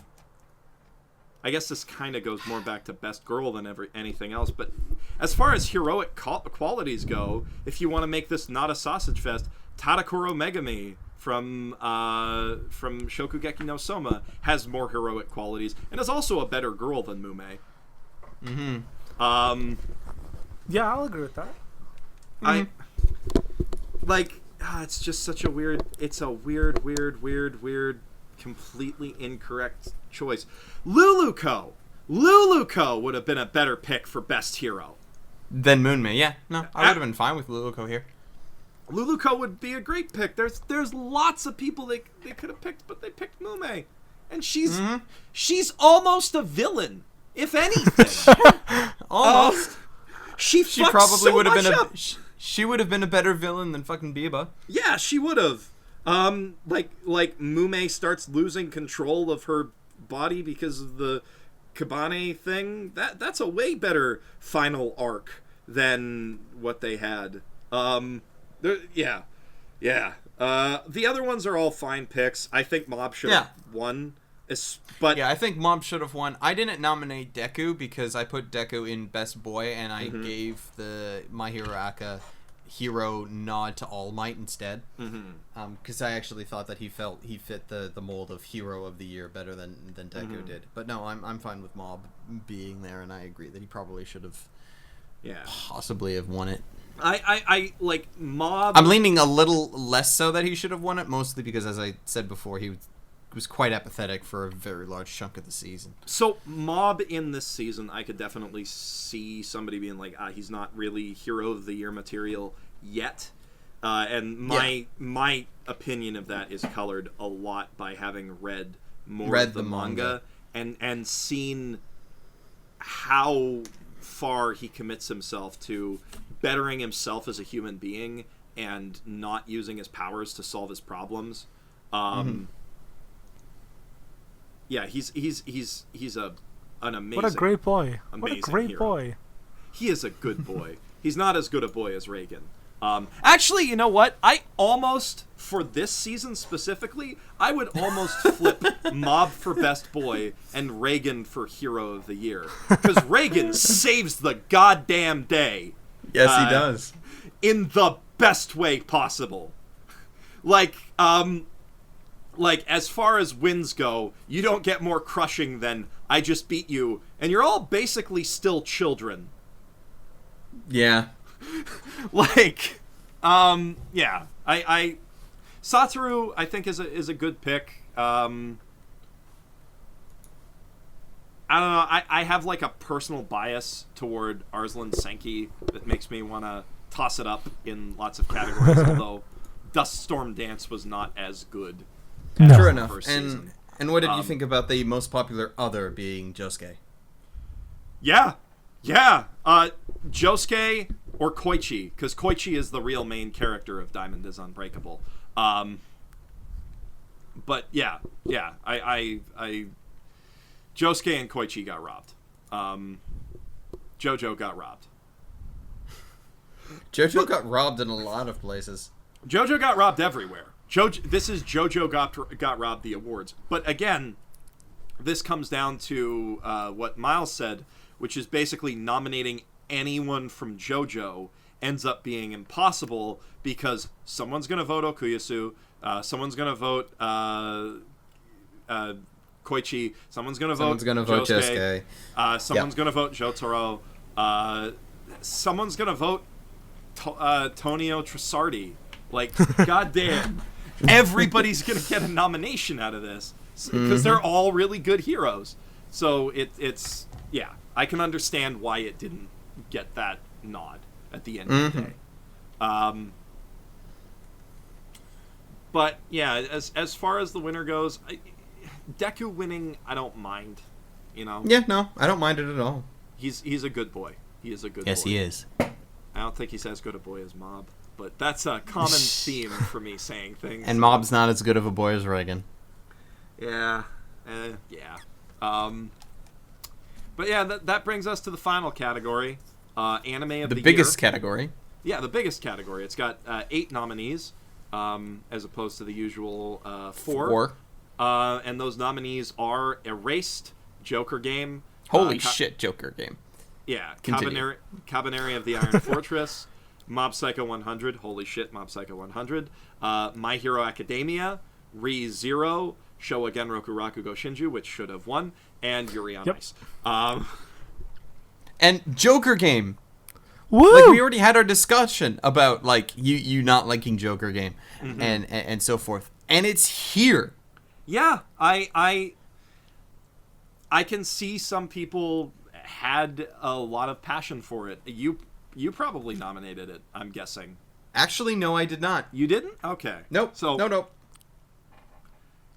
guess this kind of goes more back to best girl than anything else. But as far as heroic qualities go, if you want to make this not a sausage fest, Tadakuro Megami from Shokugeki no Soma has more heroic qualities and is also a better girl than Mume. Yeah, I'll agree with that. It's just such a weird. It's a weird, completely incorrect choice. Luluko would have been a better pick for best hero than Moonmei. Yeah, no, I would have been fine with Luluko here. Luluko would be a great pick. There's lots of people they could have picked, but they picked Mume, and she's almost a villain, if anything. Almost. She probably would have been up. She would have been a better villain than fucking Biba. Yeah, she would have. Like Mume starts losing control of her body because of the Kabane thing. That's a way better final arc than what they had. The other ones are all fine picks. I think Mob should have won. But yeah, I think Mob should have won. I didn't nominate Deku because I put Deku in Best Boy, and I gave the My Hero Aka hero nod to All Might instead. Because I actually thought that he fit the mold of Hero of the Year better than Deku did. But no, I'm fine with Mob being there, and I agree that he probably should have possibly have won it. I like Mob. I'm leaning a little less so that he should have won it, mostly because, as I said before, he was quite apathetic for a very large chunk of the season. So Mob in this season, I could definitely see somebody being like, he's not really Hero of the Year material yet. And my opinion of that is colored a lot by having read of the manga and seen how far he commits himself to bettering himself as a human being and not using his powers to solve his problems. Yeah, he's an amazing. What a great boy! What a great boy! He is a good boy. He's not as good a boy as Reagan. Actually, you know what? I almost, for this season specifically, I would almost flip Mob for best boy and Reagan for Hero of the Year, because Reagan saves the goddamn day. Yes, he does. In the best way possible. Like as far as wins go, you don't get more crushing than I just beat you, and you're all basically still children. Yeah. I Satoru, I think, is a good pick. I don't know. I have like a personal bias toward Arslan Senki that makes me want to toss it up in lots of categories, although Dust Storm Dance was not as good. No. True enough. And what did you think about the most popular other being Josuke? Yeah. Josuke or Koichi, because Koichi is the real main character of Diamond is Unbreakable. But yeah, I Josuke and Koichi got robbed. Jojo got robbed. Jojo got robbed in a lot of places. Jojo got robbed everywhere. This is Jojo got robbed the awards. But again, this comes down to what Miles said, which is basically nominating anyone from JoJo ends up being impossible because someone's going to vote Okuyasu, someone's going to vote Koichi. Someone's gonna Someone's gonna vote Josuke. Someone's gonna vote Jotaro. Someone's gonna vote Tonio Trasardi. Like, goddamn, everybody's gonna get a nomination out of this because they're all really good heroes. So it's I can understand why it didn't get that nod at the end of the day. But yeah, as far as the winner goes, Deku winning, I don't mind. You know. Yeah, no, I don't mind it at all. He's a good boy. He is a good boy. Yes, he is. I don't think he's as good a boy as Mob, but that's a common theme for me saying things. And Mob's not as good of a boy as Reagan. Yeah. But yeah, that brings us to the final category, anime of the year. The biggest category. Yeah, the biggest category. It's got 8 nominees, as opposed to the usual 4. And those nominees are Erased, Joker Game. Holy shit, Joker Game. Yeah, Cabaneri of the Iron Fortress, Mob Psycho 100, holy shit, Mob Psycho 100, My Hero Academia, Re:Zero, Showa Genroku Rakugo Shinju, which should have won, and Yuri on Ice. And Joker Game. Woo! Like, we already had our discussion about, like, you not liking Joker Game and so forth. And it's here. Yeah, I can see some people had a lot of passion for it. You probably nominated it, I'm guessing. Actually, no, I did not. You didn't? Okay. Nope. So No.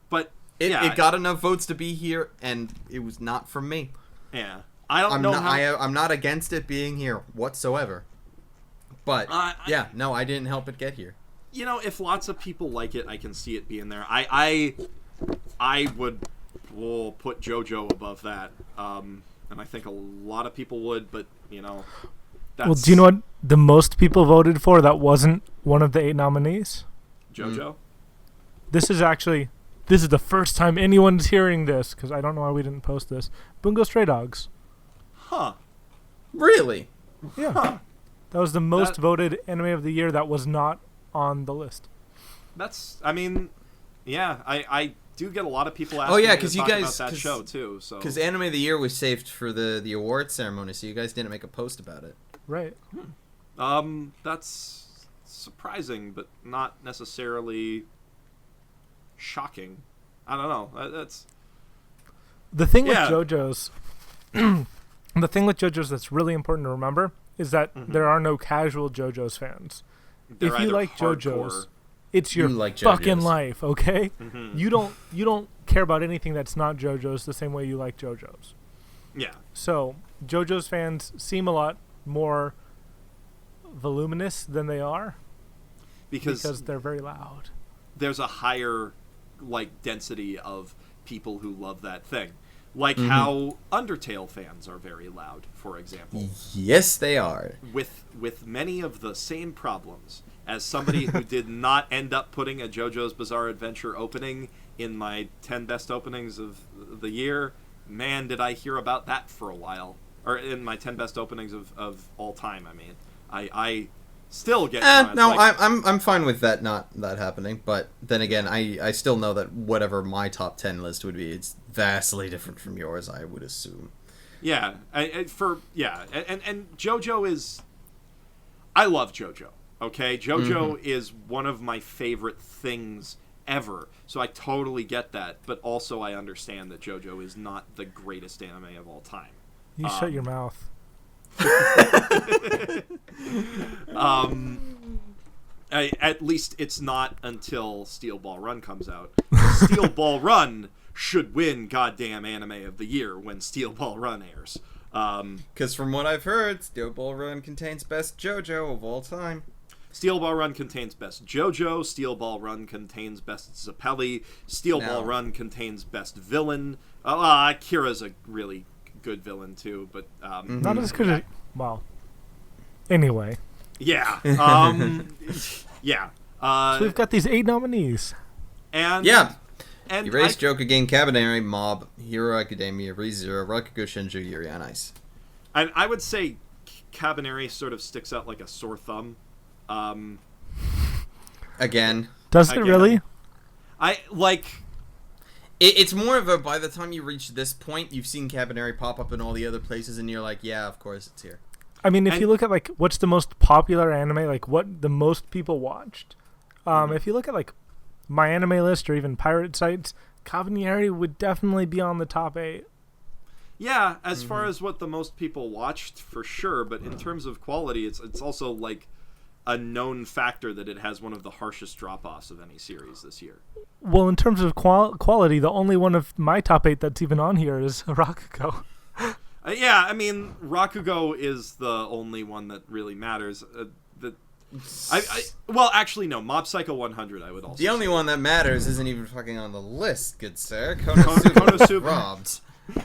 But it got enough votes to be here, and it was not from me. Yeah. I don't know I'm not against it being here whatsoever. But I didn't help it get here. You know, if lots of people like it, I can see it being there. I would put JoJo above that. And I think a lot of people would, but, you know, that's... Well, do you know what the most people voted for that wasn't one of the 8 nominees? JoJo? This is the first time anyone's hearing this, because I don't know why we didn't post this. Bungo Stray Dogs. Huh. Really? Yeah. Huh. That was the most voted anime of the year that was not on the list. That's, I mean, yeah, I do get a lot of people asking me to talk about that show, too. Because Anime of the Year was saved for the awards ceremony, so you guys didn't make a post about it. Right. That's surprising, but not necessarily shocking. I don't know. That's... The thing with JoJo's... the thing with JoJo's that's really important to remember is that there are no casual JoJo's fans. They're if you like hardcore. JoJo's, it's your like fucking JoJo's. life, okay? Mm-hmm. You don't care about anything that's not JoJo's the same way you like JoJo's. Yeah. So JoJo's fans seem a lot more voluminous than they are because they're very loud. There's a higher density of people who love that thing. Like how Undertale fans are very loud, for example. Yes, they are. With many of the same problems. As somebody who did not end up putting a JoJo's Bizarre Adventure opening in my 10 best openings of the year, man, did I hear about that for a while. Or in my 10 best openings of all time, I mean. I still get... I'm fine with that not happening, but then again, I still know that whatever my top 10 list would be, it's vastly different from yours, I would assume. Yeah, and JoJo is... I love JoJo, okay? JoJo is one of my favorite things ever, so I totally get that, but also I understand that JoJo is not the greatest anime of all time. You shut your mouth. At least it's not until Steel Ball Run comes out. Steel Ball Run should win goddamn anime of the year when Steel Ball Run airs. Because from what I've heard, Steel Ball Run contains best JoJo of all time. Steel Ball Run contains best JoJo. Steel Ball Run contains best Zappelli. Steel Ball Run contains best villain. Kira's a really good villain too, but not as good as... Well, anyway. Yeah. Yeah. So we've got these 8 nominees. And Erased, Joker Game, Cabaneri, Mob, Hero Academia, Re:Zero, Rakugo Shinju, Yuri on Ice. And I would say Cabaneri sort of sticks out like a sore thumb. Again. Does it really? It's more of a, by the time you reach this point, you've seen Cabaneri pop up in all the other places, and you're like, yeah, of course it's here. I mean, if you look at, like, what's the most popular anime, like, what the most people watched, if you look at, like, My Anime List or even pirate sites, Cabaneri would definitely be on the top 8. Yeah, as far as what the most people watched, for sure, but in terms of quality, it's also, like, a known factor that it has one of the harshest drop-offs of any series this year. Well, in terms of quality, the only one of my top 8 that's even on here is Rakugo. Yeah, I mean, Rakugo is the only one that really matters. Well, actually, no. Mob Psycho 100, I would also The only say. one that matters isn't even fucking on the list, good sir. Konosuba robbed.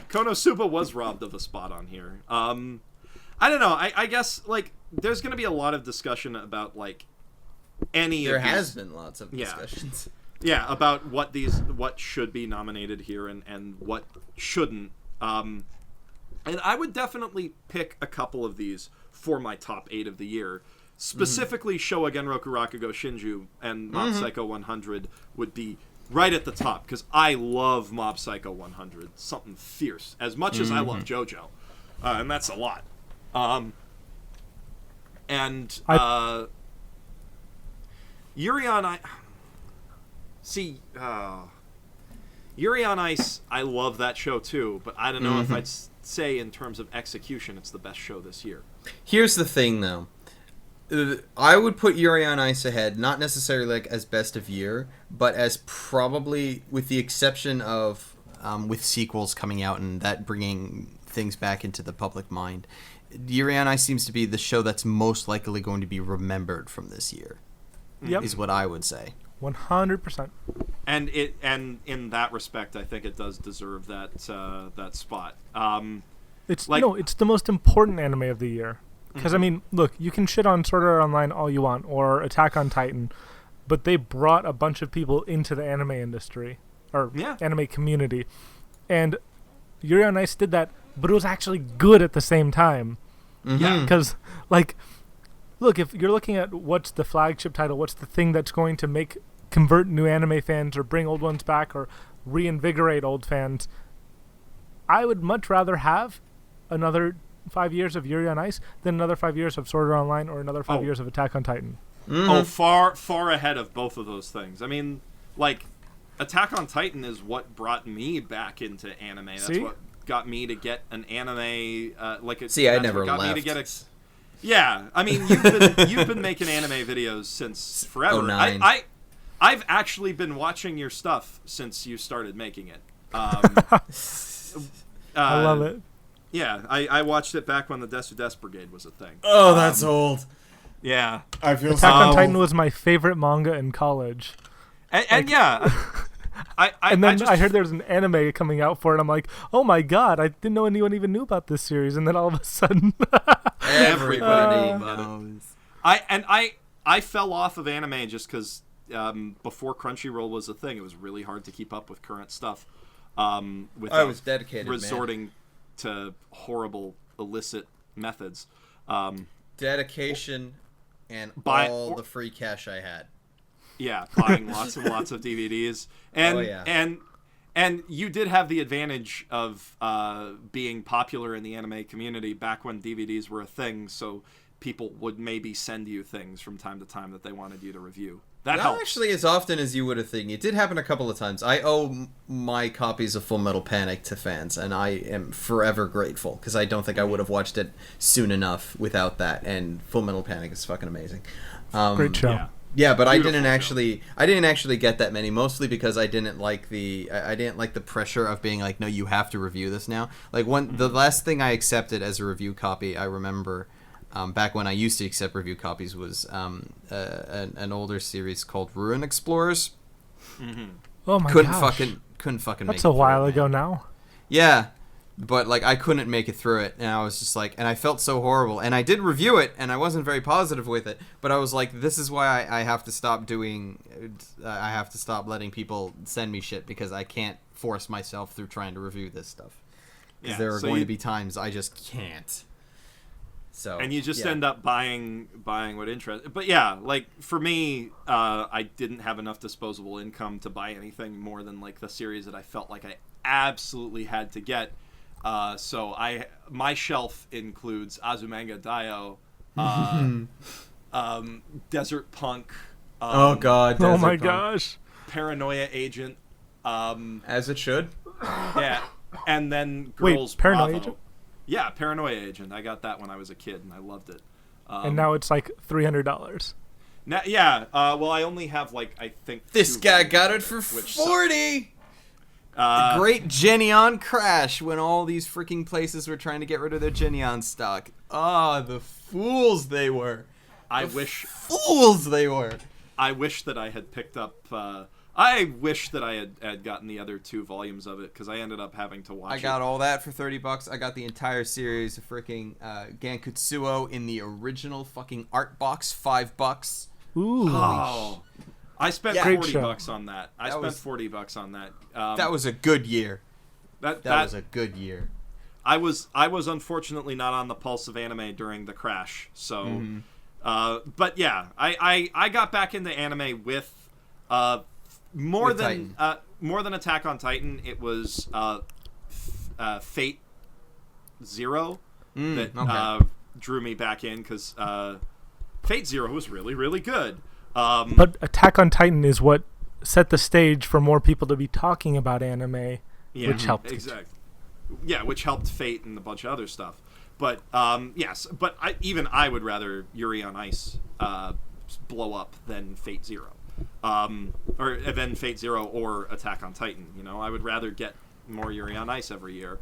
Konosuba was robbed of a spot on here. I don't know. I guess, like, there's going to be a lot of discussion about, like, There has been lots of discussions. Yeah, about what should be nominated here and what shouldn't. And I would definitely pick a couple of these for my top 8 of the year. Specifically, Showa Genroku Rakugo Shinju and Mob Psycho 100 would be right at the top, because I love Mob Psycho 100. Something fierce. As much as I love JoJo. And that's a lot. Yuri on Ice... See, Yuri on Ice, I love that show too, but I don't know if I'd say in terms of execution it's the best show this year. Here's the thing, though. I would put Yuri on Ice ahead, not necessarily like as best of year, but as probably, with the exception of with sequels coming out and that bringing things back into the public mind, Yuri on Ice seems to be the show that's most likely going to be remembered from this year. Yep. Is what I would say. 100%. And in that respect, I think it does deserve that spot. It's the most important anime of the year. Because, I mean, look, you can shit on Sword Art Online all you want, or Attack on Titan, but they brought a bunch of people into the anime industry, or anime community. And Yuri on Ice did that, but it was actually good at the same time. Yeah. Because, like, look, if you're looking at what's the flagship title, what's the thing that's going to convert new anime fans or bring old ones back or reinvigorate old fans, I would much rather have another 5 years of Yuri on Ice than another 5 years of Sword Art Online or another 5 years of Attack on Titan. Oh, far ahead of both of those things. I mean, like, Attack on Titan is what brought me back into anime. That's what got me to get an anime I never got left. Me to get yeah, I mean, you've been making anime videos since forever. 09. I've actually been watching your stuff since you started making it. I love it. Yeah, I watched it back when the Desu Des Brigade was a thing. Oh, that's old. Yeah. I feel Attack on Titan was my favorite manga in college. And yeah. I heard there's an anime coming out for it. I'm like, oh my god, I didn't know anyone even knew about this series. And then all of a sudden, everybody knows. I fell off of anime just because before Crunchyroll was a thing, it was really hard to keep up with current stuff. Without I was dedicated, resorting to horrible illicit methods. Dedication and all the free cash I had. Yeah, buying lots and lots of DVDs. And and you did have the advantage of being popular in the anime community back when DVDs were a thing, so people would maybe send you things from time to time that they wanted you to review. That helps. Not actually as often as you would have think. It did happen a couple of times. I owe my copies of Full Metal Panic to fans, and I am forever grateful, because I don't think I would have watched it soon enough without that, and Full Metal Panic is fucking amazing. Great show. Yeah, but Beautiful I didn't actually get that many, mostly because I didn't like the pressure of being like, no, you have to review this now. Like the last thing I accepted as a review copy, I remember back when I used to accept review copies, was an older series called Ruin Explorers. Mm-hmm. Oh my couldn't gosh. fucking That's make it a while through it, ago man. now. Yeah, but like I couldn't make it through it, and I was just like, and I felt so horrible. And I did review it, and I wasn't very positive with it, but I was like, this is why I have to stop doing. I have to stop letting people send me shit, because I can't force myself through trying to review this stuff. Because there are going to be times I just can't. So and you just end up buying what interest. But yeah, like for me, I didn't have enough disposable income to buy anything more than like the series that I felt like I absolutely had to get. So my shelf includes Azumanga Daioh, Desert Punk. Oh God! Oh my Punk. gosh! Paranoia Agent. As it should. Yeah, and then Wait, Girls Paranoia Bravo. Agent? Yeah, Paranoia Agent. I got that when I was a kid, and I loved it. And now it's like $300. Now, yeah. Well, I only have like I think This 2 guy got it for which $40. The great Genion crash when all these freaking places were trying to get rid of their Genion stock. Ah, the fools they were. Fools they were. I wish that I had picked up. I wish that I had gotten the other 2 volumes of it because I ended up having to watch. I got all that for $30. I got the entire series of freaking Gankutsuo in the original fucking art box, $5. Ooh. Oh, I spent $40 on that. I spent $40 on that. That was a good year. That was a good year. I was unfortunately not on the pulse of anime during the crash. So, but yeah, I got back into anime with more than Attack on Titan. It was Fate Zero that drew me back in because Fate Zero was really, really good. But Attack on Titan is what set the stage for more people to be talking about anime, which helped. Exactly. Yeah, which helped Fate and a bunch of other stuff. But yes, but I would rather Yuri on Ice blow up than Fate Zero, or than Fate Zero or Attack on Titan. You know, I would rather get more Yuri on Ice every year.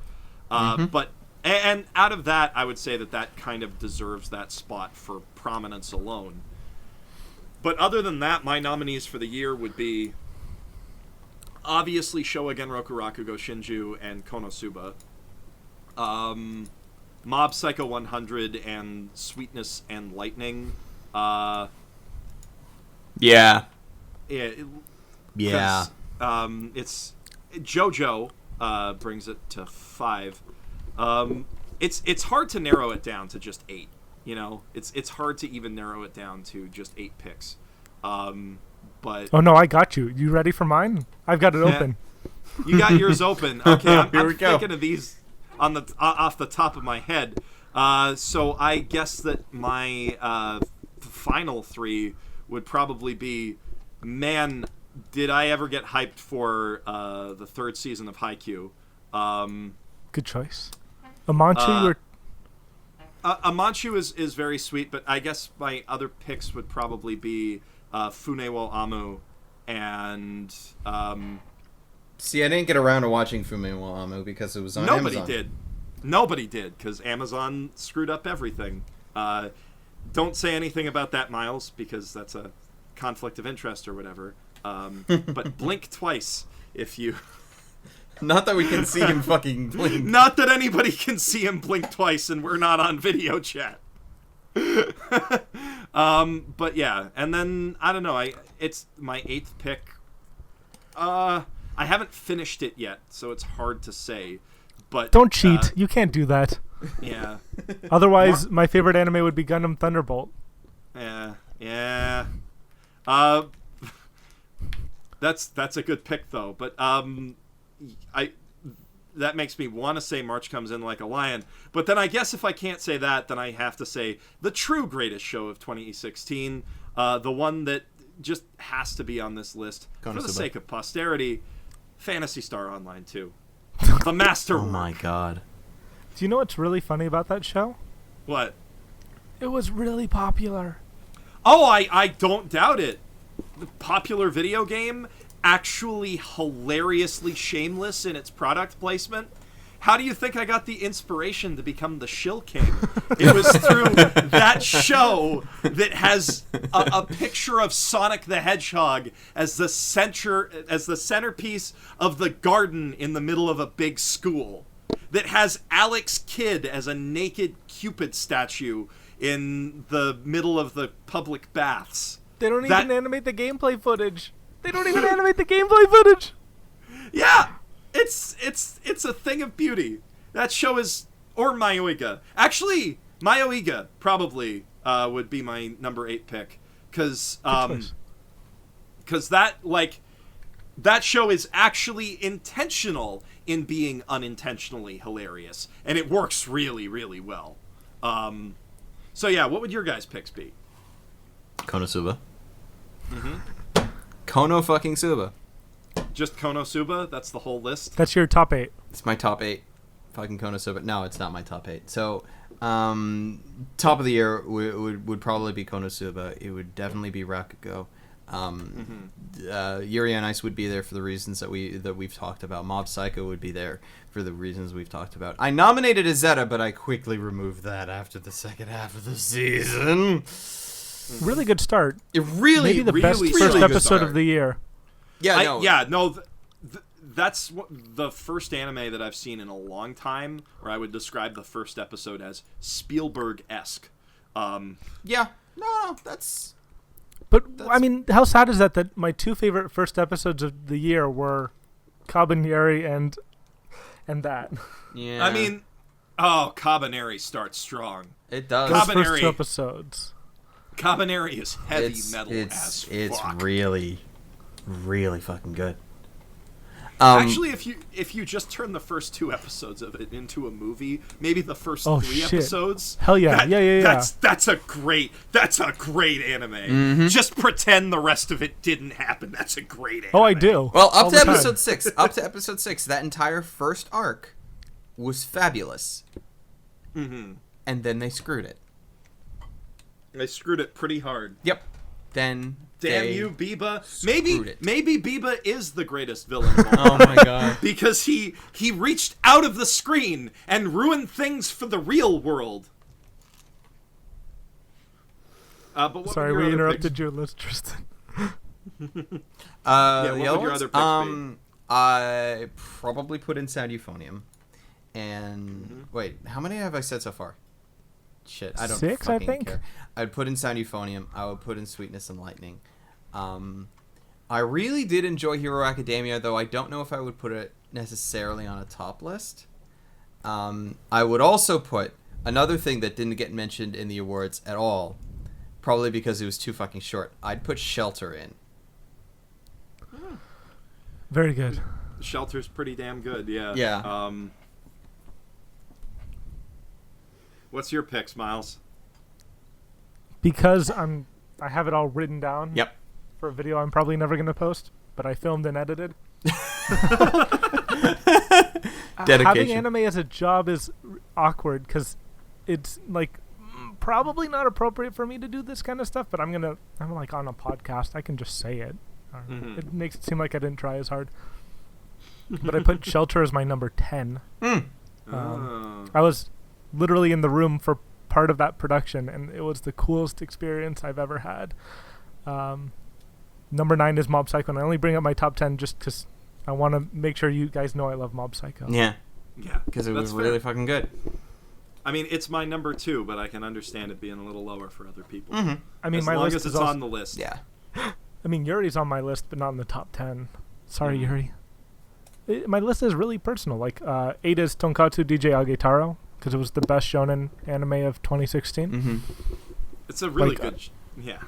But and out of that, I would say that kind of deserves that spot for prominence alone. But other than that, my nominees for the year would be obviously Showa Genroku Rakugo Shinju and Konosuba. Mob Psycho 100 and Sweetness and Lightning. Yeah. It's JoJo brings it to 5. It's hard to narrow it down to just 8. You know, it's hard to even narrow it down to just 8 picks. But oh no, I got you. You ready for mine? I've got it open. You got yours open. Okay, I'm we go. thinking of these on the off the top of my head. So I guess that my final 3 would probably be, man, did I ever get hyped for the 3rd season of Haikyuu? Good choice. Amanchu or Amanchu is very sweet, but I guess my other picks would probably be Fune wo Amu and See, I didn't get around to watching Fume wo Amu because it was on Amazon. Nobody did, because Amazon screwed up everything. Don't say anything about that, Miles, because that's a conflict of interest or whatever. But blink twice if you... Not that we can see him fucking blink. Not that anybody can see him blink twice and we're not on video chat. But yeah, and then, I don't know, it's my 8th pick. I haven't finished it yet, so it's hard to say. But don't cheat. You can't do that. Yeah. Otherwise, my favorite anime would be Gundam Thunderbolt. Yeah. That's a good pick though. But that makes me want to say March Comes In Like a Lion. But then I guess if I can't say that, then I have to say the true greatest show of 2016, the one that just has to be on this list for the sake of posterity, Phantasy Star Online 2. The master. Oh my god. Do you know what's really funny about that show? What? It was really popular. Oh, I don't doubt it. The popular video game, actually hilariously shameless in its product placement. How do you think I got the inspiration to become the Shill King? It was through that show that has a picture of Sonic the Hedgehog as the centerpiece of the garden in the middle of a big school. That has Alex Kidd as a naked Cupid statue in the middle of the public baths. They don't even animate the gameplay footage. Yeah, it's a thing of beauty. That show is, or Mayoiga. Actually, Mayoiga probably would be my number 8 pick, because that show is actually intentional in being unintentionally hilarious, and it works really, really well. So yeah, what would your guys' picks be? Konosuba. Mm-hmm. Kono fucking Suba. Just Konosuba? That's the whole list? That's your top 8. It's my top 8. Fucking Konosuba. No, it's not my top 8. So, top of the year would probably be Konosuba. It would definitely be Rakugo. Yuri on Ice would be there for the reasons that we've talked about. Mob Psycho would be there for the reasons we've talked about. I nominated Izetta, but I quickly removed that after the second half of the season. Really good start. It really, maybe the really, best really first good episode start. of the year. Yeah, That's the first anime that I've seen in a long time where I would describe the first episode as Spielberg-esque. That's... But, I mean, how sad is that my 2 favorite first episodes of the year were Cabaneri and that. Yeah. I mean, Cabaneri starts strong. It does. Those first 2 episodes. Cabaneri is heavy metal as fuck. It's really, really fucking good. Actually, if you just turn the first 2 episodes of it into a movie, maybe the first 3 episodes. Hell yeah, yeah. That's a great anime. Mm-hmm. Just pretend the rest of it didn't happen. That's a great anime. Oh, I do. Well, up to episode 6. Up to episode 6, that entire first arc was fabulous. Mm-hmm. And then they screwed it. They screwed it pretty hard. Yep. Then damn you, Biba. Maybe Biba is the greatest villain of all. Oh my god. Because he reached out of the screen and ruined things for the real world. But what Sorry, would your we other interrupted picks? your list, Tristan. What would your other picks be? I probably put in Sound Euphonium. And wait, how many have I said so far? Shit, I don't 6, fucking I think. care. I'd put in Sound Euphonium. I would put in Sweetness and Lightning. I really did enjoy Hero Academia, though I don't know if I would put it necessarily on a top list. I would also put another thing that didn't get mentioned in the awards at all, probably because it was too fucking short. I'd put Shelter in. Very good. Shelter's pretty damn good, yeah. Yeah. What's your picks, Miles? Because I have it all written down. Yep. For a video I'm probably never going to post, but I filmed and edited. Dedication. Having anime as a job is awkward because it's like probably not appropriate for me to do this kind of stuff, but I'm like on a podcast. I can just say it. It makes it seem like I didn't try as hard. But I put Shelter as my number 10. I was literally in the room for part of that production, and it was the coolest experience I've ever had. Number 9 is Mob Psycho, and I only bring up my top 10 just because I want to make sure you guys know I love Mob Psycho. Yeah, Yeah, because it was really fucking good. I mean, it's my number 2, but I can understand it being a little lower for other people. I mean, as my long list as is it's also, on the list. Yeah. I mean, Yuri's on my list, but not in the top 10. Sorry, Yuri. My list is really personal. Like, 8 is Tonkatsu DJ Agetaro, because it was the best shonen anime of 2016. It's a really Like, good... yeah.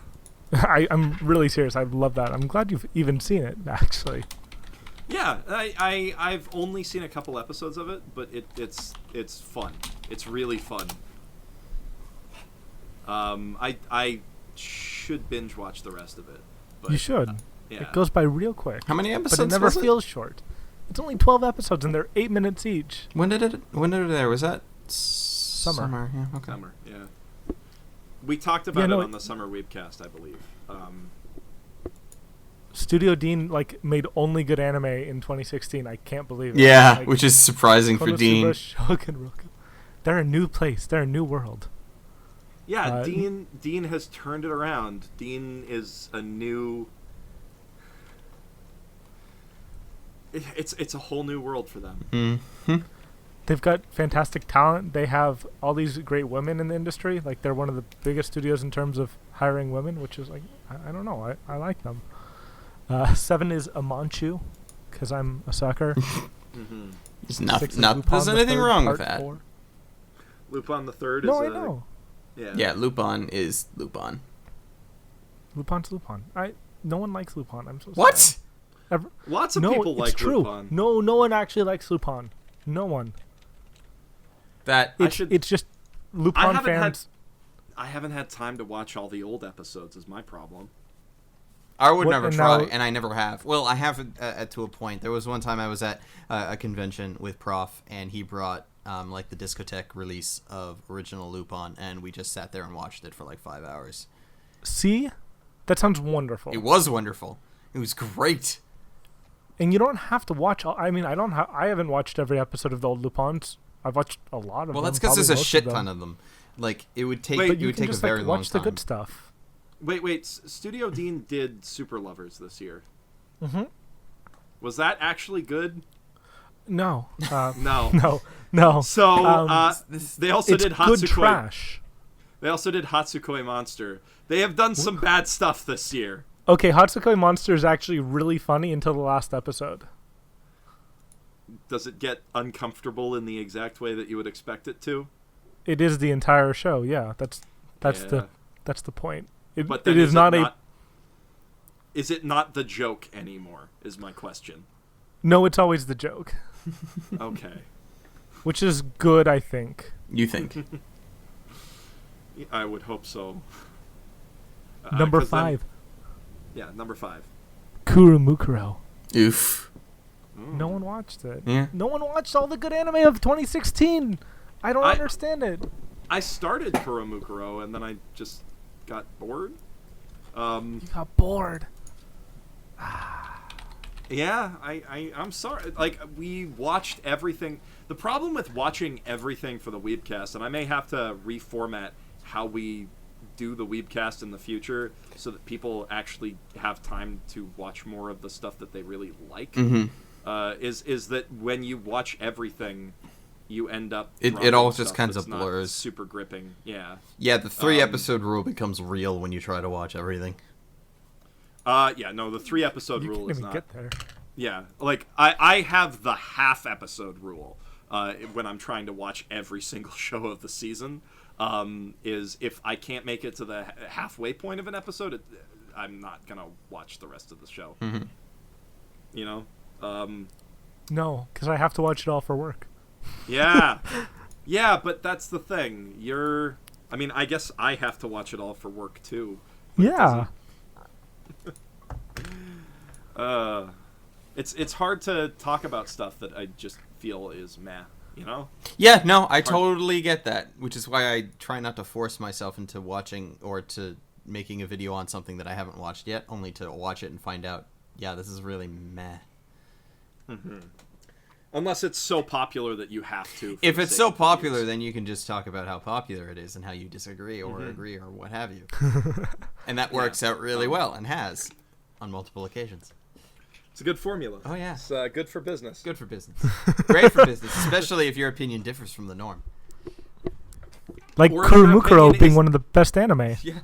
I'm really serious. I love that. I'm glad you've even seen it, actually. Yeah, I've only seen a couple episodes of it, but it's fun. It's really fun. I should binge watch the rest of it. But, You should. Yeah. It goes by real quick. How many episodes But it never was it? feels short. It's only 12 episodes, and they're 8 minutes each. When did it air? Was that Summer? Yeah. Okay. Summer, yeah. We talked about it no, on the summer Weebcast, I believe. Studio Dean made only good anime in 2016. I can't believe it. Yeah, which is surprising for Konosuba, Dean. Shogun Roku. They're a new place. They're a new world. Yeah, Dean has turned it around. Dean is a new... It's a whole new world for them. They've got fantastic talent. They have all these great women in the industry. Like, they're one of the biggest studios in terms of hiring women, which is like, I don't know. I like them. 7 is Amanchu, because I'm a sucker. There's 6 is there's Lupin the anything Third, wrong with Part that. 4. Lupin the Third No, is I know. Yeah, Lupin is Lupin. Lupin's Lupin. No one likes Lupin. I'm so What? sorry. Lots of no, people like it's true. Lupin. No one actually likes Lupin. No one. That It's just Lupin fans. I haven't had time to watch all the old episodes. Is my problem. I would What- never and try, now- and I never have. Well, I have to a point. There was one time I was at a convention with Prof, and he brought like the discotheque release of original Lupin, and we just sat there and watched it for like 5 hours. See? That sounds wonderful. It was wonderful. It was great. And you don't have to watch all, I mean, I haven't watched every episode of the old Lupins. I've watched a lot of them. Well, that's because probably there's a most shit of them. ton of them. Like it would take Wait, But it you would can take a just very long watch the time. good stuff. Wait. Studio Dean did Super Lovers this year. Mm-hmm. Was that actually good? No. No. No. So they also it's did good Hatsukoi. trash. They also did Hatsukoi Monster. They have done some bad stuff this year. Okay, Hatsukoi Monster is actually really funny until the last episode. Does it get uncomfortable in the exact way that you would expect it to? It is the entire show. Yeah, that's Yeah. the point. But It then is not a. Is it not the joke anymore? Is my question. No, it's always the joke, Okay. which is good, I think. You think? I would hope so. Number 'cause then- 5, number 5. Kurumukuro. Oof. No one watched it. Yeah. No one watched all the good anime of 2016. I don't I- understand it. I started Kuromukuro and then I just got bored. You got bored. Yeah, I'm sorry. Like, we watched everything. The problem with watching everything for the Weebcast, and I may have to reformat how we do the Weebcast in the future so that people actually have time to watch more of the stuff that they really like, is that when you watch everything, you end up It dropping all just stuff kinda that's not blurs. super gripping. Yeah. Yeah, the 3-episode rule becomes real when you try to watch everything. Yeah, no, the 3-episode You rule can't is even not. get there. Yeah, like I have the half-episode rule when I'm trying to watch every single show of the season. Is if I can't make it to the halfway point of an episode, I'm not gonna watch the rest of the show. Mm-hmm. You know? No, because I have to watch it all for work. Yeah. Yeah, but that's the thing. I mean, I guess I have to watch it all for work too. Yeah. It's hard to talk about stuff that I just feel is meh, you know? Yeah, no, I totally get that, which is why I try not to force myself into watching or to making a video on something that I haven't watched yet, only to watch it and find out, yeah, this is really meh. Mm-hmm. Unless it's so popular that you have to. for If the it's sake so of the popular, views. then you can just talk about how popular it is and how you disagree or agree or what have you. And that works out really well and has on multiple occasions. It's a good formula. Oh, yeah. It's good for business. Good for business. Great for business, especially if your opinion differs from the norm. Like Or if your Kurumukuro opinion being is- one of the best anime. Yeah.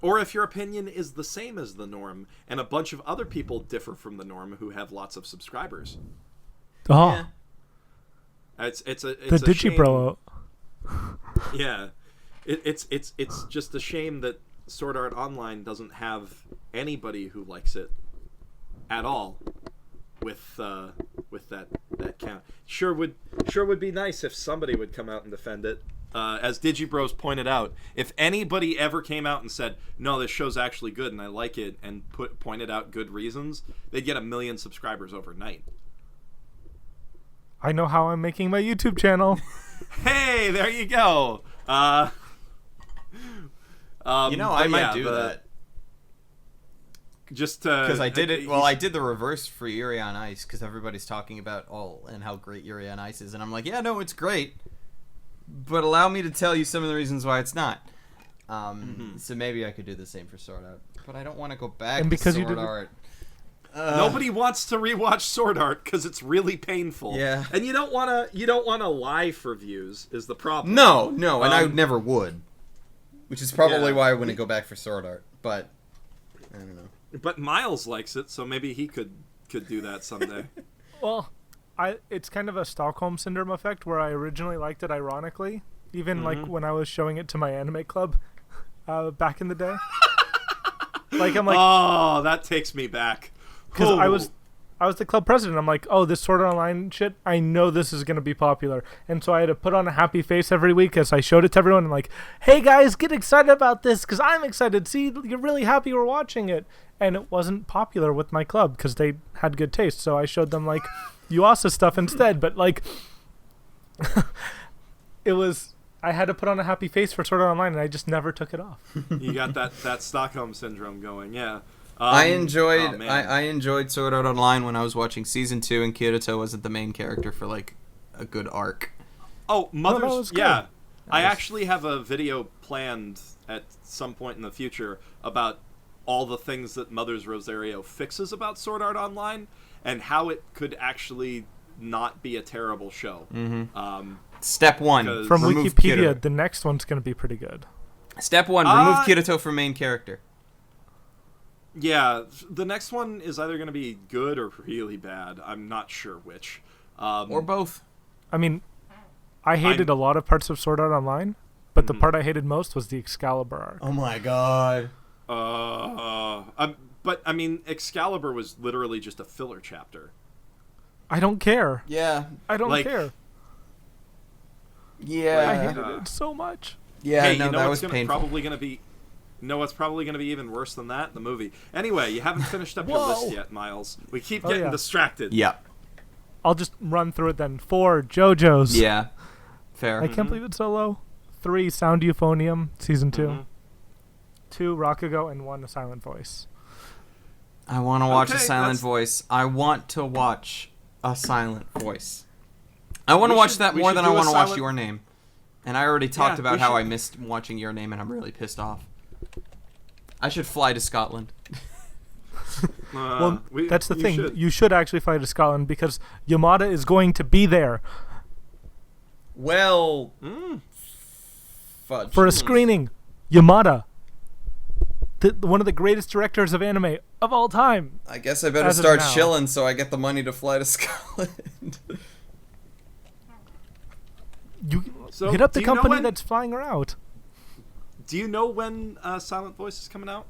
Or if your opinion is the same as the norm, and a bunch of other people differ from the norm who have lots of subscribers. Oh, Yeah. It's the a shame. Digibro. Yeah, it's just a shame that Sword Art Online doesn't have anybody who likes it at all. With that count, sure would be nice if somebody would come out and defend it. As Digibros pointed out, if anybody ever came out and said, "No, this show's actually good and I like it," and pointed out good reasons, they'd get 1 million subscribers overnight. I know how I'm making my YouTube channel. Hey, there you go. I but might yeah, do that. Just Because I did it. Well, I did the reverse for Yuri on Ice because everybody's talking about and how great Yuri on Ice is, and I'm like, yeah, no, it's great, but allow me to tell you some of the reasons why it's not. So maybe I could do the same for Sword Art, but I don't want to go back And to because you Sword did it- Art. Nobody wants to rewatch Sword Art because it's really painful. Yeah. And you don't wanna lie for views is the problem. No, and I never would, which is probably Yeah. why I wouldn't go back for Sword Art. But I don't know. But Miles likes it, so maybe he could do that someday. Well, it's kind of a Stockholm syndrome effect where I originally liked it ironically, even like when I was showing it to my anime club back in the day. Like I'm like, oh, that takes me back. because I was the club president. I'm like, oh, this Sword Art Online shit, I know this is going to be popular. And so I had to put on a happy face every week as I showed it to everyone. And like, hey, guys, get excited about this because I'm excited. See, you're really happy we're watching it. And it wasn't popular with my club because they had good taste. So I showed them, like, Yuasa stuff instead. But, like, I had to put on a happy face for Sword Art Online, and I just never took it off. You got that Stockholm syndrome going, yeah. I enjoyed Sword Art Online when I was watching season 2, and Kirito wasn't the main character for like a good arc. Oh, Mother's, yeah. I Nice. actually have a video planned at some point in the future about all the things that Mother's Rosario fixes about Sword Art Online and how it could actually not be a terrible show. Mm-hmm. Step 1, From remove Wikipedia, Kirito. the next one's going to be pretty good. Step 1, remove Kirito from main character. Yeah, the next one is either going to be good or really bad. I'm not sure which. Or both. I mean, I hated a lot of parts of Sword Art Online, but the part I hated most was the Excalibur arc. Oh my god. But, I mean, Excalibur was literally just a filler chapter. I don't care. Yeah. I don't Like- care. Yeah. I hated it so much. Yeah, Hey, no, you know that what's was painful. probably going to be... No, what's probably going to be even worse than that? The movie. Anyway, you haven't finished up your list yet, Miles. We keep getting yeah. distracted. Yeah. I'll just run through it then. 4, JoJo's. Yeah. Fair. I can't believe it's so low. 3, Sound Euphonium, Season 2. Mhm. 2, Rakugo, and 1, A Silent Voice. I want to watch Okay, a silent that's- voice. I want to watch a silent voice. I want to We watch should- that we more should than do I a want to watch silent- Your Name. And I already talked Yeah, about we how should- I missed watching Your Name, and I'm really pissed off. I should fly to Scotland. Well, that's the you thing. should. You should actually fly to Scotland because Yamada is going to be there Well, fudge. for a screening. Yamada. One of the greatest directors of anime of all time. I guess I better As of start now. chilling so I get the money to fly to Scotland. You So, hit up do the you know company when- that's flying her out. Do you know when Silent Voice is coming out?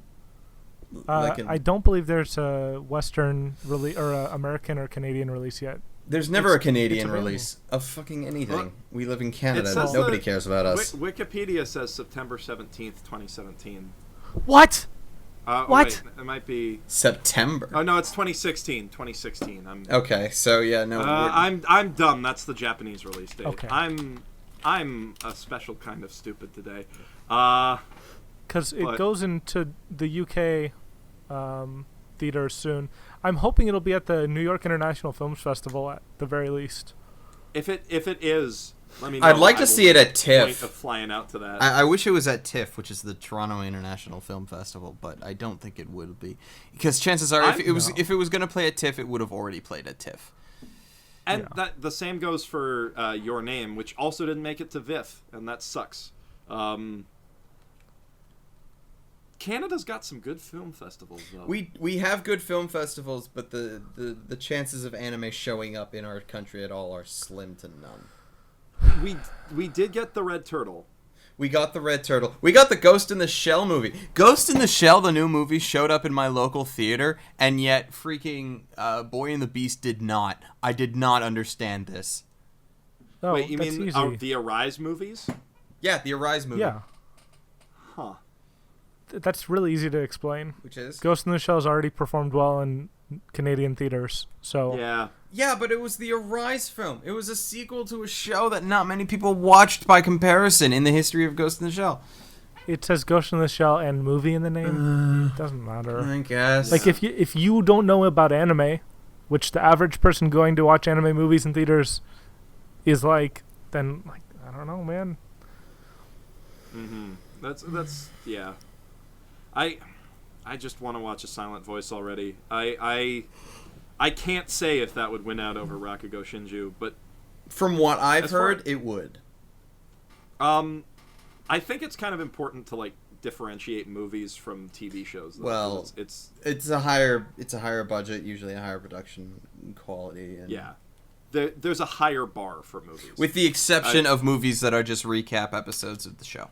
Like in- I don't believe there's a Western release or a American or Canadian release yet. There's never It's- a Canadian it's available. release of fucking anything. Look, we live in it Canada. says Nobody that- cares about us. Wikipedia says September 17th, 2017. What? Oh, What? Wait, it might be... September. Oh, no, it's 2016. 2016. Okay, so yeah, no. I'm dumb. That's the Japanese release date. Okay. I'm a special kind of stupid today. Because it But- goes into the UK theaters soon. I'm hoping it'll be at the New York International Films Festival at the very least. if it is, let me know. I'd like to I see will it at point TIFF. of flying out to that. I wish it was at TIFF, which is the Toronto International Film Festival, but I don't think it would be, because chances are, if it was going to play at TIFF, it would have already played at TIFF. And Yeah. that the same goes for Your Name, which also didn't make it to VIFF, and that sucks. Canada's got some good film festivals, though. We have good film festivals, but the chances of anime showing up in our country at all are slim to none. We did get the Red Turtle. We got the Red Turtle. We got the Ghost in the Shell movie. Ghost in the Shell, the new movie, showed up in my local theater, and yet freaking Boy and the Beast did not. I did not understand this. Oh, Wait, you that's mean easy. the Arise movies? Yeah, the Arise movie. Yeah, Huh. that's really easy to explain. Which is? Ghost in the Shell's already performed well in Canadian theaters, so Yeah. Yeah, but it was the Arise film. It was a sequel to a show that not many people watched by comparison in the history of Ghost in the Shell. it says Ghost in the Shell and movie in the name. It doesn't matter. I guess. Like if you don't know about anime, which the average person going to watch anime movies in theaters is like, then like I don't know, man. Mm-hmm. That's yeah. I just want to watch a Silent Voice already. I can't say if that would win out over Rakugo Shinju, but From what I've As far- heard, it would. I think it's kind of important to like differentiate movies from TV shows. Though, Well, 'cause it's It's a higher budget, usually a higher production quality. And yeah. there's a higher bar for movies. With the exception of movies that are just recap episodes of the show.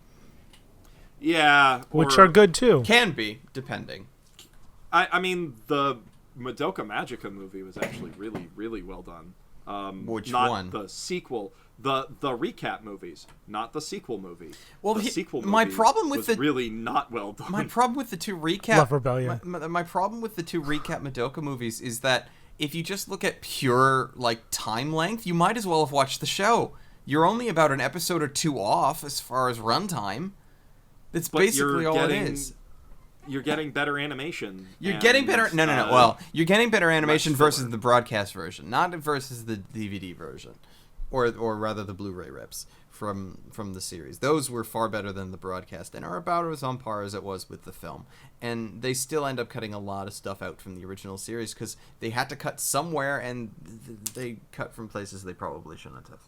Yeah. Which are good, too. Can be, depending. I mean, the Madoka Magica movie was actually really, really well done. Which not one? The sequel. The recap movies, not the sequel movie. Well, the sequel movie my problem with was really not well done. My problem with the two recap... Love Rebellion. My problem with the two recap Madoka movies is that if you just look at pure, like, time length, you might as well have watched the show. You're only about an episode or two off as far as runtime. That's basically all it is. You're getting better animation. You're getting better... No. Well, you're getting better animation versus the broadcast version, not versus the DVD version. Or rather the Blu-ray rips from the series. Those were far better than the broadcast and are about as on par as it was with the film. And they still end up cutting a lot of stuff out from the original series because they had to cut somewhere and they cut from places they probably shouldn't have.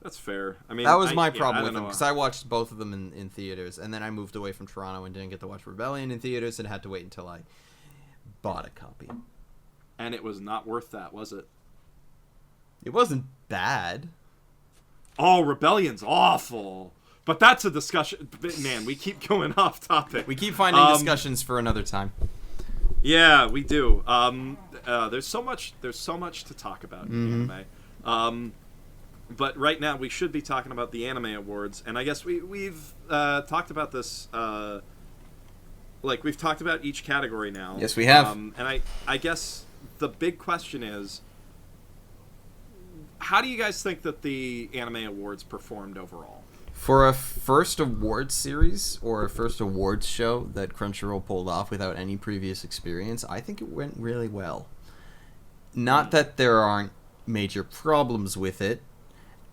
That's fair. I mean, that was my problem with them because because I watched both of them in theaters, and then I moved away from Toronto and didn't get to watch Rebellion in theaters and had to wait until I bought a copy. And it was not worth that, was it? It wasn't bad. Oh, Rebellion's awful. But that's a discussion. Man, we keep going off topic. We keep finding discussions for another time. Yeah, we do. There's so much to talk about in anime. But right now we should be talking about the Anime Awards, and I guess we've talked about this. We've talked about each category now. Yes, we have. And I guess the big question is, how do you guys think that the Anime Awards performed overall? For a first awards series or a first awards show that Crunchyroll pulled off without any previous experience, I think it went really well. Not that there aren't major problems with it,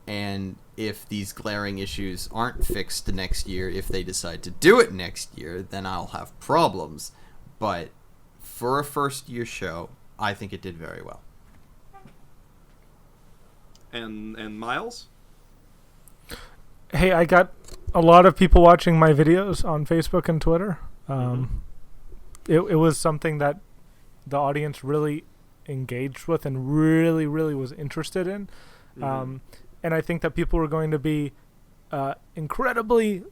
and if these glaring issues aren't fixed next year, if they decide to do it next year, then I'll have problems. But for a first-year show, I think it did very well. And Miles? Hey, I got a lot of people watching my videos on Facebook and Twitter. It was something that the audience really engaged with and really, really was interested in. And I think that people were going to be incredibly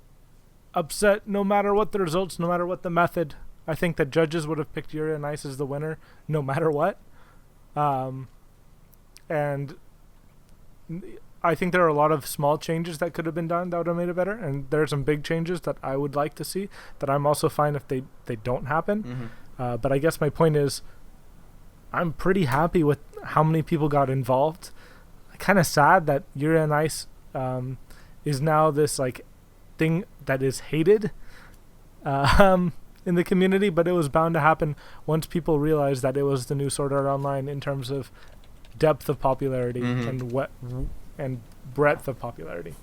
upset no matter what the results, no matter what the method. I think that judges would have picked Yuri on Ice as the winner no matter what. And I think there are a lot of small changes that could have been done that would have made it better. And there are some big changes that I would like to see that I'm also fine if they don't happen. But I guess my point is I'm pretty happy with how many people got involved. Kind of sad that Yuri on Ice is now this like thing that is hated in the community, but it was bound to happen once people realized that it was the new Sword Art Online in terms of depth of popularity and breadth of popularity.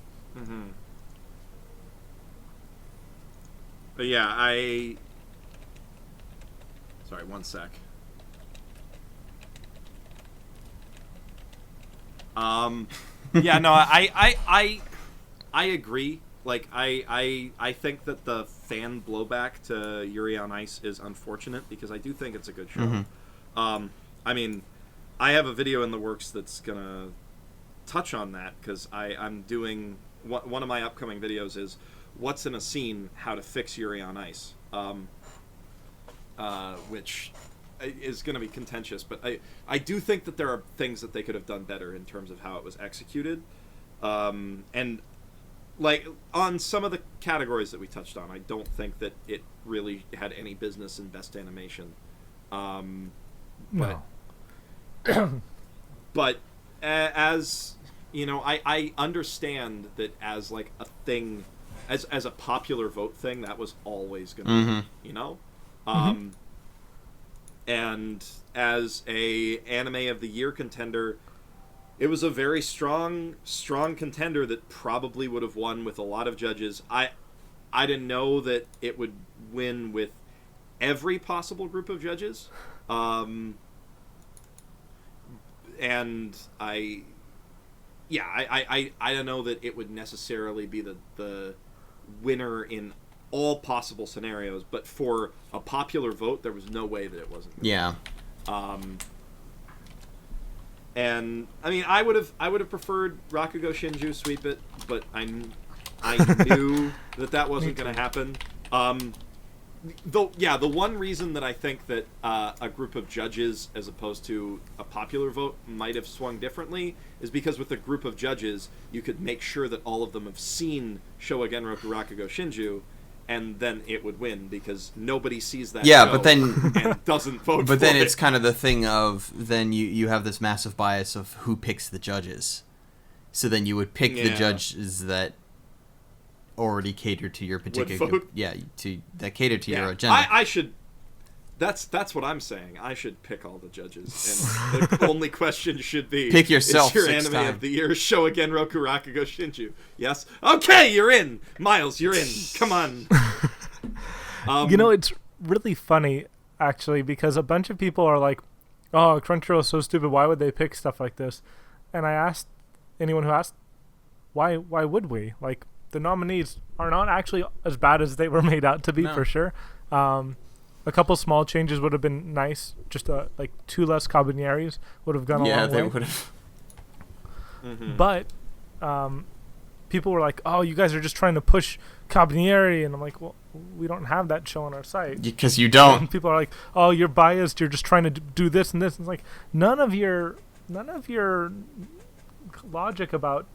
But yeah, sorry, one sec. Yeah, no, I agree. Like, I think that the fan blowback to Yuri on Ice is unfortunate because I do think it's a good show. I mean, I have a video in the works that's gonna touch on that because I'm doing one of my upcoming videos is what's in a scene, how to fix Yuri on Ice, which is going to be contentious, but I do think that there are things that they could have done better in terms of how it was executed, and like on some of the categories that we touched on, I don't think that it really had any business in best animation, but but as you know, I understand that as like a thing, as a popular vote thing, that was always going to be, you know. And as a anime of the year contender, it was a very strong contender that probably would have won with a lot of judges. I didn't know that it would win with every possible group of judges. And I don't know that it would necessarily be the winner in all possible scenarios, but for a popular vote, there was no way that it wasn't. Yeah. And I mean, I would have preferred Rakugo Shinju sweep it, but I knew that wasn't going to happen. The one reason that I think that a group of judges, as opposed to a popular vote, might have swung differently is because with a group of judges, you could make sure that all of them have seen Showa Genroku Rakugo Shinju, and then it would win because nobody sees that show but then and doesn't vote for it. But then it's kind of the thing of then you have this massive bias of who picks the judges. So then you would pick the judges that already cater to your particular that cater to your agenda. I should. That's what I'm saying. I should pick all the judges, and the only question should be: pick yourself. Is your anime of the year Showa Genroku Rakugo Shinju? Yes. Okay, you're in. Miles, you're in. Come on. It's really funny actually because a bunch of people are like, "Oh, Crunchyroll is so stupid. Why would they pick stuff like this?" And I asked anyone who asked, "Why would we?" Like, the nominees are not actually as bad as they were made out to be, for sure. A couple small changes would have been nice. Just like 2 less Cabanieris would have gone a long way. Yeah, they would have. Mm-hmm. But people were like, "Oh, you guys are just trying to push Cabanieri," and I'm like, "Well, we don't have that show on our site." Because you don't. And people are like, "Oh, you're biased. You're just trying to do this and this." And it's like none of your logic about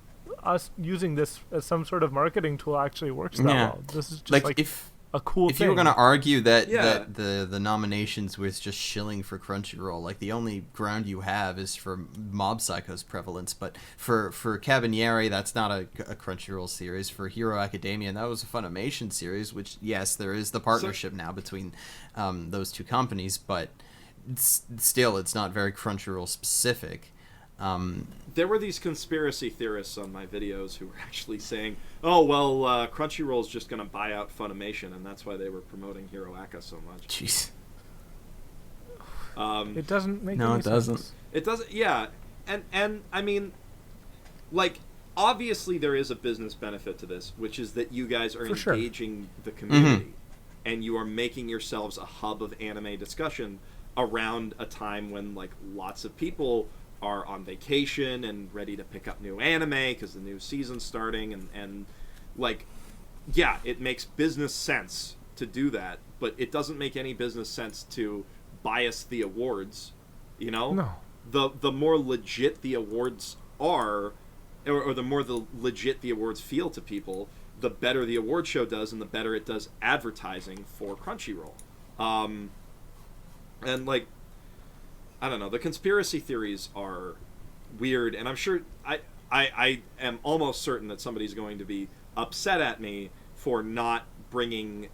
us using this as some sort of marketing tool actually works that well. This is just like if a cool thing. If you were going to argue that the nominations was just shilling for Crunchyroll, like the only ground you have is for Mob Psycho's prevalence, but for Cabanieri, that's not a Crunchyroll series. For Hero Academia, that was a Funimation series, which, yes, there is the partnership now between those two companies, but still, it's not very Crunchyroll specific. There were these conspiracy theorists on my videos who were actually saying, "Oh, well, Crunchyroll's just going to buy out Funimation, and that's why they were promoting Hero Aka so much." Jeez. It doesn't make any sense. No, it doesn't. It doesn't, yeah. And I mean, like, obviously there is a business benefit to this, which is that you guys are engaging the community, and you are making yourselves a hub of anime discussion around a time when, like, lots of people are on vacation and ready to pick up new anime because the new season's starting, and like, yeah, it makes business sense to do that, but it doesn't make any business sense to bias the awards, you know? No. The more legit the awards are, or the more legit the awards feel to people, the better the award show does, and the better it does advertising for Crunchyroll. And, like, I don't know, the conspiracy theories are weird, and I'm sure I am almost certain that somebody's going to be upset at me for not bringing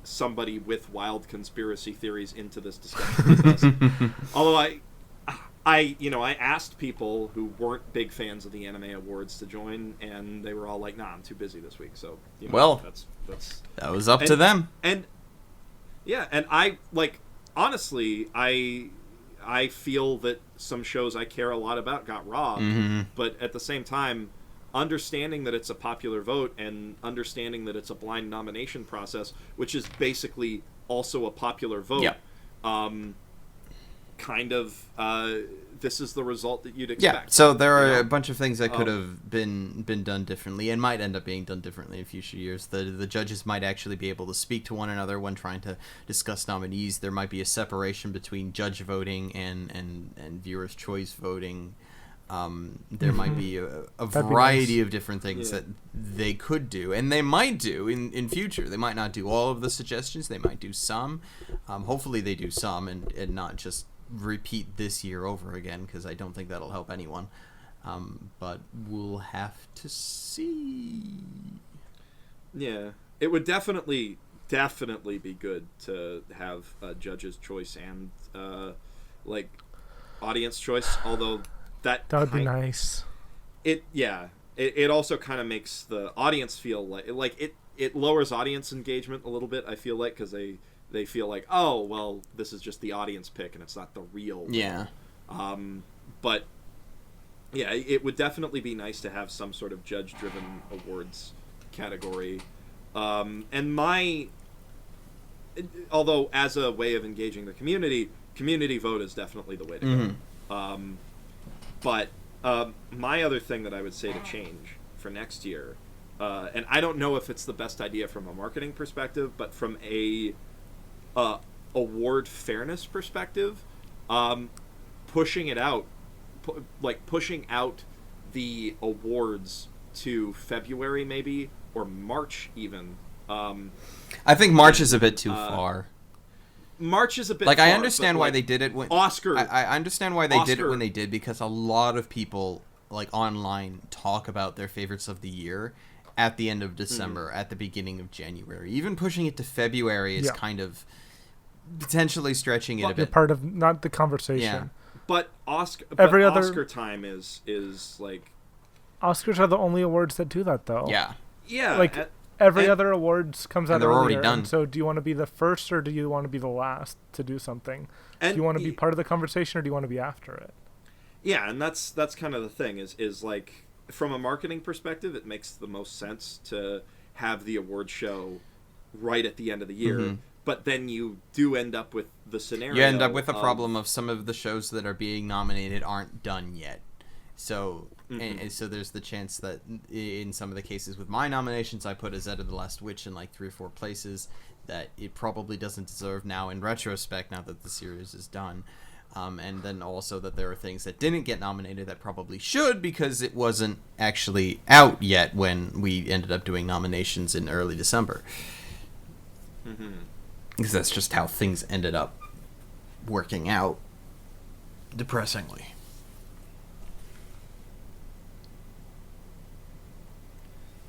somebody with wild conspiracy theories into this discussion with us. Although I asked people who weren't big fans of the Anime Awards to join, and they were all like, "Nah, I'm too busy this week." So, that was up to them. And yeah, and I, like, honestly, I feel that some shows I care a lot about got robbed, but at the same time, understanding that it's a popular vote and understanding that it's a blind nomination process, which is basically also a popular vote, kind of, this is the result that you'd expect. Yeah, so there are a bunch of things that could have been done differently and might end up being done differently in future years. The judges might actually be able to speak to one another when trying to discuss nominees. There might be a separation between judge voting and viewers' choice voting. There might be a variety of different things that they could do, and they might do in future. They might not do all of the suggestions. They might do some. Hopefully they do some and not just repeat this year over again, because I don't think that'll help anyone. But we'll have to see. Yeah, it would definitely be good to have judge's choice and like audience choice, although that would be nice. It also kind of makes the audience feel like it lowers audience engagement a little bit, I feel like, because they feel like, oh, well, this is just the audience pick and it's not the real. Yeah. But yeah, it would definitely be nice to have some sort of judge-driven awards category. And although as a way of engaging the community vote is definitely the way to go. But my other thing that I would say to change for next year, and I don't know if it's the best idea from a marketing perspective, but from a award fairness perspective, pushing it out, pushing out the awards to February maybe, or March even. I think March is a bit too far. March is a bit like far, I understand why like, they did it when Oscar. I understand why they did it when they did, because a lot of people like online talk about their favorites of the year at the end of December, at the beginning of January. Even pushing it to February is kind of potentially stretching it a bit. Part of not the conversation. Yeah. But Oscar time is like Oscars are the only awards that do that though. Yeah. Yeah. Like every other awards comes out they're earlier, already done. and so do you want to be the first or do you want to be the last to do something? And do you want to be part of the conversation or do you want to be after it? Yeah, and that's kind of the thing is like from a marketing perspective, it makes the most sense to have the award show right at the end of the year. But then you do end up with the scenario. You end up with a problem of some of the shows that are being nominated aren't done yet. So, and so there's the chance that in some of the cases with my nominations, I put Azetta the Last Witch in like 3 or 4 places that it probably doesn't deserve now in retrospect, now that the series is done. And then also that there are things that didn't get nominated that probably should, because it wasn't actually out yet when we ended up doing nominations in early December. Because that's just how things ended up working out, depressingly.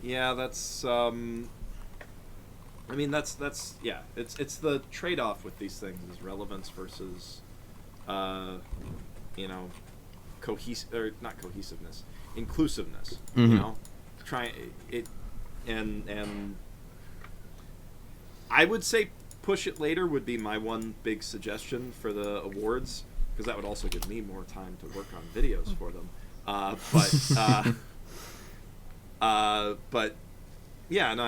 Yeah, that's I mean that's yeah, it's the trade-off with these things is relevance versus you know, not cohesiveness, inclusiveness, you know, and I would say push it later would be my one big suggestion for the awards, because that would also give me more time to work on videos for them. But yeah, no,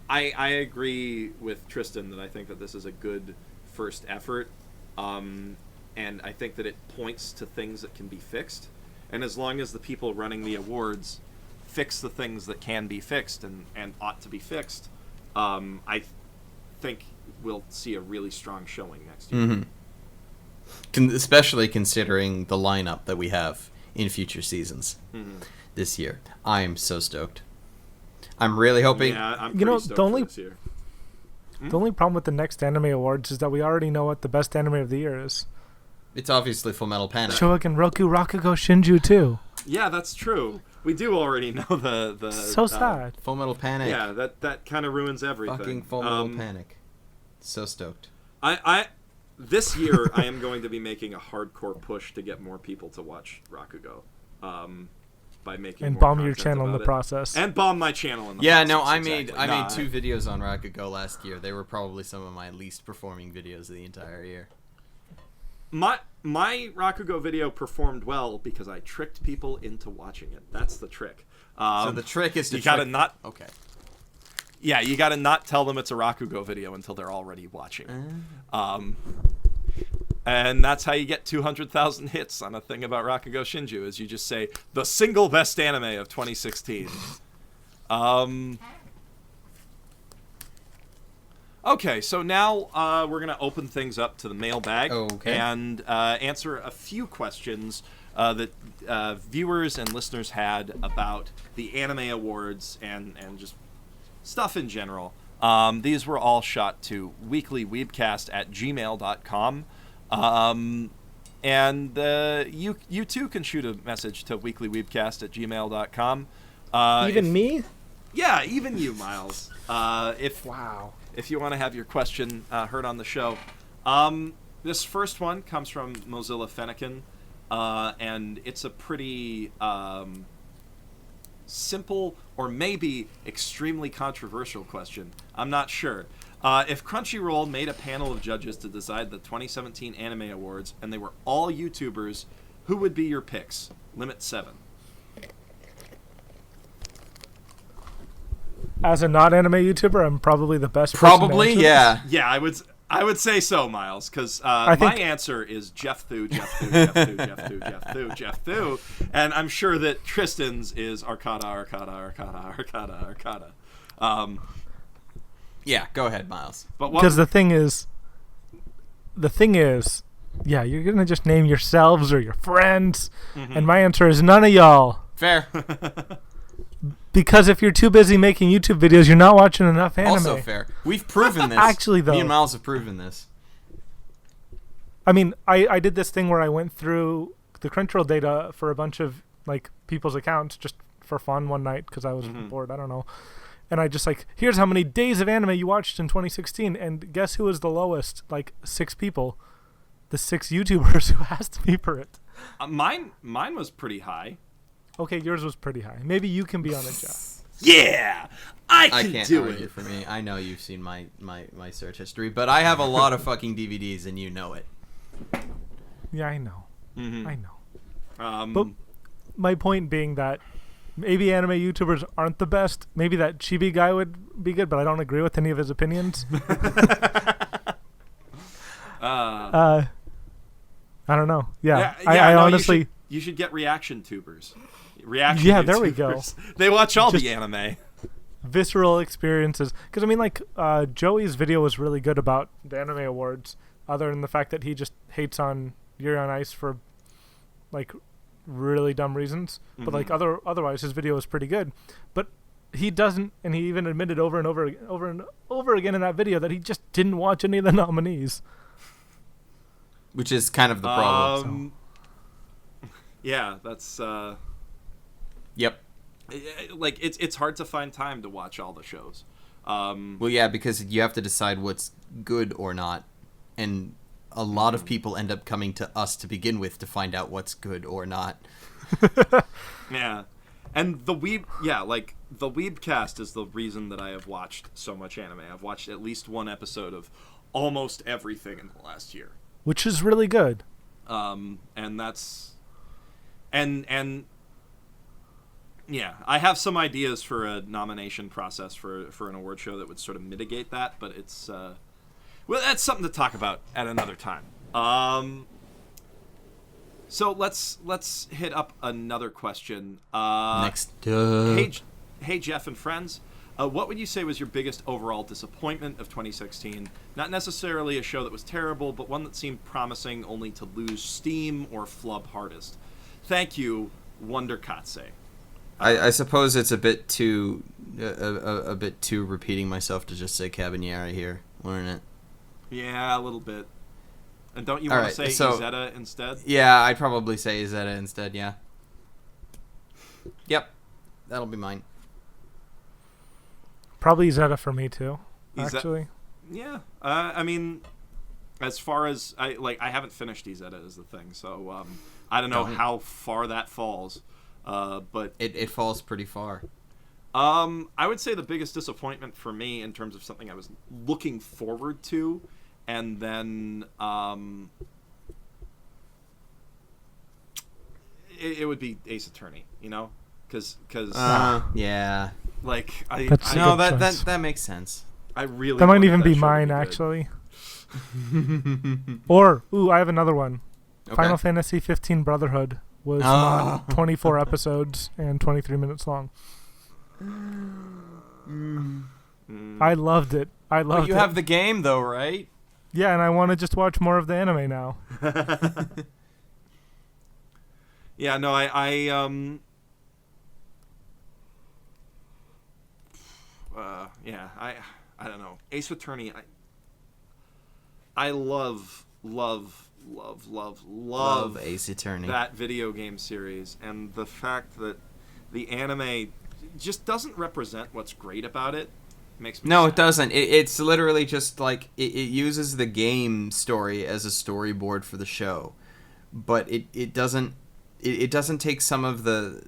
I agree with Tristan that I think that this is a good first effort, and I think that it points to things that can be fixed, and as long as the people running the awards fix the things that can be fixed and ought to be fixed, I think we'll see a really strong showing next year. Especially considering the lineup that we have in future seasons this year. I am so stoked. I'm really hoping. Yeah, I'm pretty stoked for this year. The only problem with the next anime awards is that we already know what the best anime of the year is. It's obviously Fullmetal Panic. Shogun Roku Rakugo Shinju too. Yeah, that's true. We do already know the so sad. Fullmetal Panic. Yeah, that kind of ruins everything. Fucking Fullmetal Panic. So stoked. This year I am going to be making a hardcore push to get more people to watch Rakugo. By making and more bomb your content channel in the about it. process. And bomb my channel in the yeah, process. no, I exactly. made 2 videos on Rakugo last year. They were probably some of my least performing videos of the entire year. My Rakugo video performed well because I tricked people into watching it. That's the trick. So the trick is to you gotta not. Okay. Yeah, you gotta not tell them it's a Rakugo video until they're already watching. And that's how you get 200,000 hits on a thing about Rakugo Shinju, is you just say, the single best anime of 2016. Okay, so now we're going to open things up to the mailbag and answer a few questions that viewers and listeners had about the Anime Awards and just stuff in general. These were all shot to weeklyweebcast@gmail.com. And you too can shoot a message to weeklyweebcast@gmail.com. Even me? Yeah, even you, Miles. If you want to have your question heard on the show. This first one comes from Mozilla Fennekin, and it's a pretty simple or maybe extremely controversial question. I'm not sure. If Crunchyroll made a panel of judges to decide the 2017 Anime Awards, and they were all YouTubers, who would be your picks? Limit 7. As a not anime YouTuber, I'm probably the best person to answer this. Yeah, I would say so, Miles, because my answer is Geoff Thew, Geoff Thew, Geoff Thew, Geoff Thew, Geoff Thew, Geoff Thew, and I'm sure that Tristan's is Arkada. Yeah, go ahead, Miles. Because the thing is, yeah, you're gonna just name yourselves or your friends, and my answer is none of y'all. Fair. Because if you're too busy making YouTube videos, you're not watching enough anime. Also fair. We've proven this. Actually, though, me and Miles have proven this. I mean, I did this thing where I went through the Crunchyroll data for a bunch of like people's accounts just for fun one night because I was bored. I don't know. And I just like, here's how many days of anime you watched in 2016, and guess who was the lowest? Like 6 people. The 6 YouTubers who asked me for it. Mine was pretty high. Okay, yours was pretty high. Maybe you can be on it, Jeff. Yeah, I can't do argue it. for me. I know you've seen my search history, but I have a lot of fucking DVDs, and you know it. Yeah, I know. Mm-hmm. I know. But my point being that maybe anime YouTubers aren't the best. Maybe that Chibi guy would be good, but I don't agree with any of his opinions. I don't know. Yeah, I honestly... You should get reaction tubers. Reaction yeah, YouTubers. there we go. They watch all the anime. Visceral experiences. Because, I mean, like, Joey's video was really good about the Anime Awards, other than the fact that he just hates on Yuri on Ice for, like, really dumb reasons. But, like, otherwise, his video was pretty good. But he doesn't, and he even admitted over and over again in that video that he just didn't watch any of the nominees. Which is kind of the problem. Yeah, that's yep. Like it's hard to find time to watch all the shows. Well, yeah, because you have to decide what's good or not, and a lot of people end up coming to us to begin with to find out what's good or not. Yeah, and the Weebcast is the reason that I have watched so much anime. I've watched at least one episode of almost everything in the last year, which is really good. And that's. And yeah, I have some ideas for a nomination process for an award show that would sort of mitigate that, but it's well, that's something to talk about at another time. So let's hit up another question. Next, hey Jeff and friends, what would you say was your biggest overall disappointment of 2016? Not necessarily a show that was terrible, but one that seemed promising only to lose steam or flub hardest. Thank you, Wonder Katse. I suppose it's a bit too repeating myself to just say Cabanera here, wasn't it? Yeah, a little bit. And don't you want to say Izetta instead? Yeah, I'd probably say Izetta instead, yeah. Yep, that'll be mine. Probably Izetta for me too, actually. Yeah, I mean, as far as I haven't finished Izetta is the thing, so I don't know how far that falls, but it falls pretty far. I would say the biggest disappointment for me in terms of something I was looking forward to, and then it would be Ace Attorney, you know, because yeah, like that makes sense. I really that might even be mine actually. Or I have another one. Okay. Final Fantasy 15 Brotherhood was 24 episodes and 23 minutes long. I loved it. You have the game though, right? Yeah, and I want to just watch more of the anime now. Yeah, no, I don't know. Ace Attorney, I love Ace Attorney. That video game series, and the fact that the anime just doesn't represent what's great about it makes me sad. It doesn't. It's literally just like it uses the game story as a storyboard for the show, but it doesn't take some of the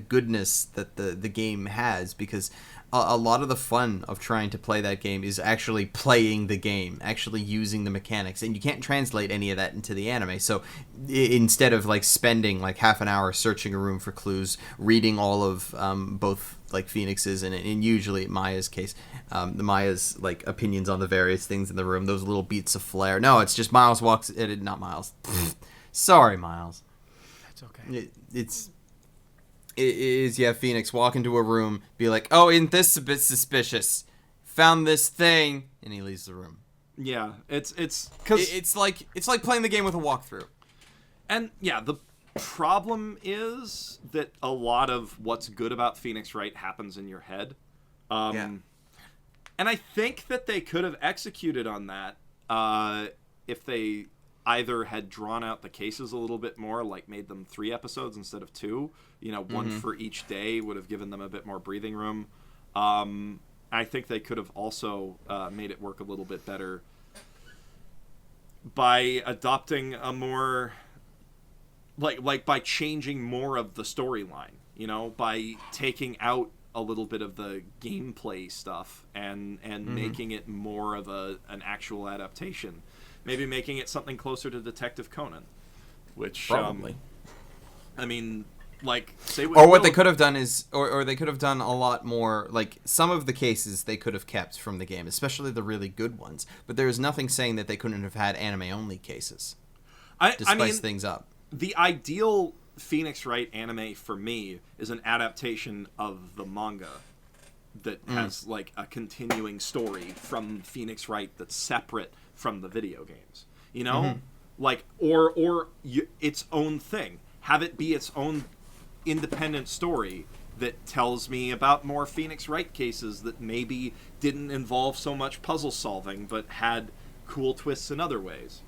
goodness that the game has, because a lot of the fun of trying to play that game is actually playing the game, actually using the mechanics, and you can't translate any of that into the anime. So instead of like spending like half an hour searching a room for clues, reading all of both like Phoenix's and usually Maya's case, the Maya's like opinions on the various things in the room, those little beats of flair. No, it's just Miles walks. Not Miles. Sorry, Miles. That's okay. It is Phoenix walk into a room, be like, oh, isn't this a bit suspicious? Found this thing, and he leaves the room. Yeah, it's because it's like playing the game with a walkthrough. And yeah, the problem is that a lot of what's good about Phoenix Wright happens in your head. And I think that they could have executed on that if they either had drawn out the cases a little bit more, like made them 3 episodes instead of 2. One for each day would have given them a bit more breathing room. I think they could have also made it work a little bit better by adopting a more... Like by changing more of the storyline, by taking out a little bit of the gameplay stuff and making it more of an actual adaptation. Maybe making it something closer to Detective Conan, which probably. Say what or what they could have done is, or they could have done a lot more. Like some of the cases they could have kept from the game, especially the really good ones. But there is nothing saying that they couldn't have had anime only cases to spice things up. The ideal Phoenix Wright anime for me is an adaptation of the manga that has like a continuing story from Phoenix Wright that's separate from the video games. Its own thing. Have it be its own independent story that tells me about more Phoenix Wright cases that maybe didn't involve so much puzzle solving but had cool twists in other ways.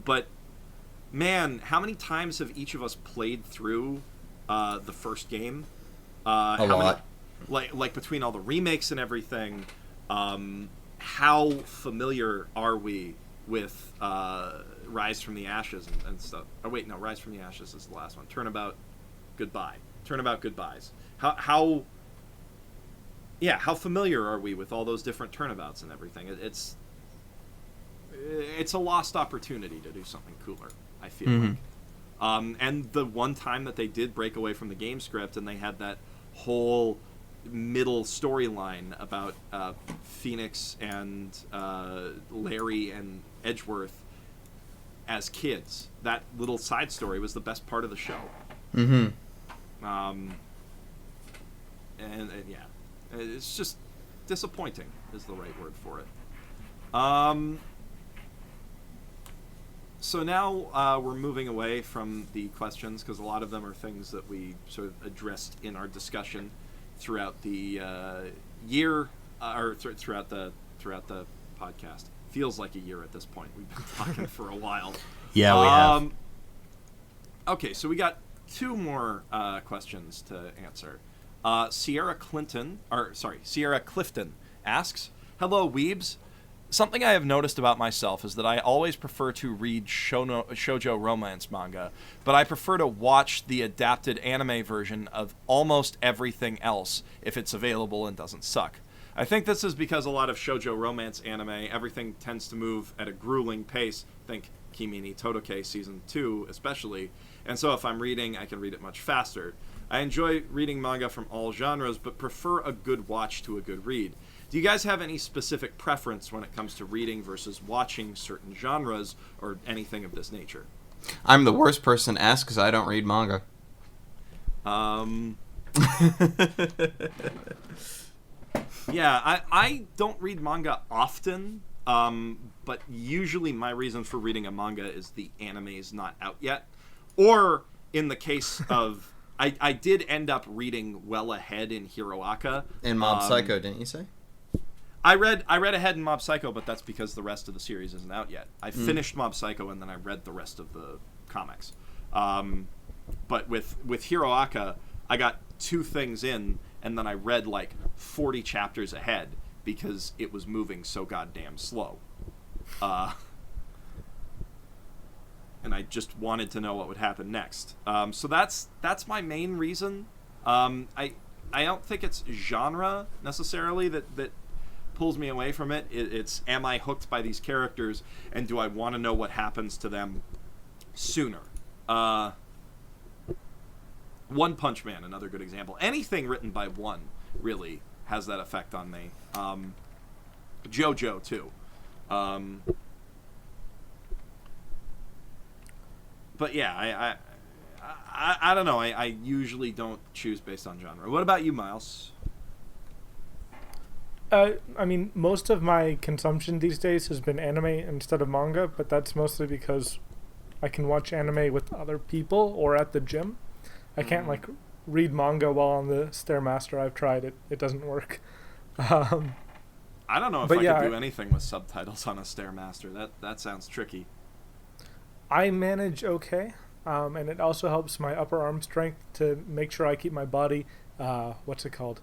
But, man, how many times have each of us played through the first game? A lot. Like between all the remakes and everything, how familiar are we with Rise from the Ashes and stuff? Oh, wait, no, Rise from the Ashes is the last one. Turnabout Goodbyes. How familiar are we with all those different turnabouts and everything? It's a lost opportunity to do something cooler, I feel like. And the one time that they did break away from the game script and they had that whole middle storyline about Phoenix and Larry and Edgeworth as kids, that little side story was the best part of the show. It's just disappointing is the right word for it. So now we're moving away from the questions because a lot of them are things that we sort of addressed in our discussion throughout the year, or throughout the podcast. Feels like a year at this point. We've been talking for a while. Yeah, we have. Okay, so we got 2 more questions to answer. Sierra Clifton asks, "Hello, Weebs. Something I have noticed about myself is that I always prefer to read shoujo romance manga, but I prefer to watch the adapted anime version of almost everything else if it's available and doesn't suck. I think this is because a lot of shoujo romance anime, everything tends to move at a grueling pace, think Kimi ni Todoke Season 2 especially, and so if I'm reading, I can read it much faster. I enjoy reading manga from all genres, but prefer a good watch to a good read. Do you guys have any specific preference when it comes to reading versus watching certain genres or anything of this nature?" I'm the worst person to ask because I don't read manga. Yeah, I don't read manga often, but usually my reason for reading a manga is the anime's not out yet. Or in the case of... I did end up reading well ahead in Hiroaka. In Mob Psycho, didn't you say? I read ahead in Mob Psycho, but that's because the rest of the series isn't out yet. I finished Mob Psycho and then I read the rest of the comics. But with Hiroaka, I got 2 things in, and then I read like 40 chapters ahead because it was moving so goddamn slow. And I just wanted to know what would happen next. So that's my main reason. I don't think it's genre necessarily that pulls me away from it. It's am I hooked by these characters, and do I want to know what happens to them sooner? One Punch Man, another good example. Anything written by one really has that effect on me. JoJo too. But yeah, I don't know. I usually don't choose based on genre. What about you, Miles? I mean, most of my consumption these days has been anime instead of manga, but that's mostly because I can watch anime with other people or at the gym. I can't like read manga while on the Stairmaster. I've tried it; it doesn't work. I don't know if I yeah, could do anything with subtitles on a Stairmaster. That sounds tricky. I manage okay, and it also helps my upper arm strength to make sure I keep my body, what's it called,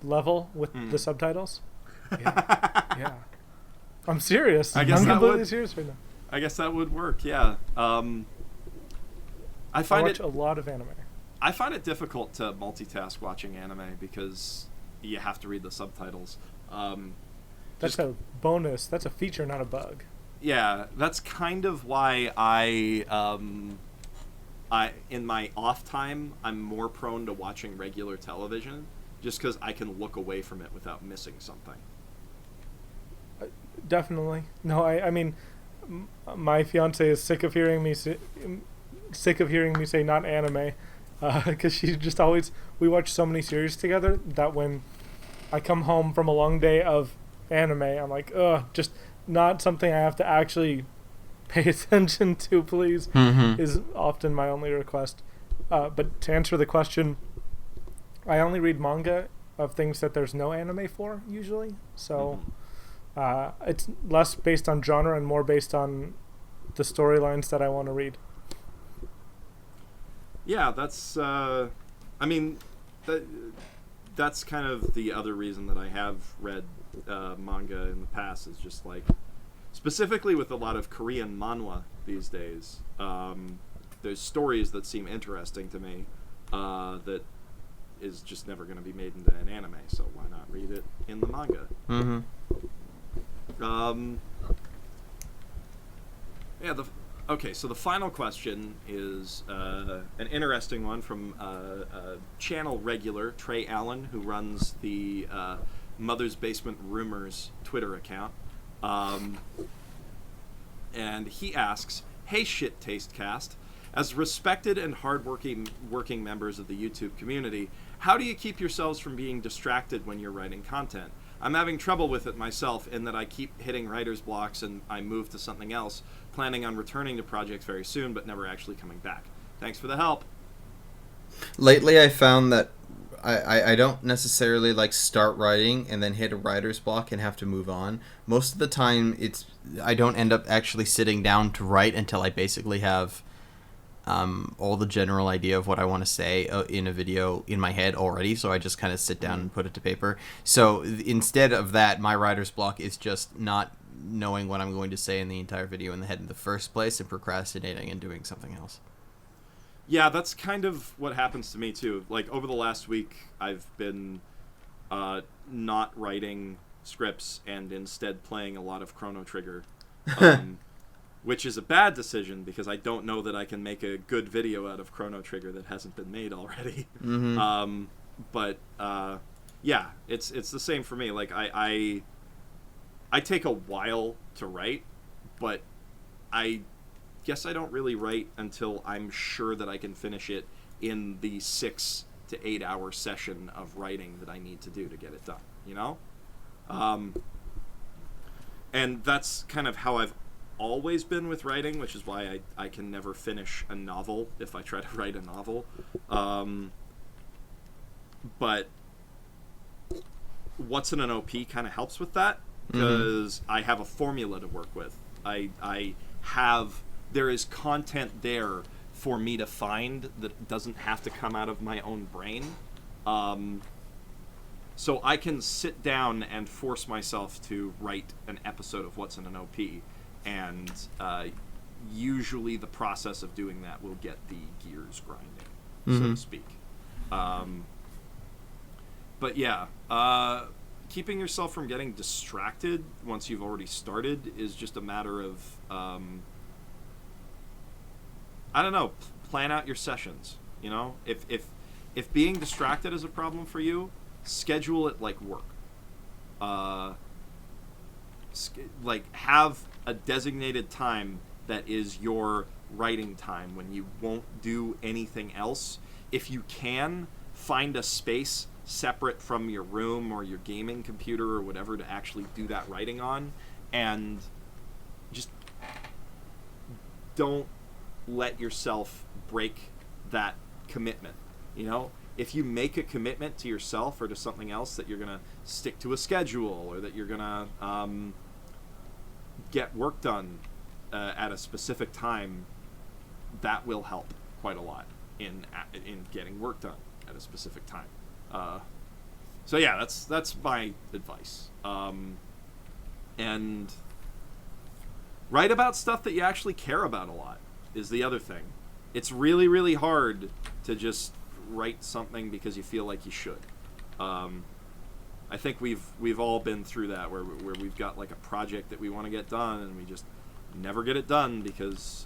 level with the subtitles. Yeah. I'm serious. I guess I'm that completely would, serious right now. I guess that would work. Yeah. I watch a lot of anime. I find it difficult to multitask watching anime because you have to read the subtitles. That's a bonus. That's a feature, not a bug. Yeah, that's kind of why I in my off time, I'm more prone to watching regular television, just because I can look away from it without missing something. Definitely. No, I mean, my fiance is sick of hearing me say not anime, because she just always, we watch so many series together that when I come home from a long day of anime, I'm like, ugh, just not something I have to actually pay attention to, please, is often my only request. But to answer the question, I only read manga of things that there's no anime for, usually. So it's less based on genre and more based on the storylines that I want to read. Yeah, that's, I mean, that's kind of the other reason that I have read manga in the past, is just like, specifically with a lot of Korean manhwa these days, there's stories that seem interesting to me that is just never going to be made into an anime, so why not read it in the manga? Okay, so the final question is an interesting one from a channel regular, Trey Allen, who runs the Mother's Basement Rumors Twitter account. And he asks, "Hey Shit Taste Cast, as respected and hardworking members of the YouTube community, how do you keep yourselves from being distracted when you're writing content? I'm having trouble with it myself in that I keep hitting writer's blocks and I move to something else, planning on returning to projects very soon, but never actually coming back. Thanks for the help." Lately, I found that I don't necessarily like start writing and then hit a writer's block and have to move on. Most of the time, I don't end up actually sitting down to write until I basically have all the general idea of what I want to say in a video in my head already, so I just kind of sit down and put it to paper. So instead of that, my writer's block is just not knowing what I'm going to say in the entire video in the head in the first place and procrastinating and doing something else. Yeah, that's kind of what happens to me too. Like, over the last week, I've been not writing scripts and instead playing a lot of Chrono Trigger, which is a bad decision because I don't know that I can make a good video out of Chrono Trigger that hasn't been made already. Yeah, it's the same for me. Like, I take a while to write, but I guess I don't really write until I'm sure that I can finish it in the 6 to 8 hour session of writing that I need to do to get it done, you know? And that's kind of how I've always been with writing, which is why I can never finish a novel if I try to write a novel. But What's in an OP kind of helps with that, because I have a formula to work with. There is content there for me to find that doesn't have to come out of my own brain. So I can sit down and force myself to write an episode of What's in an OP, and usually the process of doing that will get the gears grinding, so to speak. But yeah, keeping yourself from getting distracted once you've already started is just a matter of, I don't know, plan out your sessions. You know, if being distracted is a problem for you, schedule it like work. Like have a designated time that is your writing time when you won't do anything else. If you can, find a space separate from your room or your gaming computer or whatever to actually do that writing on, and just don't let yourself break that commitment. You know, if you make a commitment to yourself or to something else that you're gonna stick to a schedule or that you're gonna get work done at a specific time, that will help quite a lot in getting work done at a specific time. So yeah, that's my advice. And write about stuff that you actually care about a lot is the other thing. It's really, really hard to just write something because you feel like you should. I think we've all been through that where we've got like a project that we want to get done and we just never get it done because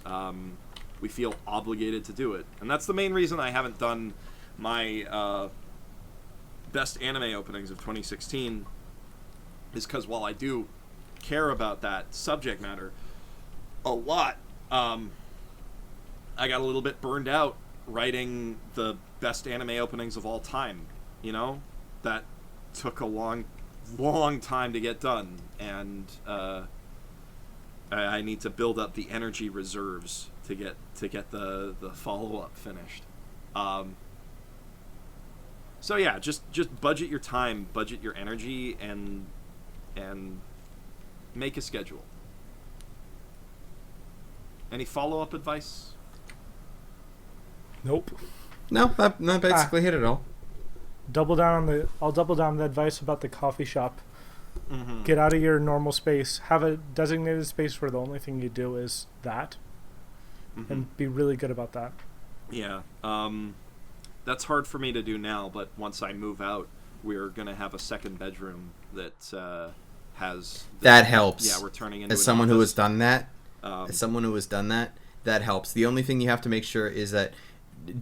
we feel obligated to do it. And that's the main reason I haven't done my best anime openings of 2016, is because while I do care about that subject matter a lot, I got a little bit burned out writing the best anime openings of all time. You know, that took a long time to get done, and I need to build up the energy reserves to get the follow-up finished. So yeah, just budget your time, budget your energy, and make a schedule. Any follow-up advice? Nope. No, that basically hit it all. I'll double down on the advice about the coffee shop. Mm-hmm. Get out of your normal space. Have a designated space where the only thing you do is that. Mm-hmm. And be really good about that. Yeah. That's hard for me to do now, but once I move out, we're going to have a second bedroom that has... That helps. Yeah, we're turning into As someone who has done that, that helps. The only thing you have to make sure is that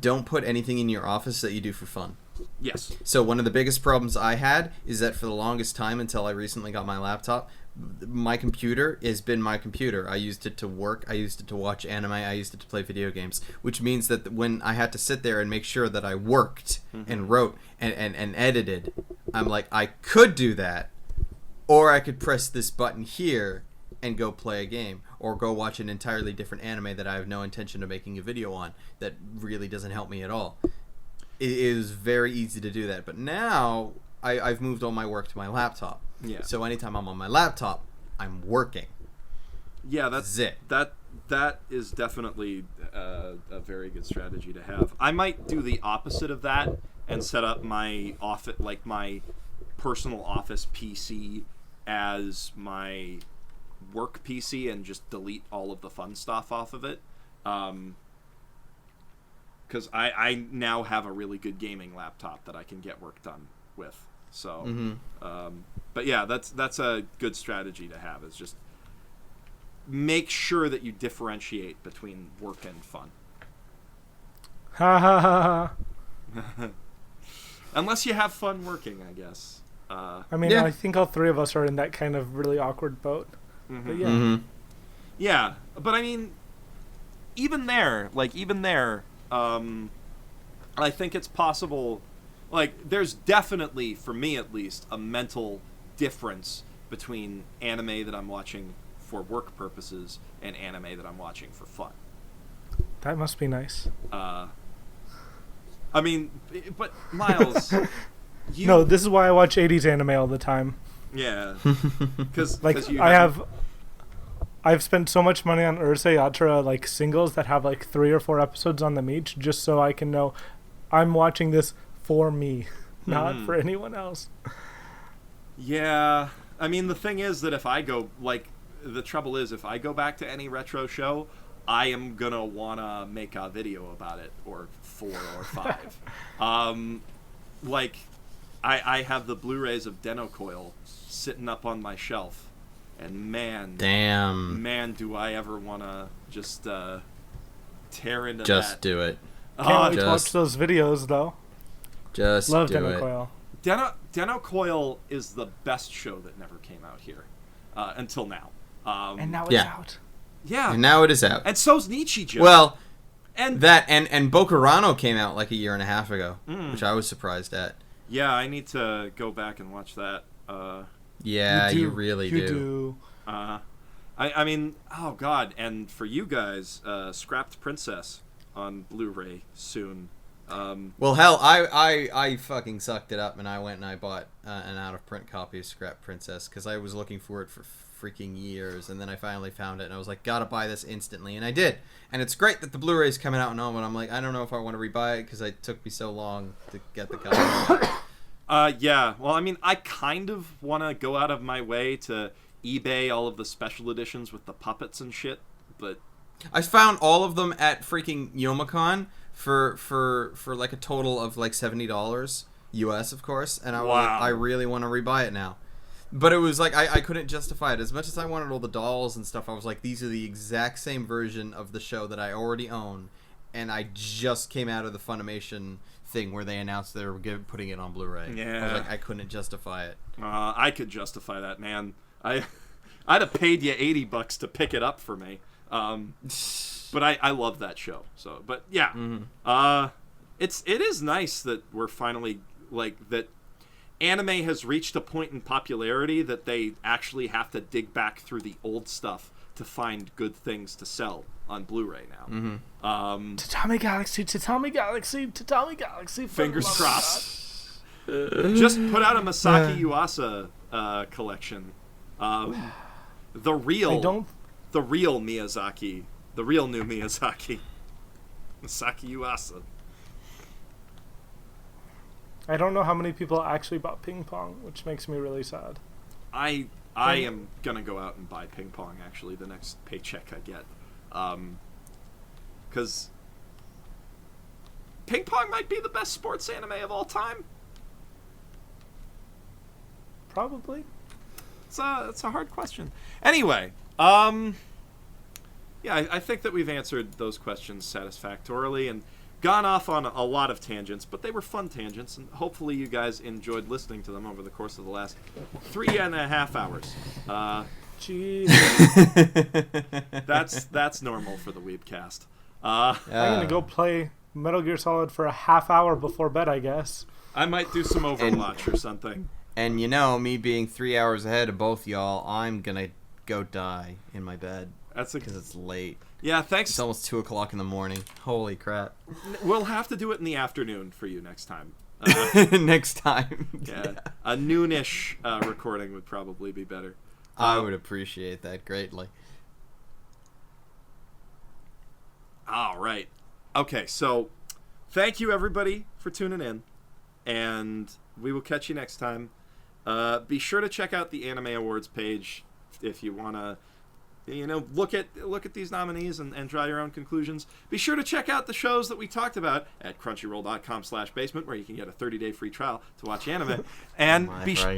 don't put anything in your office that you do for fun. Yes. So one of the biggest problems I had is that for the longest time until I recently got my laptop, my computer has been my computer. I used it to work. I used it to watch anime. I used it to play video games, which means that when I had to sit there and make sure that I worked and wrote and edited, I'm like, I could do that, or I could press this button here and go play a game, or go watch an entirely different anime that I have no intention of making a video on that really doesn't help me at all. It is very easy to do that, but now I've moved all my work to my laptop. Yeah. So anytime I'm on my laptop, I'm working. Yeah, that's it. That is definitely a very good strategy to have. I might do the opposite of that and set up my office, like my personal office PC, as my work PC and just delete all of the fun stuff off of it. Because I now have a really good gaming laptop that I can get work done with. So, but yeah, that's a good strategy to have, is just make sure that you differentiate between work and fun. Ha ha ha ha. Unless you have fun working, I guess. I mean, yeah. I think all three of us are in that kind of really awkward boat. Mm-hmm. But yeah. Yeah, but I mean, even there, I think it's possible. Like, there's definitely, for me at least, a mental difference between anime that I'm watching for work purposes and anime that I'm watching for fun. That must be nice. I mean, but Miles, No, this is why I watch 80s anime all the time. Yeah, because I've spent so much money on Urusei Yatsura like singles that have like 3 or 4 episodes on them each, just so I can know I'm watching this for me, not for anyone else. Yeah, I mean, the thing is that if I go, the trouble is if I go back to any retro show, I am gonna wanna make a video about it, or 4 or 5. I have the Blu-rays of Denocoil sitting up on my shelf, and man, do I ever wanna just tear into that. Just do it. Can't wait to watch those videos, though. Just Love do Den of it. Coil. Den of Coil is the best show that never came out here until now. And now it's Yeah. out. Yeah. And now it is out. And so's Nietzsche, Joe. Well, and and Bokurano came out like a year and a half ago, Mm. which I was surprised at. yeah, I need to go back and watch that. Yeah, you really you do. I mean, oh god, and for you guys, Scrapped Princess on Blu-ray soon. Well, hell, I fucking sucked it up and I went and I bought an out-of-print copy of Scrap Princess because I was looking for it for freaking years, and then I finally found it and I was like, gotta buy this instantly, and I did. And it's great that the Blu-ray's coming out now, but I'm like, I don't know if I want to rebuy it because it took me so long to get the copy. Yeah, well, I mean, I kind of want to go out of my way to eBay all of the special editions with the puppets and shit, but I found all of them at freaking Youmacon for like a total of like $70 US, of course, and I was like, I really want to rebuy it now. But it was like I couldn't justify it. As much as I wanted all the dolls and stuff, I was like, these are the exact same version of the show that I already own, and I just came out of the Funimation thing where they announced they were putting it on Blu-ray. Yeah. I was like, I couldn't justify it. I could justify that, man. I'd have paid you $80 to pick it up for me. But I love that show. So, but yeah, it is nice that we're finally like that. Anime has reached a point in popularity that they actually have to dig back through the old stuff to find good things to sell on Blu-ray now. Tatami Galaxy, Tatami Galaxy, Tatami Galaxy. Fingers crossed. Just put out a Masaki Yuasa collection. The real Miyazaki, the real new Miyazaki, Masaki Yuasa. I don't know how many people actually bought Ping Pong, which makes me really sad. I am gonna go out and buy Ping Pong actually the next paycheck I get, because Ping Pong might be the best sports anime of all time. Probably. It's a hard question. Anyway, yeah, I think that we've answered those questions satisfactorily and gone off on a lot of tangents, but they were fun tangents, and hopefully you guys enjoyed listening to them over the course of the last 3.5 hours. Jeez. That's normal for the Weebcast. I'm gonna go play Metal Gear Solid for a half hour before bed, I guess. I might do some Overwatch or something. And you know, me being 3 hours ahead of both y'all, I'm gonna go die in my bed. Because it's late. Yeah, thanks. It's almost 2 o'clock in the morning. Holy crap. We'll have to do it in the afternoon for you next time. Next time. Yeah. A noonish recording would probably be better. I would appreciate that greatly. All right. Okay, so thank you everybody for tuning in, and we will catch you next time. Be sure to check out the Anime Awards page if you want to, look at these nominees and draw your own conclusions. Be sure to check out the shows that we talked about at crunchyroll.com/basement, where you can get a 30-day free trial to watch anime. And be sure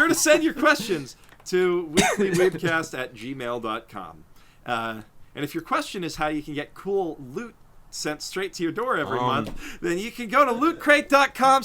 to send your questions to weeklyweebcast@gmail.com. And if your question is how you can get cool loot sent straight to your door every month, then you can go to lootcrate.com.